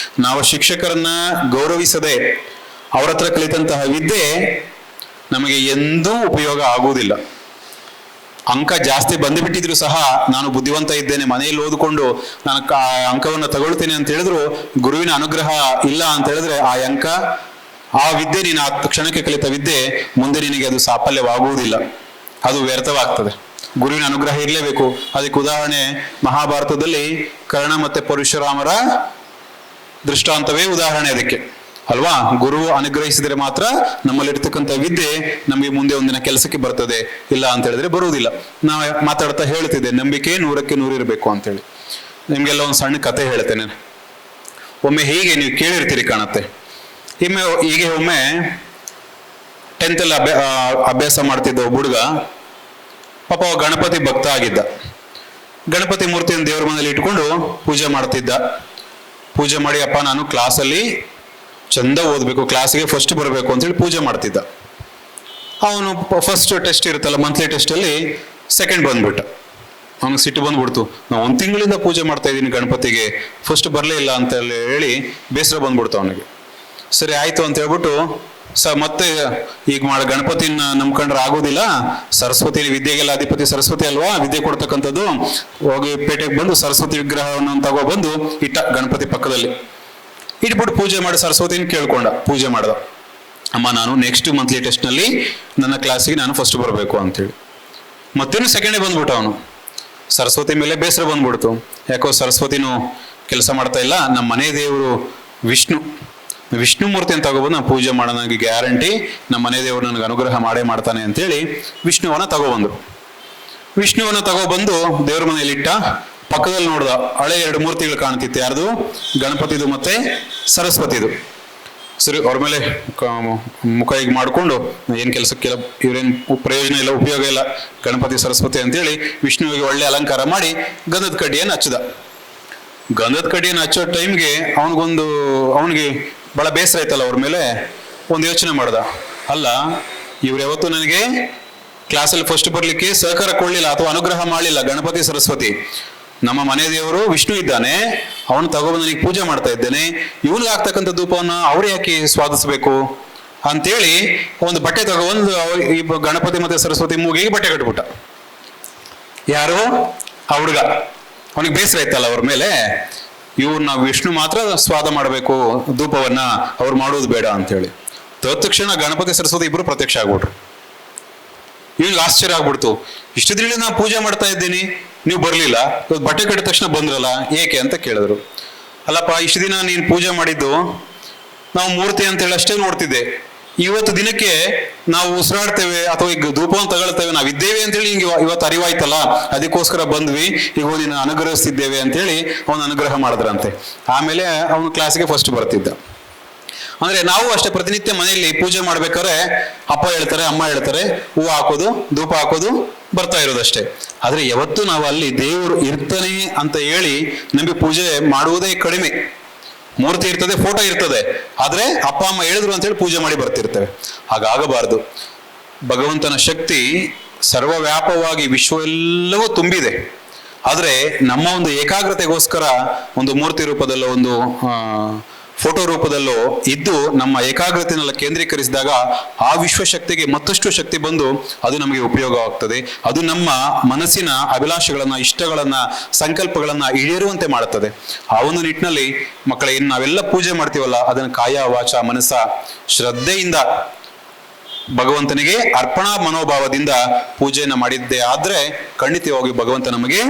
ನಾವು ಶಿಕ್ಷಕರನ್ನ ಗೌರವಿಸದೆ ಅವರ ಹತ್ರ ಕಲಿತಂತಹ ವಿದ್ಯೆ ನಮಗೆ ಎಂದೂ ಉಪಯೋಗ ಆಗುವುದಿಲ್ಲ. ಅಂಕ ಜಾಸ್ತಿ ಬಂದುಬಿಟ್ಟಿದ್ರು ಸಹ ನಾನು ಬುದ್ಧಿವಂತ ಇದ್ದೇನೆ, ಮನೆಯಲ್ಲಿ ಓದಿಕೊಂಡು ನಾನು ಅಂಕವನ್ನು ತಗೊಳ್ತೇನೆ ಅಂತ ಹೇಳಿದ್ರು ಗುರುವಿನ ಅನುಗ್ರಹ ಇಲ್ಲ ಅಂತ ಹೇಳಿದ್ರೆ ಆ ಅಂಕ, ಆ ವಿದ್ಯೆ, ನೀನು ಆ ಕ್ಷಣಕ್ಕೆ ಕಲಿತ ವಿದ್ಯೆ ಮುಂದೆ ನಿನಗೆ ಅದು ಸಾಫಲ್ಯವಾಗುವುದಿಲ್ಲ, ಅದು ವ್ಯರ್ಥವಾಗ್ತದೆ. ಗುರುವಿನ ಅನುಗ್ರಹ ಇರಲೇಬೇಕು. ಅದಕ್ಕೆ ಉದಾಹರಣೆ ಮಹಾಭಾರತದಲ್ಲಿ ಕರ್ಣ ಮತ್ತೆ ಪರಶುರಾಮರ ದೃಷ್ಟಾಂತವೇ ಉದಾಹರಣೆ ಅದಕ್ಕೆ ಅಲ್ವಾ? ಗುರು ಅನುಗ್ರಹಿಸಿದರೆ ಮಾತ್ರ ನಮ್ಮಲ್ಲಿರ್ತಕ್ಕಂಥ ವಿದ್ಯೆ ನಮಗೆ ಮುಂದೆ ಒಂದಿನ ಕೆಲಸಕ್ಕೆ ಬರ್ತದೆ, ಇಲ್ಲ ಅಂತ ಹೇಳಿದ್ರೆ ಬರುವುದಿಲ್ಲ. ನಾವು ಮಾತಾಡ್ತಾ ಹೇಳ್ತಿದ್ದೆ ನಂಬಿಕೆ 100ಕ್ಕೆ 100 ಇರಬೇಕು ಅಂತೇಳಿ. ನಿಮ್ಗೆಲ್ಲ ಒಂದು ಸಣ್ಣ ಕತೆ ಹೇಳ್ತೇನೆ. ಒಮ್ಮೆ ಹೀಗೆ ನೀವು ಕೇಳಿರ್ತೀರಿ ಕಾಣುತ್ತೆ. ಹೀಗೆ ಒಮ್ಮೆ 10th ಅಲ್ಲಿ ಅಭ್ಯಾಸ ಮಾಡ್ತಿದ್ದ ಒಬ್ಬ ಹುಡುಗ, ಪಾಪ ಗಣಪತಿ ಭಕ್ತ ಆಗಿದ್ದ. ಗಣಪತಿ ಮೂರ್ತಿಯನ್ನು ದೇವರ ಮನೆಯಲ್ಲಿ ಇಟ್ಕೊಂಡು ಪೂಜೆ ಮಾಡ್ತಿದ್ದ. ಪೂಜೆ ಮಾಡಿ, ಅಪ್ಪ ನಾನು ಕ್ಲಾಸಲ್ಲಿ ಚಂದ ಓದಬೇಕು, ಕ್ಲಾಸಿಗೆ ಫಸ್ಟ್ ಬರಬೇಕು ಅಂತೇಳಿ ಪೂಜೆ ಮಾಡ್ತಿದ್ದ. ಅವನು ಫಸ್ಟ್ ಟೆಸ್ಟ್ ಇರುತ್ತಲ್ಲ, ಮಂತ್ಲಿ ಟೆಸ್ಟಲ್ಲಿ ಸೆಕೆಂಡ್ ಬಂದ್ಬಿಟ್ಟ. ಅವನಿಗೆ ಸಿಟ್ಟು ಬಂದ್ಬಿಡ್ತು. ನಾನು 1 ತಿಂಗಳಿಂದ ಪೂಜೆ ಮಾಡ್ತಾ ಇದ್ದೀನಿ ಗಣಪತಿಗೆ, ಫಸ್ಟ್ ಬರಲೇ ಇಲ್ಲ ಅಂತ ಹೇಳಿ ಬೇಸರ ಬಂದ್ಬಿಡ್ತು ಅವನಿಗೆ. ಸರಿ ಆಯ್ತು ಅಂತ ಹೇಳ್ಬಿಟ್ಟು ಮತ್ತೆ ಈಗ ಗಣಪತಿನ ನಂಬ್ಕೊಂಡ್ರೆ ಆಗೋದಿಲ್ಲ, ಸರಸ್ವತಿ ವಿದ್ಯೆಗೆಲ್ಲ ಅಧಿಪತಿ ಸರಸ್ವತಿ ಅಲ್ವಾ, ವಿದ್ಯೆ ಕೊಡ್ತಕ್ಕಂಥದ್ದು. ಹೋಗಿ ಪೇಟೆಗೆ ಬಂದು ಸರಸ್ವತಿ ವಿಗ್ರಹವನ್ನು ತಗೊಬಂದು ಇಟ್ಟ ಗಣಪತಿ ಪಕ್ಕದಲ್ಲಿ ಇಟ್ಬಿಟ್ಟು ಪೂಜೆ ಮಾಡಿ ಸರಸ್ವತಿನ ಕೇಳ್ಕೊಂಡ. ಪೂಜೆ ಮಾಡ್ದ, ಅಮ್ಮ ನಾನು ನೆಕ್ಸ್ಟ್ ಮಂತ್ಲಿ ಟೆಸ್ಟ್ನಲ್ಲಿ ನನ್ನ ಕ್ಲಾಸಿಗೆ ನಾನು ಫಸ್ಟ್ ಬರಬೇಕು ಅಂತೇಳಿ. ಮತ್ತೇನು ಸೆಕೆಂಡೇ ಬಂದ್ಬಿಟ್ಟ ಅವನು. ಸರಸ್ವತಿ ಮೇಲೆ ಬೇಸರ ಬಂದ್ಬಿಡ್ತು. ಯಾಕೋ ಸರಸ್ವತಿನೂ ಕೆಲಸ ಮಾಡ್ತಾ ಇಲ್ಲ, ನಮ್ಮ ಮನೆ ದೇವರು ವಿಷ್ಣು ಮೂರ್ತಿಯನ್ನು ತಗೊಬಂದು ನಾನು ಪೂಜೆ ಮಾಡೋ, ನನಗೆ ಗ್ಯಾರಂಟಿ ನಮ್ಮ ಮನೆ ದೇವರು ನನಗೆ ಅನುಗ್ರಹ ಮಾಡೇ ಮಾಡ್ತಾನೆ ಅಂತೇಳಿ ವಿಷ್ಣುವನ್ನ ತಗೊಬಂದ್ರು. ವಿಷ್ಣುವನ್ನ ತಗೊಬಂದು ದೇವ್ರ ಮನೆಯಲ್ಲಿ ಇಟ್ಟ. ಪಕ್ಕದಲ್ಲಿ ನೋಡ್ದ, ಹಳೆ 2 ಮೂರ್ತಿಗಳು ಕಾಣ್ತಿತ್ತು. ಯಾರ್ದು? ಗಣಪತಿದು ಮತ್ತೆ ಸರಸ್ವತಿದು. ಸರಿ, ಅವ್ರ ಮೇಲೆ ಮುಖ ಈಗ ಮಾಡಿಕೊಂಡು ಏನು ಕೆಲಸಕ್ಕೆಲ್ಲ ಇವ್ರೇನು ಪ್ರಯೋಜನ ಇಲ್ಲ, ಉಪಯೋಗ ಇಲ್ಲ, ಗಣಪತಿ ಸರಸ್ವತಿ ಅಂತೇಳಿ ವಿಷ್ಣುವಿಗೆ ಒಳ್ಳೆ ಅಲಂಕಾರ ಮಾಡಿ ಗಂಧದ ಕಡ್ಡಿಯನ್ನು ಹಚ್ಚಿದ. ಗಂಧದ ಕಡ್ಡಿಯನ್ನು ಹಚ್ಚೋ ಟೈಮ್ಗೆ ಅವನಿಗೆ ಬಹಳ ಬೇಸರ ಆಯ್ತಲ್ಲ ಅವ್ರ ಮೇಲೆ. ಒಂದು ಯೋಚನೆ ಮಾಡ್ದ, ಅಲ್ಲ ಇವ್ರು ಯಾವತ್ತು ನನಗೆ ಕ್ಲಾಸಲ್ಲಿ ಫಸ್ಟ್ ಬರಲಿಕ್ಕೆ ಸಹಕಾರ ಕೊಡಲಿಲ್ಲ ಅಥವಾ ಅನುಗ್ರಹ ಮಾಡಲಿಲ್ಲ ಗಣಪತಿ ಸರಸ್ವತಿ. ನಮ್ಮ ಮನೆ ದೇವರು ವಿಷ್ಣು ಇದ್ದಾನೆ, ಅವನು ತಗೊಬಂದು ನನಗೆ ಪೂಜೆ ಮಾಡ್ತಾ ಇದ್ದೇನೆ, ಇವನಿಗೆ ಆಗ್ತಕ್ಕಂಥ ಧೂಪವನ್ನು ಅವ್ರು ಯಾಕೆ ಸ್ವಾದಿಸ್ಬೇಕು ಅಂತೇಳಿ ಒಂದು ಬಟ್ಟೆ ತಗೊಬಂದು ಈ ಗಣಪತಿ ಮತ್ತೆ ಸರಸ್ವತಿ ಮೂಗಿಗೆ ಬಟ್ಟೆ ಕಟ್ಬಿಟ್ಟ. ಯಾರು? ಆ ಹುಡುಗ. ಅವನಿಗೆ ಬೇಸರ ಇತ್ತಲ್ಲ ಅವ್ರ ಮೇಲೆ. ಇವ್ರನ್ನ ವಿಷ್ಣು ಮಾತ್ರ ಸ್ವಾದ ಮಾಡಬೇಕು ಧೂಪವನ್ನ, ಅವ್ರು ಮಾಡೋದು ಬೇಡ ಅಂತೇಳಿ. ತಕ್ಷಣ ಗಣಪತಿ ಸರಸ್ವತಿ ಇಬ್ರು ಪ್ರತ್ಯಕ್ಷ ಆಗ್ಬಿಟ್ರು. ಇವ್ನಿಗೆ ಆಶ್ಚರ್ಯ ಆಗ್ಬಿಡ್ತು. ಇಷ್ಟು ದಿನ ನಾನು ಪೂಜೆ ಮಾಡ್ತಾ ಇದ್ದೀನಿ, ನೀವು ಬರಲಿಲ್ಲ, ಬಟ್ಟೆ ಕಟ್ಟಿದ ತಕ್ಷಣ ಬಂದ್ರಲ್ಲ, ಏಕೆ ಅಂತ ಕೇಳಿದ್ರು. ಅಲ್ಲಪ್ಪ, ಇಷ್ಟು ದಿನ ನೀನು ಪೂಜೆ ಮಾಡಿದ್ದು ನಾವು ಮೂರ್ತಿ ಅಂತೇಳಿ ಅಷ್ಟೇ ನೋಡ್ತಿದ್ದೆ. ಇವತ್ತು ದಿನಕ್ಕೆ ನಾವು ಉಸಿರಾಡ್ತೇವೆ ಅಥವಾ ಈಗ ಧೂಪವನ್ನು ತಗೊಳ್ತೇವೆ, ನಾವು ಇದ್ದೇವೆ ಅಂತೇಳಿ ಹಿಂಗೆ ಇವತ್ತು ಅರಿವಾಯ್ತಲ್ಲ, ಅದಕ್ಕೋಸ್ಕರ ಬಂದ್ವಿ, ಈಗ ನಿನ್ನ ಅನುಗ್ರಹಿಸ್ತಿದ್ದೇವೆ ಅಂತೇಳಿ ಅವನು ಅನುಗ್ರಹ ಮಾಡಿದ್ರಂತೆ. ಆಮೇಲೆ ಅವನು ಕ್ಲಾಸಿಗೆ ಫಸ್ಟ್ ಬರ್ತಿದ್ದ. ಅಂದ್ರೆ ನಾವು ಅಷ್ಟೇ ಪ್ರತಿನಿತ್ಯ ಮನೆಯಲ್ಲಿ ಪೂಜೆ ಮಾಡ್ಬೇಕಾದ್ರೆ ಅಪ್ಪ ಹೇಳ್ತಾರೆ, ಅಮ್ಮ ಹೇಳ್ತಾರೆ, ಹೂವು ಹಾಕೋದು, ಧೂಪ ಹಾಕೋದು, ಬರ್ತಾ ಇರೋದಷ್ಟೇ. ಆದ್ರೆ ಯಾವತ್ತು ನಾವು ಅಲ್ಲಿ ದೇವರು ಇರ್ತಾನೆ ಅಂತ ಹೇಳಿ ನಮಗೆ ಪೂಜೆ ಮಾಡುವುದೇ ಕಡಿಮೆ. ಮೂರ್ತಿ ಇರ್ತದೆ, ಫೋಟೋ ಇರ್ತದೆ, ಆದ್ರೆ ಅಪ್ಪ ಅಮ್ಮ ಹೇಳಿದ್ರು ಅಂತೇಳಿ ಪೂಜೆ ಮಾಡಿ ಬರ್ತಿರ್ತೇವೆ. ಹಾಗಾಗಬಾರ್ದು. ಭಗವಂತನ ಶಕ್ತಿ ಸರ್ವವ್ಯಾಪವಾಗಿ ವಿಶ್ವವೆಲ್ಲವೂ ತುಂಬಿದೆ. ಆದರೆ ನಮ್ಮ ಒಂದು ಏಕಾಗ್ರತೆಗೋಸ್ಕರ ಒಂದು ಮೂರ್ತಿ ರೂಪದಲ್ಲ, ಒಂದು ಫೋಟೋ ರೂಪದಲ್ಲೋ ಇದ್ದು ನಮ್ಮ ಏಕಾಗ್ರತೆನೆಲ್ಲ ಕೇಂದ್ರೀಕರಿಸಿದಾಗ ಆ ವಿಶ್ವಶಕ್ತಿಗೆ ಮತ್ತಷ್ಟು ಶಕ್ತಿ ಬಂದು ಅದು ನಮಗೆ ಉಪಯೋಗವಾಗ್ತದೆ. ಅದು ನಮ್ಮ ಮನಸ್ಸಿನ ಅಭಿಲಾಷೆಗಳನ್ನ, ಇಷ್ಟಗಳನ್ನ, ಸಂಕಲ್ಪಗಳನ್ನ ಈಡೇರುವಂತೆ ಮಾಡುತ್ತದೆ. ಆ ಒಂದು ನಿಟ್ಟಿನಲ್ಲಿ ಮಕ್ಕಳೇ, ಏನು ನಾವೆಲ್ಲ ಪೂಜೆ ಮಾಡ್ತೀವಲ್ಲ, ಅದನ್ನು ಕಾಯ ವಾಚ ಮನಸ್ಸ ಶ್ರದ್ಧೆಯಿಂದ ಭಗವಂತನಿಗೆ ಅರ್ಪಣಾ ಮನೋಭಾವದಿಂದ ಪೂಜೆಯನ್ನು ಮಾಡಿದ್ದೇ ಆದ್ರೆ ಖಂಡಿತವಾಗಿ ಭಗವಂತ ನಮಗೆ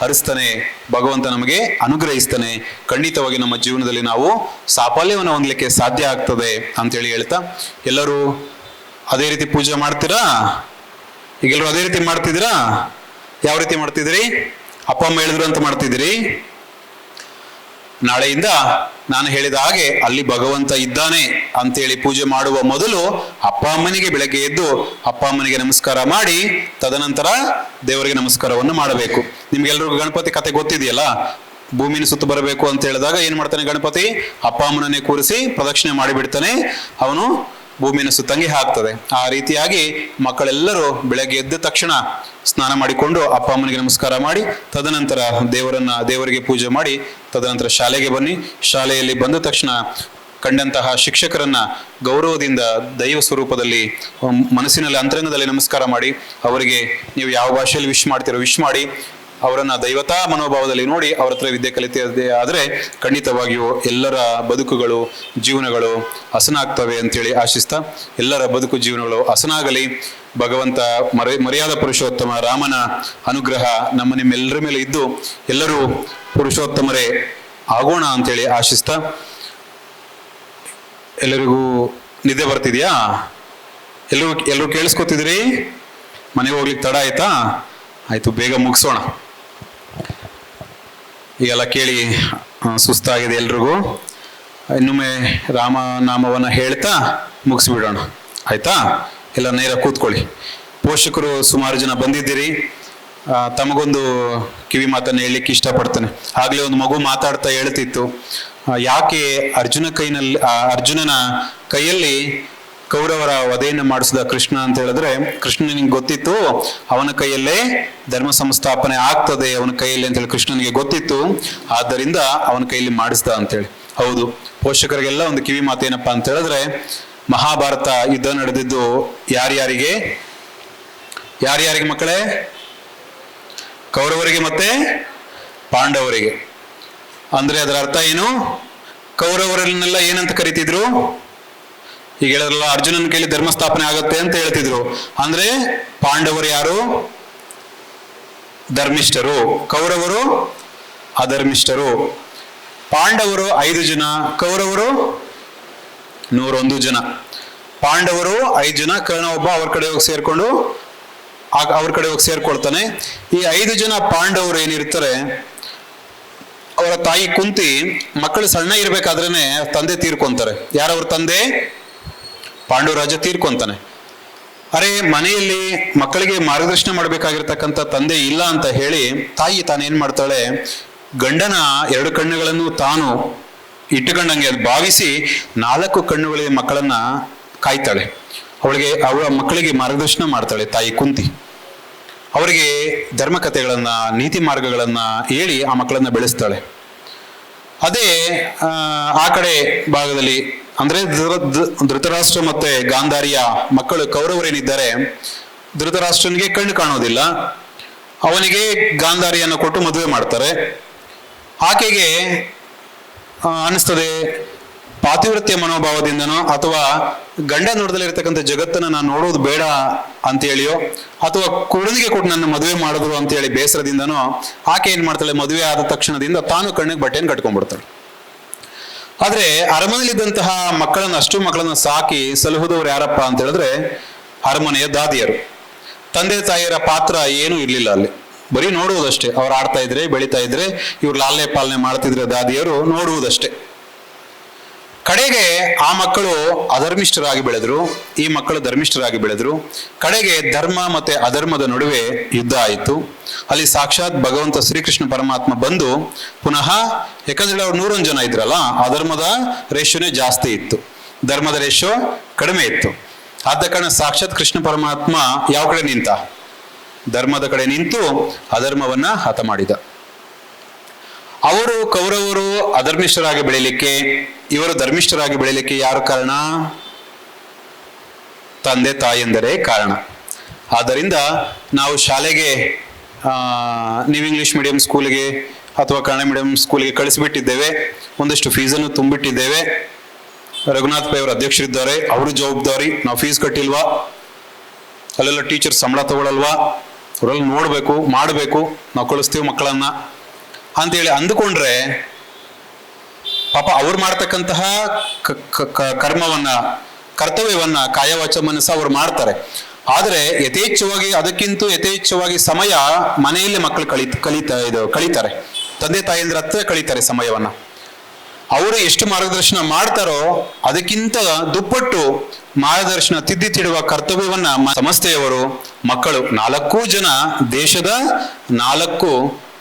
ಹರಿಸ್ತಾನೆ, ಭಗವಂತ ನಮಗೆ ಅನುಗ್ರಹಿಸ್ತಾನೆ. ಖಂಡಿತವಾಗಿ ನಮ್ಮ ಜೀವನದಲ್ಲಿ ನಾವು ಸಾಫಲ್ಯವನ್ನು ಹೊಂದಲಿಕ್ಕೆ ಸಾಧ್ಯ ಆಗ್ತದೆ ಅಂತೇಳಿ ಹೇಳ್ತಾ, ಎಲ್ಲರೂ ಅದೇ ರೀತಿ ಪೂಜೆ ಮಾಡ್ತೀರಾ? ಈಗೆಲ್ಲರೂ ಅದೇ ರೀತಿ ಮಾಡ್ತಿದ್ದೀರಾ? ಯಾವ ರೀತಿ ಮಾಡ್ತಿದ್ದೀರಿ? ಅಪ್ಪ ಅಮ್ಮ ಹೇಳಿದ್ರು ಅಂತ ಮಾಡ್ತಿದ್ದೀರಿ? ನಾಳೆಯಿಂದ ನಾನು ಹೇಳಿದ ಹಾಗೆ ಅಲ್ಲಿ ಭಗವಂತ ಇದ್ದಾನೆ ಅಂತೇಳಿ ಪೂಜೆ ಮಾಡುವ ಮೊದಲು ಅಪ್ಪ ಅಮ್ಮನಿಗೆ ಬೆಳಗ್ಗೆ ಎದ್ದು ಅಪ್ಪ ಅಮ್ಮನಿಗೆ ನಮಸ್ಕಾರ ಮಾಡಿ ತದನಂತರ ದೇವರಿಗೆ ನಮಸ್ಕಾರವನ್ನು ಮಾಡಬೇಕು. ನಿಮ್ಗೆಲ್ರಿಗೂ ಗಣಪತಿ ಕತೆ ಗೊತ್ತಿದೆಯಲ್ಲ, ಭೂಮಿನ ಸುತ್ತ ಬರಬೇಕು ಅಂತ ಹೇಳಿದಾಗ ಏನ್ ಮಾಡ್ತಾನೆ ಗಣಪತಿ? ಅಪ್ಪ ಅಮ್ಮನನ್ನೇ ಕೂರಿಸಿ ಪ್ರದಕ್ಷಿಣೆ ಮಾಡಿಬಿಡ್ತಾನೆ, ಅವನು ಭೂಮಿನ ಸುತ್ತಂಗೆ ಹಾಕ್ತದೆ. ಆ ರೀತಿಯಾಗಿ ಮಕ್ಕಳೆಲ್ಲರೂ ಬೆಳಗ್ಗೆ ಎದ್ದ ತಕ್ಷಣ ಸ್ನಾನ ಮಾಡಿಕೊಂಡು ಅಪ್ಪ ಅಮ್ಮನಿಗೆ ನಮಸ್ಕಾರ ಮಾಡಿ ತದನಂತರ ದೇವರಿಗೆ ಪೂಜೆ ಮಾಡಿ ತದನಂತರ ಶಾಲೆಗೆ ಬನ್ನಿ. ಶಾಲೆಯಲ್ಲಿ ಬಂದ ತಕ್ಷಣ ಕಂಡಂತಹ ಶಿಕ್ಷಕರನ್ನ ಗೌರವದಿಂದ ದೈವ ಸ್ವರೂಪದಲ್ಲಿ ಮನಸ್ಸಿನಲ್ಲಿ ಅಂತರಂಗದಲ್ಲಿ ನಮಸ್ಕಾರ ಮಾಡಿ ಅವರಿಗೆ ನೀವು ಯಾವ ಭಾಷೆಯಲ್ಲಿ ವಿಶ್ ಮಾಡ್ತೀರೋ ವಿಶ್ ಮಾಡಿ ಅವರನ್ನ ದೈವತಾ ಮನೋಭಾವದಲ್ಲಿ ನೋಡಿ ಅವ್ರ ಹತ್ರ ವಿದ್ಯೆ ಕಲಿತದೆ ಆದರೆ ಖಂಡಿತವಾಗಿಯೂ ಎಲ್ಲರ ಬದುಕುಗಳು ಜೀವನಗಳು ಹಸನಾಗ್ತವೆ ಅಂತೇಳಿ ಆಶಿಸ್ತಾ, ಎಲ್ಲರ ಬದುಕು ಜೀವನಗಳು ಹಸನಾಗಲಿ. ಭಗವಂತ ಮರ್ಯಾದ ಪುರುಷೋತ್ತಮ ರಾಮನ ಅನುಗ್ರಹ ನಿಮ್ಮೆಲ್ಲರ ಮೇಲೆ ಇದ್ದು ಎಲ್ಲರೂ ಪುರುಷೋತ್ತಮರೇ ಆಗೋಣ ಅಂತೇಳಿ ಆಶಿಸ್ತಾ, ಎಲ್ಲರಿಗೂ ನಿದ್ದೆ ಬರ್ತಿದ್ಯಾ? ಎಲ್ಲರೂ ಕೇಳಿಸ್ಕೊತಿದ್ರಿ? ಮನೆಗೆ ಹೋಗ್ಲಿಕ್ಕೆ ತಡ ಆಯ್ತಾ? ಆಯ್ತು, ಬೇಗ ಮುಗಿಸೋಣ. ಈಗೆಲ್ಲ ಕೇಳಿ ಸುಸ್ತಾಗಿದೆ ಎಲ್ರಿಗೂ. ಇನ್ನೊಮ್ಮೆ ರಾಮನಾಮವನ್ನು ಹೇಳ್ತಾ ಮುಗಿಸ್ಬಿಡೋಣ, ಆಯ್ತಾ? ಎಲ್ಲ ನೇರ ಕೂತ್ಕೊಳ್ಳಿ. ಪೋಷಕರು ಸುಮಾರು ಜನ ಬಂದಿದ್ದೀರಿ. ತಮಗೊಂದು ಕಿವಿ ಮಾತನ್ನು ಹೇಳಲಿಕ್ಕೆ ಇಷ್ಟಪಡ್ತೇನೆ. ಆಗ್ಲೇ ಒಂದು ಮಗು ಮಾತಾಡ್ತಾ ಹೇಳ್ತಿತ್ತು, ಯಾಕೆ ಅರ್ಜುನನ ಕೈಯಲ್ಲಿ ಕೌರವರ ವಧೆಯನ್ನು ಮಾಡಿಸಿದ ಕೃಷ್ಣ ಅಂತ ಹೇಳಿದ್ರೆ, ಕೃಷ್ಣನಿಗೆ ಗೊತ್ತಿತ್ತು ಅವನ ಕೈಯಲ್ಲೇ ಧರ್ಮ ಸಂಸ್ಥಾಪನೆ ಆಗ್ತದೆ ಅವನ ಕೈಯಲ್ಲಿ ಅಂತೇಳಿ ಕೃಷ್ಣನಿಗೆ ಗೊತ್ತಿತ್ತು, ಆದ್ದರಿಂದ ಅವನ ಕೈಯಲ್ಲಿ ಮಾಡಿಸ್ದ ಅಂತೇಳಿ. ಹೌದು, ಪೋಷಕರಿಗೆಲ್ಲ ಒಂದು ಕಿವಿ ಮಾತೇನಪ್ಪ ಅಂತ ಹೇಳಿದ್ರೆ, ಮಹಾಭಾರತ ಯುದ್ಧ ನಡೆದಿದ್ದು ಯಾರ್ಯಾರಿಗೆ ಮಕ್ಕಳೇ? ಕೌರವರಿಗೆ ಮತ್ತೆ ಪಾಂಡವರಿಗೆ. ಅಂದ್ರೆ ಅದರ ಅರ್ಥ ಏನು? ಕೌರವರನ್ನೆಲ್ಲ ಏನಂತ ಕರಿತಿದ್ರು? ಈಗ ಹೇಳಿದ್ರಲ್ಲ, ಅರ್ಜುನನ ಕೈಲಿ ಧರ್ಮ ಸ್ಥಾಪನೆ ಆಗುತ್ತೆ ಅಂತ ಹೇಳ್ತಿದ್ರು. ಅಂದ್ರೆ ಪಾಂಡವರು ಯಾರು? ಧರ್ಮಿಷ್ಠರು, ಕೌರವರು ಅಧರ್ಮಿಷ್ಠರು. ಪಾಂಡವರು 5 ಜನ, ಕೌರವರು 101 ಜನ. ಪಾಂಡವರು 5 ಜನ, ಕರ್ಣ ಒಬ್ಬ ಅವ್ರ ಕಡೆ ಹೋಗಿ ಸೇರ್ಕೊಳ್ತಾನೆ. ಈ 5 ಜನ ಪಾಂಡವರು ಏನಿರ್ತಾರೆ, ಅವರ ತಾಯಿ ಕುಂತಿ ಮಕ್ಕಳು ಸಣ್ಣ ಇರ್ಬೇಕಾದ್ರೇನೆ ತಂದೆ ತೀರ್ಕೊಂತಾರೆ. ಯಾರವ್ರ ತಂದೆ? ಪಾಂಡುರಾಜ ತೀರ್ಕೊಂತಾನೆ. ಅರೆ, ಮನೆಯಲ್ಲಿ ಮಕ್ಕಳಿಗೆ ಮಾರ್ಗದರ್ಶನ ಮಾಡಬೇಕಾಗಿರ್ತಕ್ಕಂಥ ತಂದೆ ಇಲ್ಲ ಅಂತ ಹೇಳಿ ತಾಯಿ ತಾನೇನ್ ಮಾಡ್ತಾಳೆ, ಗಂಡನ 2 ಕಣ್ಣುಗಳನ್ನು ತಾನು ಇಟ್ಟುಕೊಂಡಂಗೆ ಭಾವಿಸಿ 4 ಕಣ್ಣುಗಳಿಗೆ ಮಕ್ಕಳನ್ನ ಕಾಯ್ತಾಳೆ. ಅವಳ ಮಕ್ಕಳಿಗೆ ಮಾರ್ಗದರ್ಶನ ಮಾಡ್ತಾಳೆ ತಾಯಿ ಕುಂತಿ. ಅವರಿಗೆ ಧರ್ಮಕಥೆಗಳನ್ನ ನೀತಿ ಮಾರ್ಗಗಳನ್ನ ಹೇಳಿ ಆ ಮಕ್ಕಳನ್ನ ಬೆಳೆಸ್ತಾಳೆ. ಅದೇ ಆ ಕಡೆ ಭಾಗದಲ್ಲಿ ಅಂದ್ರೆ ಧೃತರಾಷ್ಟ್ರ ಮತ್ತೆ ಗಾಂಧಾರಿಯ ಮಕ್ಕಳು ಕೌರವರೇನಿದ್ದಾರೆ, ಧೃತರಾಷ್ಟ್ರನಿಗೆ ಕಣ್ಣು ಕಾಣೋದಿಲ್ಲ, ಅವನಿಗೆ ಗಾಂಧಾರಿಯನ್ನು ಕೊಟ್ಟು ಮದುವೆ ಮಾಡ್ತಾರೆ. ಆಕೆಗೆ ಅನಿಸ್ತದೆ ಪಾತಿವೃತ್ಯ ಮನೋಭಾವದಿಂದನೋ ಅಥವಾ ಗಂಡ ನೋಡದಲ್ಲಿರ್ತಕ್ಕಂಥ ಜಗತ್ತನ್ನು ನಾನು ನೋಡೋದು ಬೇಡ ಅಂತ ಹೇಳಿಯೋ ಅಥವಾ ಕುರುಡಿಗೆ ಕೊಟ್ಟು ನನ್ನ ಮದುವೆ ಮಾಡಿದ್ರು ಅಂತ ಹೇಳಿ ಬೇಸರದಿಂದನೋ ಆಕೆ ಏನ್ ಮಾಡ್ತಾಳೆ, ಮದುವೆ ಆದ ತಕ್ಷಣದಿಂದ ತಾನು ಕಣ್ಣಿಗೆ ಬಟ್ಟೆಯನ್ನು ಕಟ್ಕೊಂಡ್ಬಿಡ್ತಾಳೆ. ಆದ್ರೆ ಅರಮನೆಯಲ್ಲಿದ್ದಂತಹ ಅಷ್ಟು ಮಕ್ಕಳನ್ನ ಸಾಕಿ ಸಲಹುದವ್ರು ಯಾರಪ್ಪ ಅಂತ ಹೇಳಿದ್ರೆ ಅರಮನೆಯ ದಾದಿಯರು. ತಂದೆ ತಾಯಿಯರ ಪಾತ್ರ ಏನೂ ಇರ್ಲಿಲ್ಲ ಅಲ್ಲಿ, ಬರೀ ನೋಡುವುದಷ್ಟೇ. ಅವ್ರು ಆಡ್ತಾ ಇದ್ರೆ ಬೆಳೀತಾ ಇದ್ರೆ ಇವ್ರು ಲಾಲ್ನೆ ಪಾಲನೆ ಮಾಡ್ತಿದ್ರೆ ದಾದಿಯರು ನೋಡುವುದಷ್ಟೇ. ಕಡೆಗೆ ಆ ಮಕ್ಕಳು ಅಧರ್ಮಿಷ್ಠರಾಗಿ ಬೆಳೆದ್ರು, ಈ ಮಕ್ಕಳು ಧರ್ಮಿಷ್ಠರಾಗಿ ಬೆಳೆದ್ರು. ಕಡೆಗೆ ಧರ್ಮ ಮತ್ತೆ ಅಧರ್ಮದ ನಡುವೆ ಯುದ್ಧ ಆಯಿತು. ಅಲ್ಲಿ ಸಾಕ್ಷಾತ್ ಭಗವಂತ ಶ್ರೀಕೃಷ್ಣ ಪರಮಾತ್ಮ ಬಂದು ಪುನಃ, ಯಾಕಂದ್ರೆ ಅವ್ರು 101 ಜನ ಇದ್ರಲ್ಲ, ಅಧರ್ಮದ ರೇಷ್ಯೋನೇ ಜಾಸ್ತಿ ಇತ್ತು, ಧರ್ಮದ ರೇಷ್ಯೋ ಕಡಿಮೆ ಇತ್ತು. ಆದ ಕಾರಣ ಸಾಕ್ಷಾತ್ ಕೃಷ್ಣ ಪರಮಾತ್ಮ ಯಾವ ಕಡೆ ನಿಂತ? ಧರ್ಮದ ಕಡೆ ನಿಂತು ಅಧರ್ಮವನ್ನ ಹತ ಮಾಡಿದ. ಅವರು ಕೌರವರು ಅಧರ್ಮಿಷ್ಠರಾಗಿ ಬೆಳೀಲಿಕ್ಕೆ, ಇವರು ಧರ್ಮಿಷ್ಠರಾಗಿ ಬೆಳೀಲಿಕ್ಕೆ ಯಾರು ಕಾರಣ? ತಂದೆ ತಾಯಂದರೇ ಕಾರಣ. ಆದ್ದರಿಂದ ನಾವು ಶಾಲೆಗೆ ನೀವು ಇಂಗ್ಲಿಷ್ ಮೀಡಿಯಂ ಸ್ಕೂಲಿಗೆ ಅಥವಾ ಕನ್ನಡ ಮೀಡಿಯಂ ಸ್ಕೂಲಿಗೆ ಕಳಿಸಿಬಿಟ್ಟಿದ್ದೇವೆ. ಒಂದಷ್ಟು ಫೀಸನ್ನು ತುಂಬಿಟ್ಟಿದ್ದೇವೆ. ರಘುನಾಥ್ ಪೈ ಅವರು ಅಧ್ಯಕ್ಷರಿದ್ದಾರೆ, ಅವರು ಜವಾಬ್ದಾರಿ. ನಾವು ಫೀಸ್ ಕಟ್ಟಿಲ್ವಾ, ಅಲ್ಲೆಲ್ಲ ಟೀಚರ್ ಸಂಬಳ ತಗೊಳ್ಳಲ್ವಾ, ಅವರೆಲ್ಲ ನೋಡಬೇಕು, ಮಾಡಬೇಕು, ನಾವು ಕಳಿಸ್ತೀವಿ ಮಕ್ಕಳನ್ನ ಅಂತೇಳಿ ಅಂದುಕೊಂಡ್ರೆ ಪಾಪ ಅವ್ರು ಮಾಡ್ತಕ್ಕಂತಹ ಕರ್ಮವನ್ನ, ಕರ್ತವ್ಯವನ್ನ, ಕಾಯವಾಚ ಮನಸ್ಸ ಅವ್ರು ಮಾಡ್ತಾರೆ. ಆದರೆ ಯಥೇಚ್ಛವಾಗಿ, ಅದಕ್ಕಿಂತ ಯಥೇಚ್ಛವಾಗಿ ಸಮಯ ಮನೆಯಲ್ಲೇ ಮಕ್ಕಳು ಕಳೀತಾರೆ. ತಂದೆ ತಾಯಿಯಂದ್ರ ಹತ್ರ ಕಳೀತಾರೆ ಸಮಯವನ್ನ. ಅವರು ಎಷ್ಟು ಮಾರ್ಗದರ್ಶನ ಮಾಡ್ತಾರೋ ಅದಕ್ಕಿಂತ ದುಪ್ಪಟ್ಟು ಮಾರ್ಗದರ್ಶನ ತಿದ್ದಿತ್ತಿಡುವ ಕರ್ತವ್ಯವನ್ನ ಸಂಸ್ಥೆಯವರು, ಮಕ್ಕಳು, 4 ಜನ ದೇಶದ 4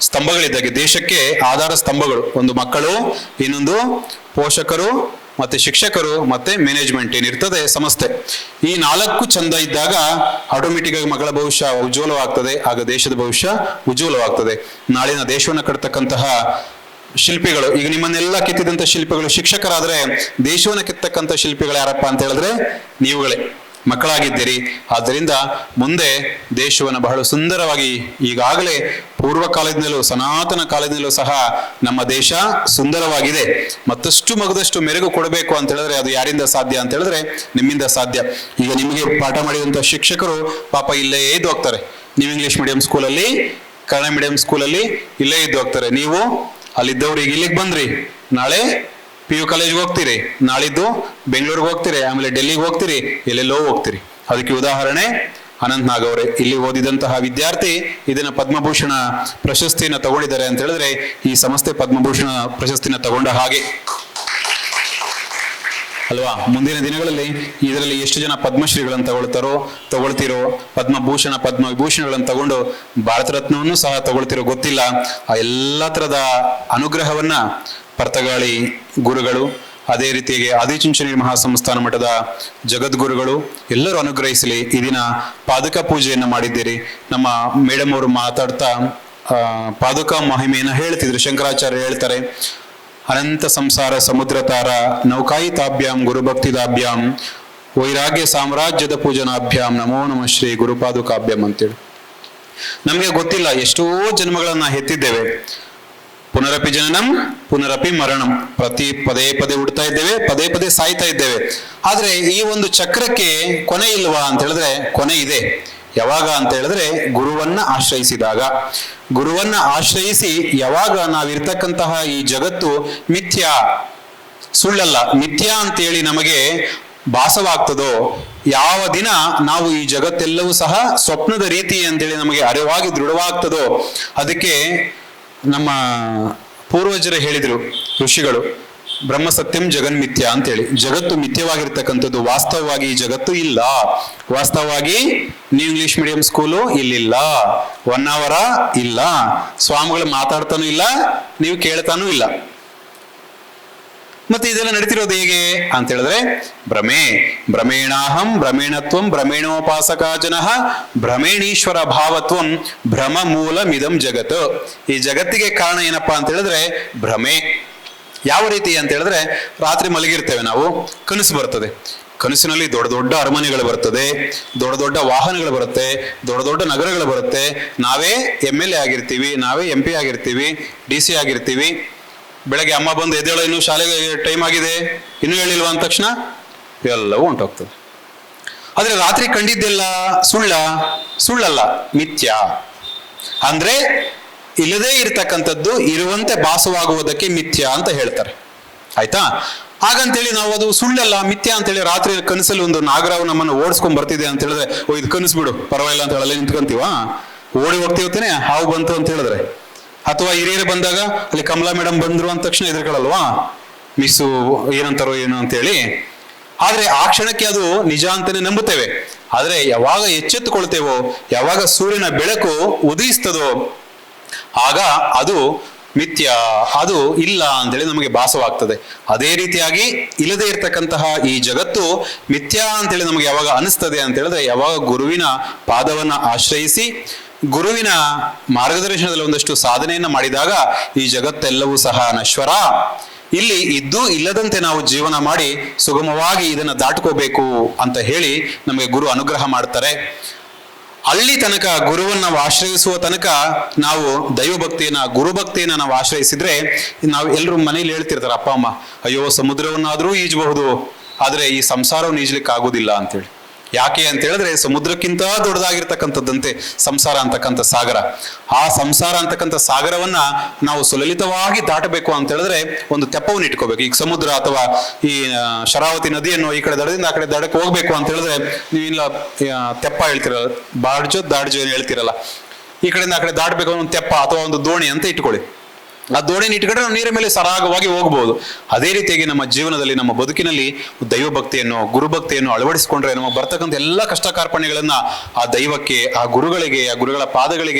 ಸ್ತಂಭಗಳಿದ್ದಾಗೆ, ದೇಶಕ್ಕೆ ಆಧಾರ ಸ್ತಂಭಗಳು. ಒಂದು ಮಕ್ಕಳು, ಇನ್ನೊಂದು ಪೋಷಕರು, ಮತ್ತೆ ಶಿಕ್ಷಕರು, ಮತ್ತೆ ಮ್ಯಾನೇಜ್ಮೆಂಟ್ ಏನಿರ್ತದೆ ಸಂಸ್ಥೆ. ಈ 4 ಚಂದ ಇದ್ದಾಗ ಆಟೋಮೆಟಿಕ್ ಆಗಿ ಮಕ್ಕಳ ಭವಿಷ್ಯ ಉಜ್ವಲವಾಗ್ತದೆ. ಆಗ ದೇಶದ ಭವಿಷ್ಯ ಉಜ್ವಲವಾಗ್ತದೆ. ನಾಳಿನ ದೇಶವನ್ನು ಕಟ್ತಕ್ಕಂತಹ ಶಿಲ್ಪಿಗಳು, ಈಗ ನಿಮ್ಮನ್ನೆಲ್ಲ ಕೆತ್ತಿದಂತ ಶಿಲ್ಪಿಗಳು ಶಿಕ್ಷಕರಾದ್ರೆ, ದೇಶವನ್ನು ಕೆತ್ತಕ್ಕಂಥ ಶಿಲ್ಪಿಗಳು ಯಾರಪ್ಪ ಅಂತ ಹೇಳಿದ್ರೆ ನೀವುಗಳೇ, ಮಕ್ಕಳಾಗಿದ್ದೀರಿ. ಆದ್ದರಿಂದ ಮುಂದೆ ದೇಶವನ್ನು ಬಹಳ ಸುಂದರವಾಗಿ, ಈಗಾಗಲೇ ಪೂರ್ವ ಕಾಲದಿಂದಲೂ ಸನಾತನ ಕಾಲದಿಂದಲೂ ಸಹ ನಮ್ಮ ದೇಶ ಸುಂದರವಾಗಿದೆ. ಮತ್ತಷ್ಟು ಮಗದಷ್ಟು ಮೆರುಗು ಕೊಡಬೇಕು ಅಂತ ಹೇಳಿದ್ರೆ ಅದು ಯಾರಿಂದ ಸಾಧ್ಯ ಅಂತ ಹೇಳಿದ್ರೆ ನಿಮ್ಮಿಂದ ಸಾಧ್ಯ. ಈಗ ನಿಮಗೆ ಪಾಠ ಮಾಡಿದಂಥ ಶಿಕ್ಷಕರು ಪಾಪ ಇಲ್ಲೇ ಇದ್ದು ಹೋಗ್ತಾರೆ. ನೀವು ಇಂಗ್ಲಿಷ್ ಮೀಡಿಯಂ ಸ್ಕೂಲಲ್ಲಿ, ಕನ್ನಡ ಮೀಡಿಯಂ ಸ್ಕೂಲಲ್ಲಿ ಇಲ್ಲೇ ಇದ್ದು ಹೋಗ್ತಾರೆ. ನೀವು ಅಲ್ಲಿದ್ದವ್ರು ಈಗ ಇಲ್ಲಿಗೆ ಬಂದ್ರಿ, ನಾಳೆ PU ಕಾಲೇಜ್ಗೆ ಹೋಗ್ತೀರಿ, ನಾಳಿದ್ದು ಬೆಂಗಳೂರಿಗೆ ಹೋಗ್ತೀರಿ, ಆಮೇಲೆ ಡೆಲ್ಲಿಗೆ ಹೋಗ್ತೀರಿ, ಎಲ್ಲೆಲ್ಲೋ ಹೋಗ್ತೀರಿ. ಅದಕ್ಕೆ ಉದಾಹರಣೆ ಅನಂತ್ ನಾಗ್ ಅವರೇ. ಇಲ್ಲಿ ಓದಿದಂತಹ ವಿದ್ಯಾರ್ಥಿ ಇದನ್ನ ಪದ್ಮಭೂಷಣ ಪ್ರಶಸ್ತಿಯನ್ನು ತಗೊಂಡಿದ್ದಾರೆ ಅಂತ ಹೇಳಿದ್ರೆ ಈ ಸಂಸ್ಥೆ ಪದ್ಮಭೂಷಣ ಪ್ರಶಸ್ತಿನ ತಗೊಂಡ ಹಾಗೆ ಅಲ್ವಾ? ಮುಂದಿನ ದಿನಗಳಲ್ಲಿ ಇದರಲ್ಲಿ ಎಷ್ಟು ಜನ ಪದ್ಮಶ್ರೀಗಳನ್ನು ತಗೊಳ್ತಿರೋ, ಪದ್ಮಭೂಷಣ ಪದ್ಮವಿಭೂಷಣಗಳನ್ನು ತಗೊಂಡು ಭಾರತ ರತ್ನವನ್ನು ಸಹ ತಗೊಳ್ತಿರೋ ಗೊತ್ತಿಲ್ಲ. ಆ ಎಲ್ಲ ತರದ ಅನುಗ್ರಹವನ್ನ ಪರ್ತಗಾಳಿ ಗುರುಗಳು, ಅದೇ ರೀತಿಯಾಗಿ ಆದಿಚುಂಚನಗಿರಿ ಮಹಾಸಂಸ್ಥಾನ ಮಠದ ಜಗದ್ಗುರುಗಳು ಎಲ್ಲರೂ ಅನುಗ್ರಹಿಸಲಿ. ಈ ದಿನ ಪಾದುಕಾ ಪೂಜೆಯನ್ನು ಮಾಡಿದ್ದೀರಿ. ನಮ್ಮ ಮೇಡಮ್ ಅವರು ಮಾತಾಡ್ತಾ ಪಾದುಕಾ ಮಹಿಮೆಯನ್ನು ಹೇಳ್ತಿದ್ರು. ಶಂಕರಾಚಾರ್ಯ ಹೇಳ್ತಾರೆ, ಅನಂತ ಸಂಸಾರ ಸಮುದ್ರ ತಾರ ನೌಕಾಯಿತಾಭ್ಯಾಂ ಗುರುಭಕ್ತಿದಾಭ್ಯಾಂ ವೈರಾಗ್ಯ ಸಾಮ್ರಾಜ್ಯದ ಪೂಜನಾಭ್ಯಾಂ ನಮೋ ನಮಃ ಶ್ರೀ ಗುರುಪಾದುಕಾಭ್ಯಾಂ ಅಂತೇಳಿ. ನಮಗೆ ಗೊತ್ತಿಲ್ಲ, ಎಷ್ಟೋ ಜನ್ಮಗಳನ್ನ ಎತ್ತಿದ್ದೇವೆ. ಪುನರಪಿ ಜನನಂ ಪುನರಪಿ ಮರಣಂ, ಪದೇ ಪದೇ ಹುಡ್ತಾ ಇದ್ದೇವೆ, ಪದೇ ಪದೇ ಸಾಯ್ತಾ ಇದ್ದೇವೆ. ಆದ್ರೆ ಈ ಒಂದು ಚಕ್ರಕ್ಕೆ ಕೊನೆ ಇಲ್ವಾ ಅಂತ ಹೇಳಿದ್ರೆ ಕೊನೆ ಇದೆ. ಯಾವಾಗ ಅಂತ ಹೇಳಿದ್ರೆ ಗುರುವನ್ನ ಆಶ್ರಯಿಸಿದಾಗ. ಗುರುವನ್ನ ಆಶ್ರಯಿಸಿ ಯಾವಾಗ ನಾವಿರ್ತಕ್ಕಂತಹ ಈ ಜಗತ್ತು ಮಿಥ್ಯಾ, ಸುಳ್ಳಲ್ಲ, ಮಿಥ್ಯಾ ಅಂತೇಳಿ ನಮಗೆ ಭಾಸವಾಗ್ತದೋ, ಯಾವ ದಿನ ನಾವು ಈ ಜಗತ್ತೆಲ್ಲವೂ ಸಹ ಸ್ವಪ್ನದ ರೀತಿ ಅಂತೇಳಿ ನಮಗೆ ಅರಿವಾಗಿ ದೃಢವಾಗ್ತದೋ, ಅದಕ್ಕೆ ನಮ್ಮ ಪೂರ್ವಜರು ಹೇಳಿದ್ರು ಋಷಿಗಳು, ಬ್ರಹ್ಮ ಸತ್ಯಂ ಜಗನ್ಮಿಥ್ಯ ಅಂತೇಳಿ. ಜಗತ್ತು ಮಿಥ್ಯವಾಗಿರ್ತಕ್ಕಂಥದ್ದು, ವಾಸ್ತವವಾಗಿ ಈ ಜಗತ್ತು ಇಲ್ಲ. ವಾಸ್ತವವಾಗಿ ನೀವು ಇಂಗ್ಲಿಷ್ ಮೀಡಿಯಂ ಸ್ಕೂಲು ಇಲ್ಲಿಲ್ಲ, 1 hour ಇಲ್ಲ, ಸ್ವಾಮಿಗಳು ಮಾತಾಡ್ತಾನೂ ಇಲ್ಲ, ನೀವು ಕೇಳ್ತಾನೂ ಇಲ್ಲ. ಮತ್ತೆ ಇದೆಲ್ಲ ನಡೀತಿರೋದು ಹೇಗೆ ಅಂತ ಹೇಳಿದ್ರೆ ಭ್ರಮೇಣಾಹಂ ಭ್ರಮೇಣತ್ವಂ ಭ್ರಮೇಣೋಪಾಸಕ ಜನಃ ಭ್ರಮೇಣೀಶ್ವರ ಭಾವತ್ವಂ ಭ್ರಮ ಮೂಲಮಿದಂ ಜಗತ್. ಈ ಜಗತ್ತಿಗೆ ಕಾರಣ ಏನಪ್ಪಾ ಅಂತ ಹೇಳಿದ್ರೆ ಭ್ರಮೆ. ಯಾವ ರೀತಿ ಅಂತ ಹೇಳಿದ್ರೆ, ರಾತ್ರಿ ಮಲಗಿರ್ತೇವೆ ನಾವು, ಕನಸು ಬರ್ತದೆ. ಕನಸಿನಲ್ಲಿ ದೊಡ್ಡ ದೊಡ್ಡ ಅರಮನೆಗಳು ಬರ್ತದೆ, ದೊಡ್ಡ ದೊಡ್ಡ ವಾಹನಗಳು ಬರುತ್ತೆ, ದೊಡ್ಡ ದೊಡ್ಡ ನಗರಗಳು ಬರುತ್ತೆ. ನಾವೇ MLA ಆಗಿರ್ತೀವಿ, ನಾವೇ MP ಆಗಿರ್ತೀವಿ, DC ಆಗಿರ್ತೀವಿ. ಬೆಳಗ್ಗೆ ಅಮ್ಮ ಬಂದು ಎದ್ದೇಳೋ, ಇನ್ನು ಶಾಲೆಗೆ ಟೈಮ್ ಆಗಿದೆ, ಇನ್ನೂ ಹೇಳಿಲ್ವಾ ಅಂದ ತಕ್ಷಣ ಎಲ್ಲವೂ ಹೊಂಟೋಗ್ತದೆ. ಆದ್ರೆ ರಾತ್ರಿ ಕಂಡಿದ್ದೆಲ್ಲ ಸುಳ್ಳಲ್ಲ, ಮಿಥ್ಯ. ಅಂದ್ರೆ ಇಲ್ಲದೇ ಇರ್ತಕ್ಕಂಥದ್ದು ಇರುವಂತೆ ಭಾಸವಾಗುವುದಕ್ಕೆ ಮಿಥ್ಯ ಅಂತ ಹೇಳ್ತಾರೆ. ಆಯ್ತಾ? ಹಾಗಂತೇಳಿ ನಾವು ಅದು ಸುಳ್ಳಲ್ಲ, ಮಿಥ್ಯ ಅಂತೇಳಿ ರಾತ್ರಿ ಕನಸಲ್ಲಿ ಒಂದು ನಾಗರಾವ್ ನಮ್ಮನ್ನು ಓಡಿಸ್ಕೊಂಡ್ ಬರ್ತಿದೆ ಅಂತ ಹೇಳಿದ್ರೆ, ಇದು ಕನಸು ಬಿಡು ಪರವಾಗಿಲ್ಲ ಅಂತ ಹೇಳಲ್ಲ, ನಿಂತ್ಕೊಂತೀವ, ಓಡಿ ಹೋಗ್ತೀವತ್ತೇನೆ ಹಾವು ಬಂತು ಅಂತ ಹೇಳಿದ್ರೆ. ಅಥವಾ ಹಿರಿಯರು ಬಂದಾಗ ಅಲ್ಲಿ ಕಮಲಾ ಮೇಡಮ್ ಬಂದ್ರು ಅಂದ ತಕ್ಷಣ ಎದುರುಗಳಲ್ವಾ, ಮಿಸ್ಸು ಏನಂತಾರೋ ಏನು ಅಂತೇಳಿ. ಆದ್ರೆ ಆ ಕ್ಷಣಕ್ಕೆ ಅದು ನಿಜ ಅಂತಾನೆ ನಂಬುತ್ತೇವೆ. ಆದ್ರೆ ಯಾವಾಗ ಎಚ್ಚೆತ್ತುಕೊಳ್ತೇವೋ, ಯಾವಾಗ ಸೂರ್ಯನ ಬೆಳಕು ಉದಯಿಸ್ತದೋ, ಆಗ ಅದು ಮಿಥ್ಯ, ಅದು ಇಲ್ಲ ಅಂತೇಳಿ ನಮಗೆ ಭಾಸವಾಗ್ತದೆ. ಅದೇ ರೀತಿಯಾಗಿ ಇಲ್ಲದೆ ಇರ್ತಕ್ಕಂತಹ ಈ ಜಗತ್ತು ಮಿಥ್ಯಾ ಅಂತೇಳಿ ನಮಗೆ ಯಾವಾಗ ಅನಿಸ್ತದೆ ಅಂತ ಹೇಳಿದ್ರೆ, ಯಾವಾಗ ಗುರುವಿನ ಪಾದವನ್ನ ಆಶ್ರಯಿಸಿ ಗುರುವಿನ ಮಾರ್ಗದರ್ಶನದಲ್ಲಿ ಒಂದಷ್ಟು ಸಾಧನೆಯನ್ನು ಮಾಡಿದಾಗ ಈ ಜಗತ್ತೆಲ್ಲವೂ ಸಹ ನಶ್ವರ. ಇಲ್ಲಿ ಇದ್ದೂ ಇಲ್ಲದಂತೆ ನಾವು ಜೀವನ ಮಾಡಿ ಸುಗಮವಾಗಿ ಇದನ್ನು ದಾಟ್ಕೋಬೇಕು ಅಂತ ಹೇಳಿ ನಮಗೆ ಗುರು ಅನುಗ್ರಹ ಮಾಡ್ತಾರೆ. ಅಲ್ಲಿ ತನಕ ಗುರುವನ್ನು ನಾವು ಆಶ್ರಯಿಸುವ ತನಕ ನಾವು ದೈವಭಕ್ತಿಯನ್ನ ಗುರುಭಕ್ತಿಯನ್ನ ನಾವು ಆಶ್ರಯಿಸಿದ್ರೆ, ನಾವು ಎಲ್ಲರೂ ಮನೇಲಿ ಹೇಳ್ತಿರ್ತಾರೆ ಅಪ್ಪ ಅಮ್ಮ, ಅಯ್ಯೋ ಸಮುದ್ರವನ್ನಾದರೂ ಈಜಬಹುದು, ಆದರೆ ಈ ಸಂಸಾರವನ್ನು ಈಜ್ಲಿಕ್ಕೆ ಆಗೋದಿಲ್ಲ ಅಂತೇಳಿ. ಯಾಕೆ ಅಂತ ಹೇಳಿದ್ರೆ ಸಮುದ್ರಕ್ಕಿಂತ ದೊಡ್ಡದಾಗಿರ್ತಕ್ಕಂಥದ್ದಂತೆ ಸಂಸಾರ ಅಂತಕ್ಕಂಥ ಸಾಗರ. ಆ ಸಂಸಾರ ಅಂತಕ್ಕಂಥ ಸಾಗರವನ್ನ ನಾವು ಸುಲಲಿತವಾಗಿ ದಾಟಬೇಕು ಅಂತ ಹೇಳಿದ್ರೆ ಒಂದು ತೆಪ್ಪವನ್ನು ಇಟ್ಕೋಬೇಕು. ಈಗ ಸಮುದ್ರ ಅಥವಾ ಈ ಶರಾವತಿ ನದಿಯನ್ನು ಈ ಕಡೆ ದಡದಿಂದ ಆ ಕಡೆ ದಡಕ್ಕೆ ಹೋಗ್ಬೇಕು ಅಂತ ಹೇಳಿದ್ರೆ ನೀವಿಲ್ಲ ತೆಪ್ಪ ಹೇಳ್ತಿರಲ್ಲ, ದಾಡ್ಜೋ ಏನು ಹೇಳ್ತಿರಲ್ಲ, ಈ ಕಡೆಯಿಂದ ಆ ಕಡೆ ದಾಟಬೇಕು ಒಂದು ತೆಪ್ಪ ಅಥವಾ ಒಂದು ದೋಣಿ ಅಂತ ಇಟ್ಕೊಳ್ಳಿ. ಆ ದೋಣಿನ ಇಟ್ಕೊಂಡ್ರೆ ನಾವು ನೀರಿನ ಮೇಲೆ ಸರಾಗವಾಗಿ ಹೋಗ್ಬೋದು. ಅದೇ ರೀತಿಯಾಗಿ ನಮ್ಮ ಜೀವನದಲ್ಲಿ, ನಮ್ಮ ಬದುಕಿನಲ್ಲಿ ದೈವಭಕ್ತಿಯನ್ನು ಗುರುಭಕ್ತಿಯನ್ನು ಅಳವಡಿಸಿಕೊಂಡ್ರೆ ನಮಗೆ ಬರ್ತಕ್ಕಂಥ ಎಲ್ಲ ಕಷ್ಟ ಕಾರ್ಪಣ್ಯಗಳನ್ನ ಆ ದೈವಕ್ಕೆ, ಆ ಗುರುಗಳಿಗೆ, ಆ ಗುರುಗಳ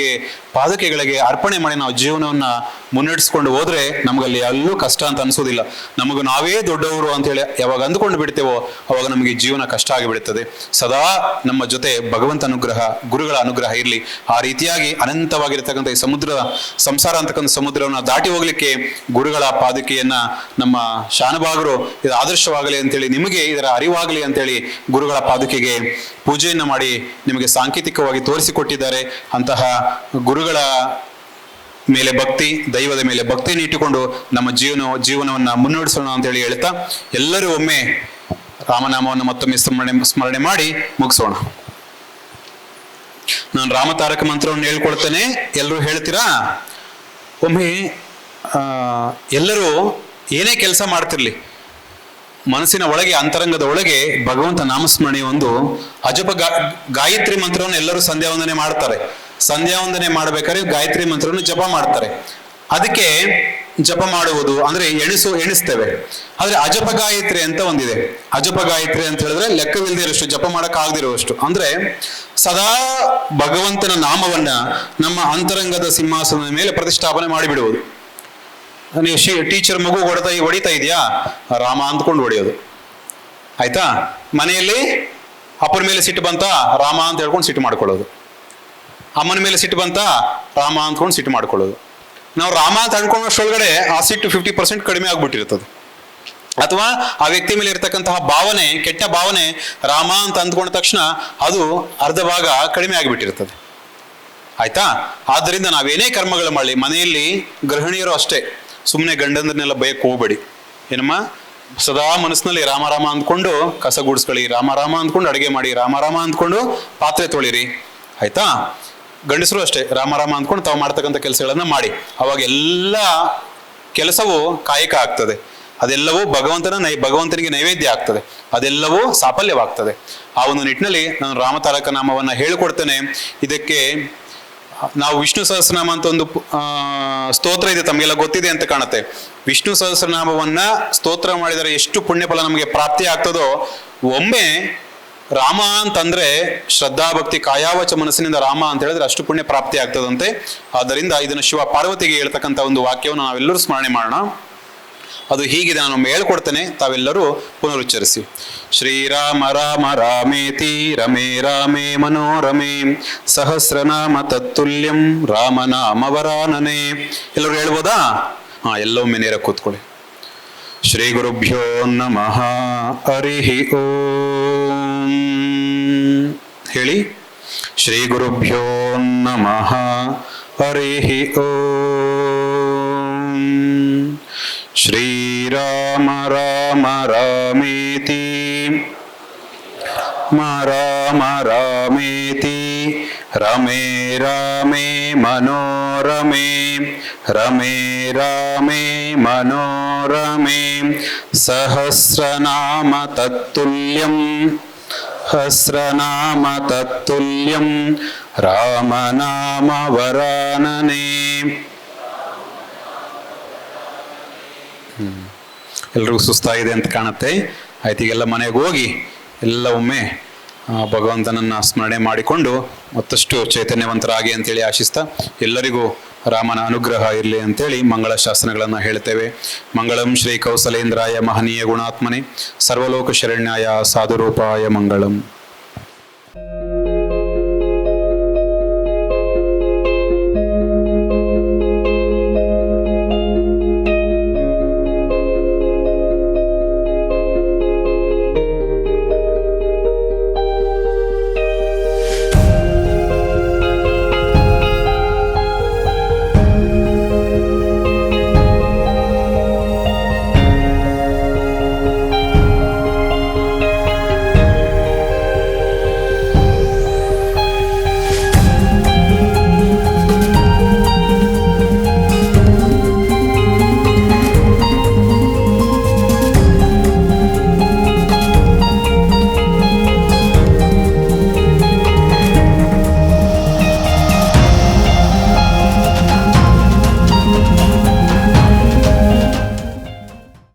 ಪಾದಕೆಗಳಿಗೆ ಅರ್ಪಣೆ ಮಾಡಿ ನಾವು ಜೀವನವನ್ನ ಮುನ್ನಡೆಸ್ಕೊಂಡು ಹೋದ್ರೆ ನಮಗಲ್ಲಿ ಎಲ್ಲೂ ಕಷ್ಟ ಅಂತ ಅನ್ಸೋದಿಲ್ಲ. ನಮಗೆ ನಾವೇ ದೊಡ್ಡವರು ಅಂತೇಳಿ ಯಾವಾಗ ಅಂದುಕೊಂಡು ಬಿಡ್ತೇವೋ ಅವಾಗ ನಮಗೆ ಜೀವನ ಕಷ್ಟ ಆಗಿಬಿಡುತ್ತದೆ. ಸದಾ ನಮ್ಮ ಜೊತೆ ಭಗವಂತ ಅನುಗ್ರಹ, ಗುರುಗಳ ಅನುಗ್ರಹ ಇರಲಿ. ಆ ರೀತಿಯಾಗಿ ಅನಂತವಾಗಿರ್ತಕ್ಕಂಥ ಈ ಸಂಸಾರ ಅಂತಕ್ಕಂಥ ಸಮುದ್ರವನ್ನು ದಾಟಿ ಹೋಗ್ಲಿಕ್ಕೆ ಗುರುಗಳ ಪಾದಕೆಯನ್ನ ನಮ್ಮ ಶಾನಭಾಗರು ಇದು ಆದರ್ಶವಾಗಲಿ ಅಂತೇಳಿ, ನಿಮಗೆ ಇದರ ಅರಿವಾಗಲಿ ಅಂತೇಳಿ ಗುರುಗಳ ಪಾದಕೆಗೆ ಪೂಜೆಯನ್ನು ಮಾಡಿ ನಿಮಗೆ ಸಾಂಕೇತಿಕವಾಗಿ ತೋರಿಸಿಕೊಟ್ಟಿದ್ದಾರೆ. ಅಂತಹ ಗುರುಗಳ ಮೇಲೆ ಭಕ್ತಿ, ದೈವದ ಮೇಲೆ ಭಕ್ತಿಯನ್ನು ಇಟ್ಟುಕೊಂಡು ನಮ್ಮ ಜೀವನವನ್ನು ಮುನ್ನಡೆಸೋಣ ಅಂತೇಳಿ ಹೇಳ್ತಾ, ಎಲ್ಲರೂ ಒಮ್ಮೆ ರಾಮನಾಮವನ್ನು ಮತ್ತೊಮ್ಮೆ ಸ್ಮರಣೆ ಮಾಡಿ ಮುಗಿಸೋಣ. ನಾನು ರಾಮತಾರಕ ಮಂತ್ರವನ್ನು ಹೇಳ್ಕೊಳ್ತೇನೆ, ಎಲ್ಲರೂ ಹೇಳ್ತೀರಾ? ಒಮ್ಮೆ ಎಲ್ಲರೂ ಏನೇ ಕೆಲಸ ಮಾಡ್ತಿರ್ಲಿ, ಮನಸ್ಸಿನ ಒಳಗೆ, ಅಂತರಂಗದ ಒಳಗೆ ಭಗವಂತ ನಾಮಸ್ಮರಣೆ ಒಂದು ಅಜಪ ಗಾಯತ್ರಿ ಮಂತ್ರವನ್ನು ಎಲ್ಲರೂ ಸಂಧ್ಯಾ ವಂದನೆ ಮಾಡ್ತಾರೆ. ಸಂಧ್ಯಾ ವಂದನೆ ಮಾಡ್ಬೇಕಾದ್ರೆ ಗಾಯತ್ರಿ ಮಂತ್ರವನ್ನು ಜಪ ಮಾಡ್ತಾರೆ. ಅದಕ್ಕೆ ಜಪ ಮಾಡುವುದು ಅಂದ್ರೆ ಎಣಿಸ್ತೇವೆ. ಆದ್ರೆ ಅಜಪ ಗಾಯತ್ರಿ ಅಂತ ಒಂದಿದೆ. ಅಜಪ ಗಾಯತ್ರಿ ಅಂತ ಹೇಳಿದ್ರೆ ಲೆಕ್ಕವಿಲ್ಲದಿರೋಷ್ಟು, ಜಪ ಮಾಡಕ್ ಆಗದಿರುವಷ್ಟು, ಅಂದ್ರೆ ಸದಾ ಭಗವಂತನ ನಾಮವನ್ನ ನಮ್ಮ ಅಂತರಂಗದ ಸಿಂಹಾಸನದ ಮೇಲೆ ಪ್ರತಿಷ್ಠಾಪನೆ ಮಾಡಿಬಿಡುವುದು. ನೀವು ಟೀಚರ್ ಮಗು ಹೊಡಿತಾ ಇದೆಯಾ, ರಾಮ ಅಂದ್ಕೊಂಡು ಹೊಡೆಯೋದು, ಆಯ್ತಾ? ಮನೆಯಲ್ಲಿ ಅಪ್ಪನ ಮೇಲೆ ಸಿಟ್ಟು ಬಂತ, ರಾಮ ಅಂತ ಹೇಳ್ಕೊಂಡು ಸಿಟ್ಟು ಮಾಡ್ಕೊಳ್ಳೋದು. ಅಮ್ಮನ ಮೇಲೆ ಸಿಟ್ಟು ಬಂತ, ರಾಮ ಅಂದ್ಕೊಂಡು ಸಿಟ್ಟು ಮಾಡ್ಕೊಳ್ಳೋದು. ನಾವು ರಾಮ ಅಂತ ಅನ್ಕೊಂಡಷ್ಟೊಳಗಡೆ ಆ ಸಿಟ್ಟು 50% ಕಡಿಮೆ ಆಗ್ಬಿಟ್ಟಿರ್ತದೆ. ಅಥವಾ ಆ ವ್ಯಕ್ತಿ ಮೇಲೆ ಇರ್ತಕ್ಕಂತಹ ಭಾವನೆ, ಕೆಟ್ಟ ಭಾವನೆ ರಾಮ ಅಂತ ಅಂದ್ಕೊಂಡ ತಕ್ಷಣ ಅದು ಅರ್ಧ ಭಾಗ ಕಡಿಮೆ ಆಗಿಬಿಟ್ಟಿರ್ತದೆ, ಆಯ್ತಾ? ಆದ್ದರಿಂದ ನಾವೇನೇ ಕರ್ಮಗಳು ಮಾಡಲಿ, ಮನೆಯಲ್ಲಿ ಗೃಹಿಣಿಯರು ಅಷ್ಟೇ, ಸುಮ್ಮನೆ ಗಂಡಂದ್ರನ್ನೆಲ್ಲ ಬಯಕ್ಕೆ ಹೋಗ್ಬೇಡಿ. ಏನಮ್ಮ, ಸದಾ ಮನಸ್ಸಿನಲ್ಲಿ ರಾಮ ರಾಮ ಅಂದ್ಕೊಂಡು ಕಸ ಗುಡಿಸ್ಕೊಳ್ಳಿ, ರಾಮ ರಾಮ ಅಂದ್ಕೊಂಡು ಅಡುಗೆ ಮಾಡಿ, ರಾಮ ರಾಮ ಅಂದ್ಕೊಂಡು ಪಾತ್ರೆ ತೊಳಿರಿ, ಆಯ್ತಾ? ಗಂಡಸರು ಅಷ್ಟೇ ರಾಮ ರಾಮ ಅಂದ್ಕೊಂಡು ತಾವು ಮಾಡ್ತಕ್ಕಂಥ ಕೆಲಸಗಳನ್ನ ಮಾಡಿ. ಅವಾಗ ಎಲ್ಲ ಕೆಲಸವು ಕಾಯಕ ಆಗ್ತದೆ, ಅದೆಲ್ಲವೂ ಭಗವಂತನಿಗೆ ನೈವೇದ್ಯ ಆಗ್ತದೆ, ಅದೆಲ್ಲವೂ ಸಾಫಲ್ಯವಾಗ್ತದೆ. ಆ ಒಂದು ನಿಟ್ಟಿನಲ್ಲಿ ನಾನು ರಾಮತಾರಕ ನಾಮವನ್ನ ಹೇಳಿಕೊಡ್ತೇನೆ. ಇದಕ್ಕೆ ನಾವು ವಿಷ್ಣು ಸಹಸ್ರನಾಮ ಅಂತ ಒಂದು ಸ್ತೋತ್ರ ಇದೆ, ತಮಗೆಲ್ಲ ಗೊತ್ತಿದೆ ಅಂತ ಕಾಣುತ್ತೆ. ವಿಷ್ಣು ಸಹಸ್ರನಾಮವನ್ನ ಸ್ತೋತ್ರ ಮಾಡಿದರೆ ಎಷ್ಟು ಪುಣ್ಯಫಲ ನಮಗೆ ಪ್ರಾಪ್ತಿ ಆಗ್ತದೋ, ಒಮ್ಮೆ ರಾಮ ಅಂತಂದ್ರೆ ಶ್ರದ್ಧಾಭಕ್ತಿ ಕಾಯಾವಚ ಮನಸ್ಸಿನಿಂದ ರಾಮ ಅಂತ ಹೇಳಿದ್ರೆ ಅಷ್ಟು ಪುಣ್ಯ ಪ್ರಾಪ್ತಿ ಆಗ್ತದಂತೆ. ಆದ್ದರಿಂದ ಇದನ್ನು ಶಿವ ಪಾರ್ವತಿಗೆ ಹೇಳ್ತಕ್ಕಂಥ ಒಂದು ವಾಕ್ಯವನ್ನು ನಾವೆಲ್ಲರೂ ಸ್ಮರಣೆ ಮಾಡೋಣ. ಅದು ಹೀಗಿದೆ, ನಾನು ಹೇಳ್ಕೊಡ್ತೇನೆ, ತಾವೆಲ್ಲರೂ ಪುನರುಚ್ಚರಿಸಿ. ಶ್ರೀರಾಮ ರಾಮ ರಾಮೇತಿ ರಮೇ ರಾಮೇ ಮನೋರಮೇ ಸಹಸ್ರನಾಮ ತತ್ತುಲ್ಯಂ ರಾಮನಾಮ ವರಾನನೆ. ಎಲ್ಲರೂ ಹೇಳ್ಬೋದಾ? ಎಲ್ಲೊಮ್ಮೆ ನೇರ ಕೂತ್ಕೊಳ್ಳಿ. ಶ್ರೀ ಗುರುಭ್ಯೋ ನಮಃ ಹರಿ ಓಂ ಹೇಳಿ. ಶ್ರೀ ಗುರುಭ್ಯೋ ನಮಃ ಹರಿ ಓಂ. ಶ್ರೀರಾಮ ರಾಮ ರಾಮೇತಿ ರಾಮ ರಾಮೇತಿ ರಮೇ ರಾಮೇ ಮನೋರಮೇ ರಮೇ ರಾಮೇ ಮನೋರಮೇ ಸಹಸ್ರನಾಮ ತತ್ತುಲ್ಯಂ ಸಹಸ್ರನಾಮ ತತ್ತುಲ್ಯಂ ರಾಮನಾಮ ವರಾನನೆ. ಎಲ್ರಿಗೂ ಸುಸ್ತಾಗಿದೆ ಅಂತ ಕಾಣುತ್ತೆ. ಆಯ್ತು, ಈಗೆಲ್ಲ ಮನೆಗೆ ಹೋಗಿ ಎಲ್ಲ ಒಮ್ಮೆ ಭಗವಂತನನ್ನ ಸ್ಮರಣೆ ಮಾಡಿಕೊಂಡು ಮತ್ತಷ್ಟು ಚೈತನ್ಯವಂತರಾಗಿ ಅಂತೇಳಿ ಆಶಿಸ್ತಾ, ಎಲ್ಲರಿಗೂ ರಾಮನ ಅನುಗ್ರಹ ಇರಲಿ ಅಂತೇಳಿ ಮಂಗಳ ಶಾಸನಗಳನ್ನು ಹೇಳ್ತೇವೆ. ಮಂಗಳಂ ಶ್ರೀ ಕೌಸಲೇಂದ್ರಾಯ ಮಹನೀಯ ಗುಣಾತ್ಮನೆ ಸರ್ವಲೋಕ ಶರಣ್ಯಾಯ ಸಾಧುರೂಪಾಯ ಮಂಗಳಂ.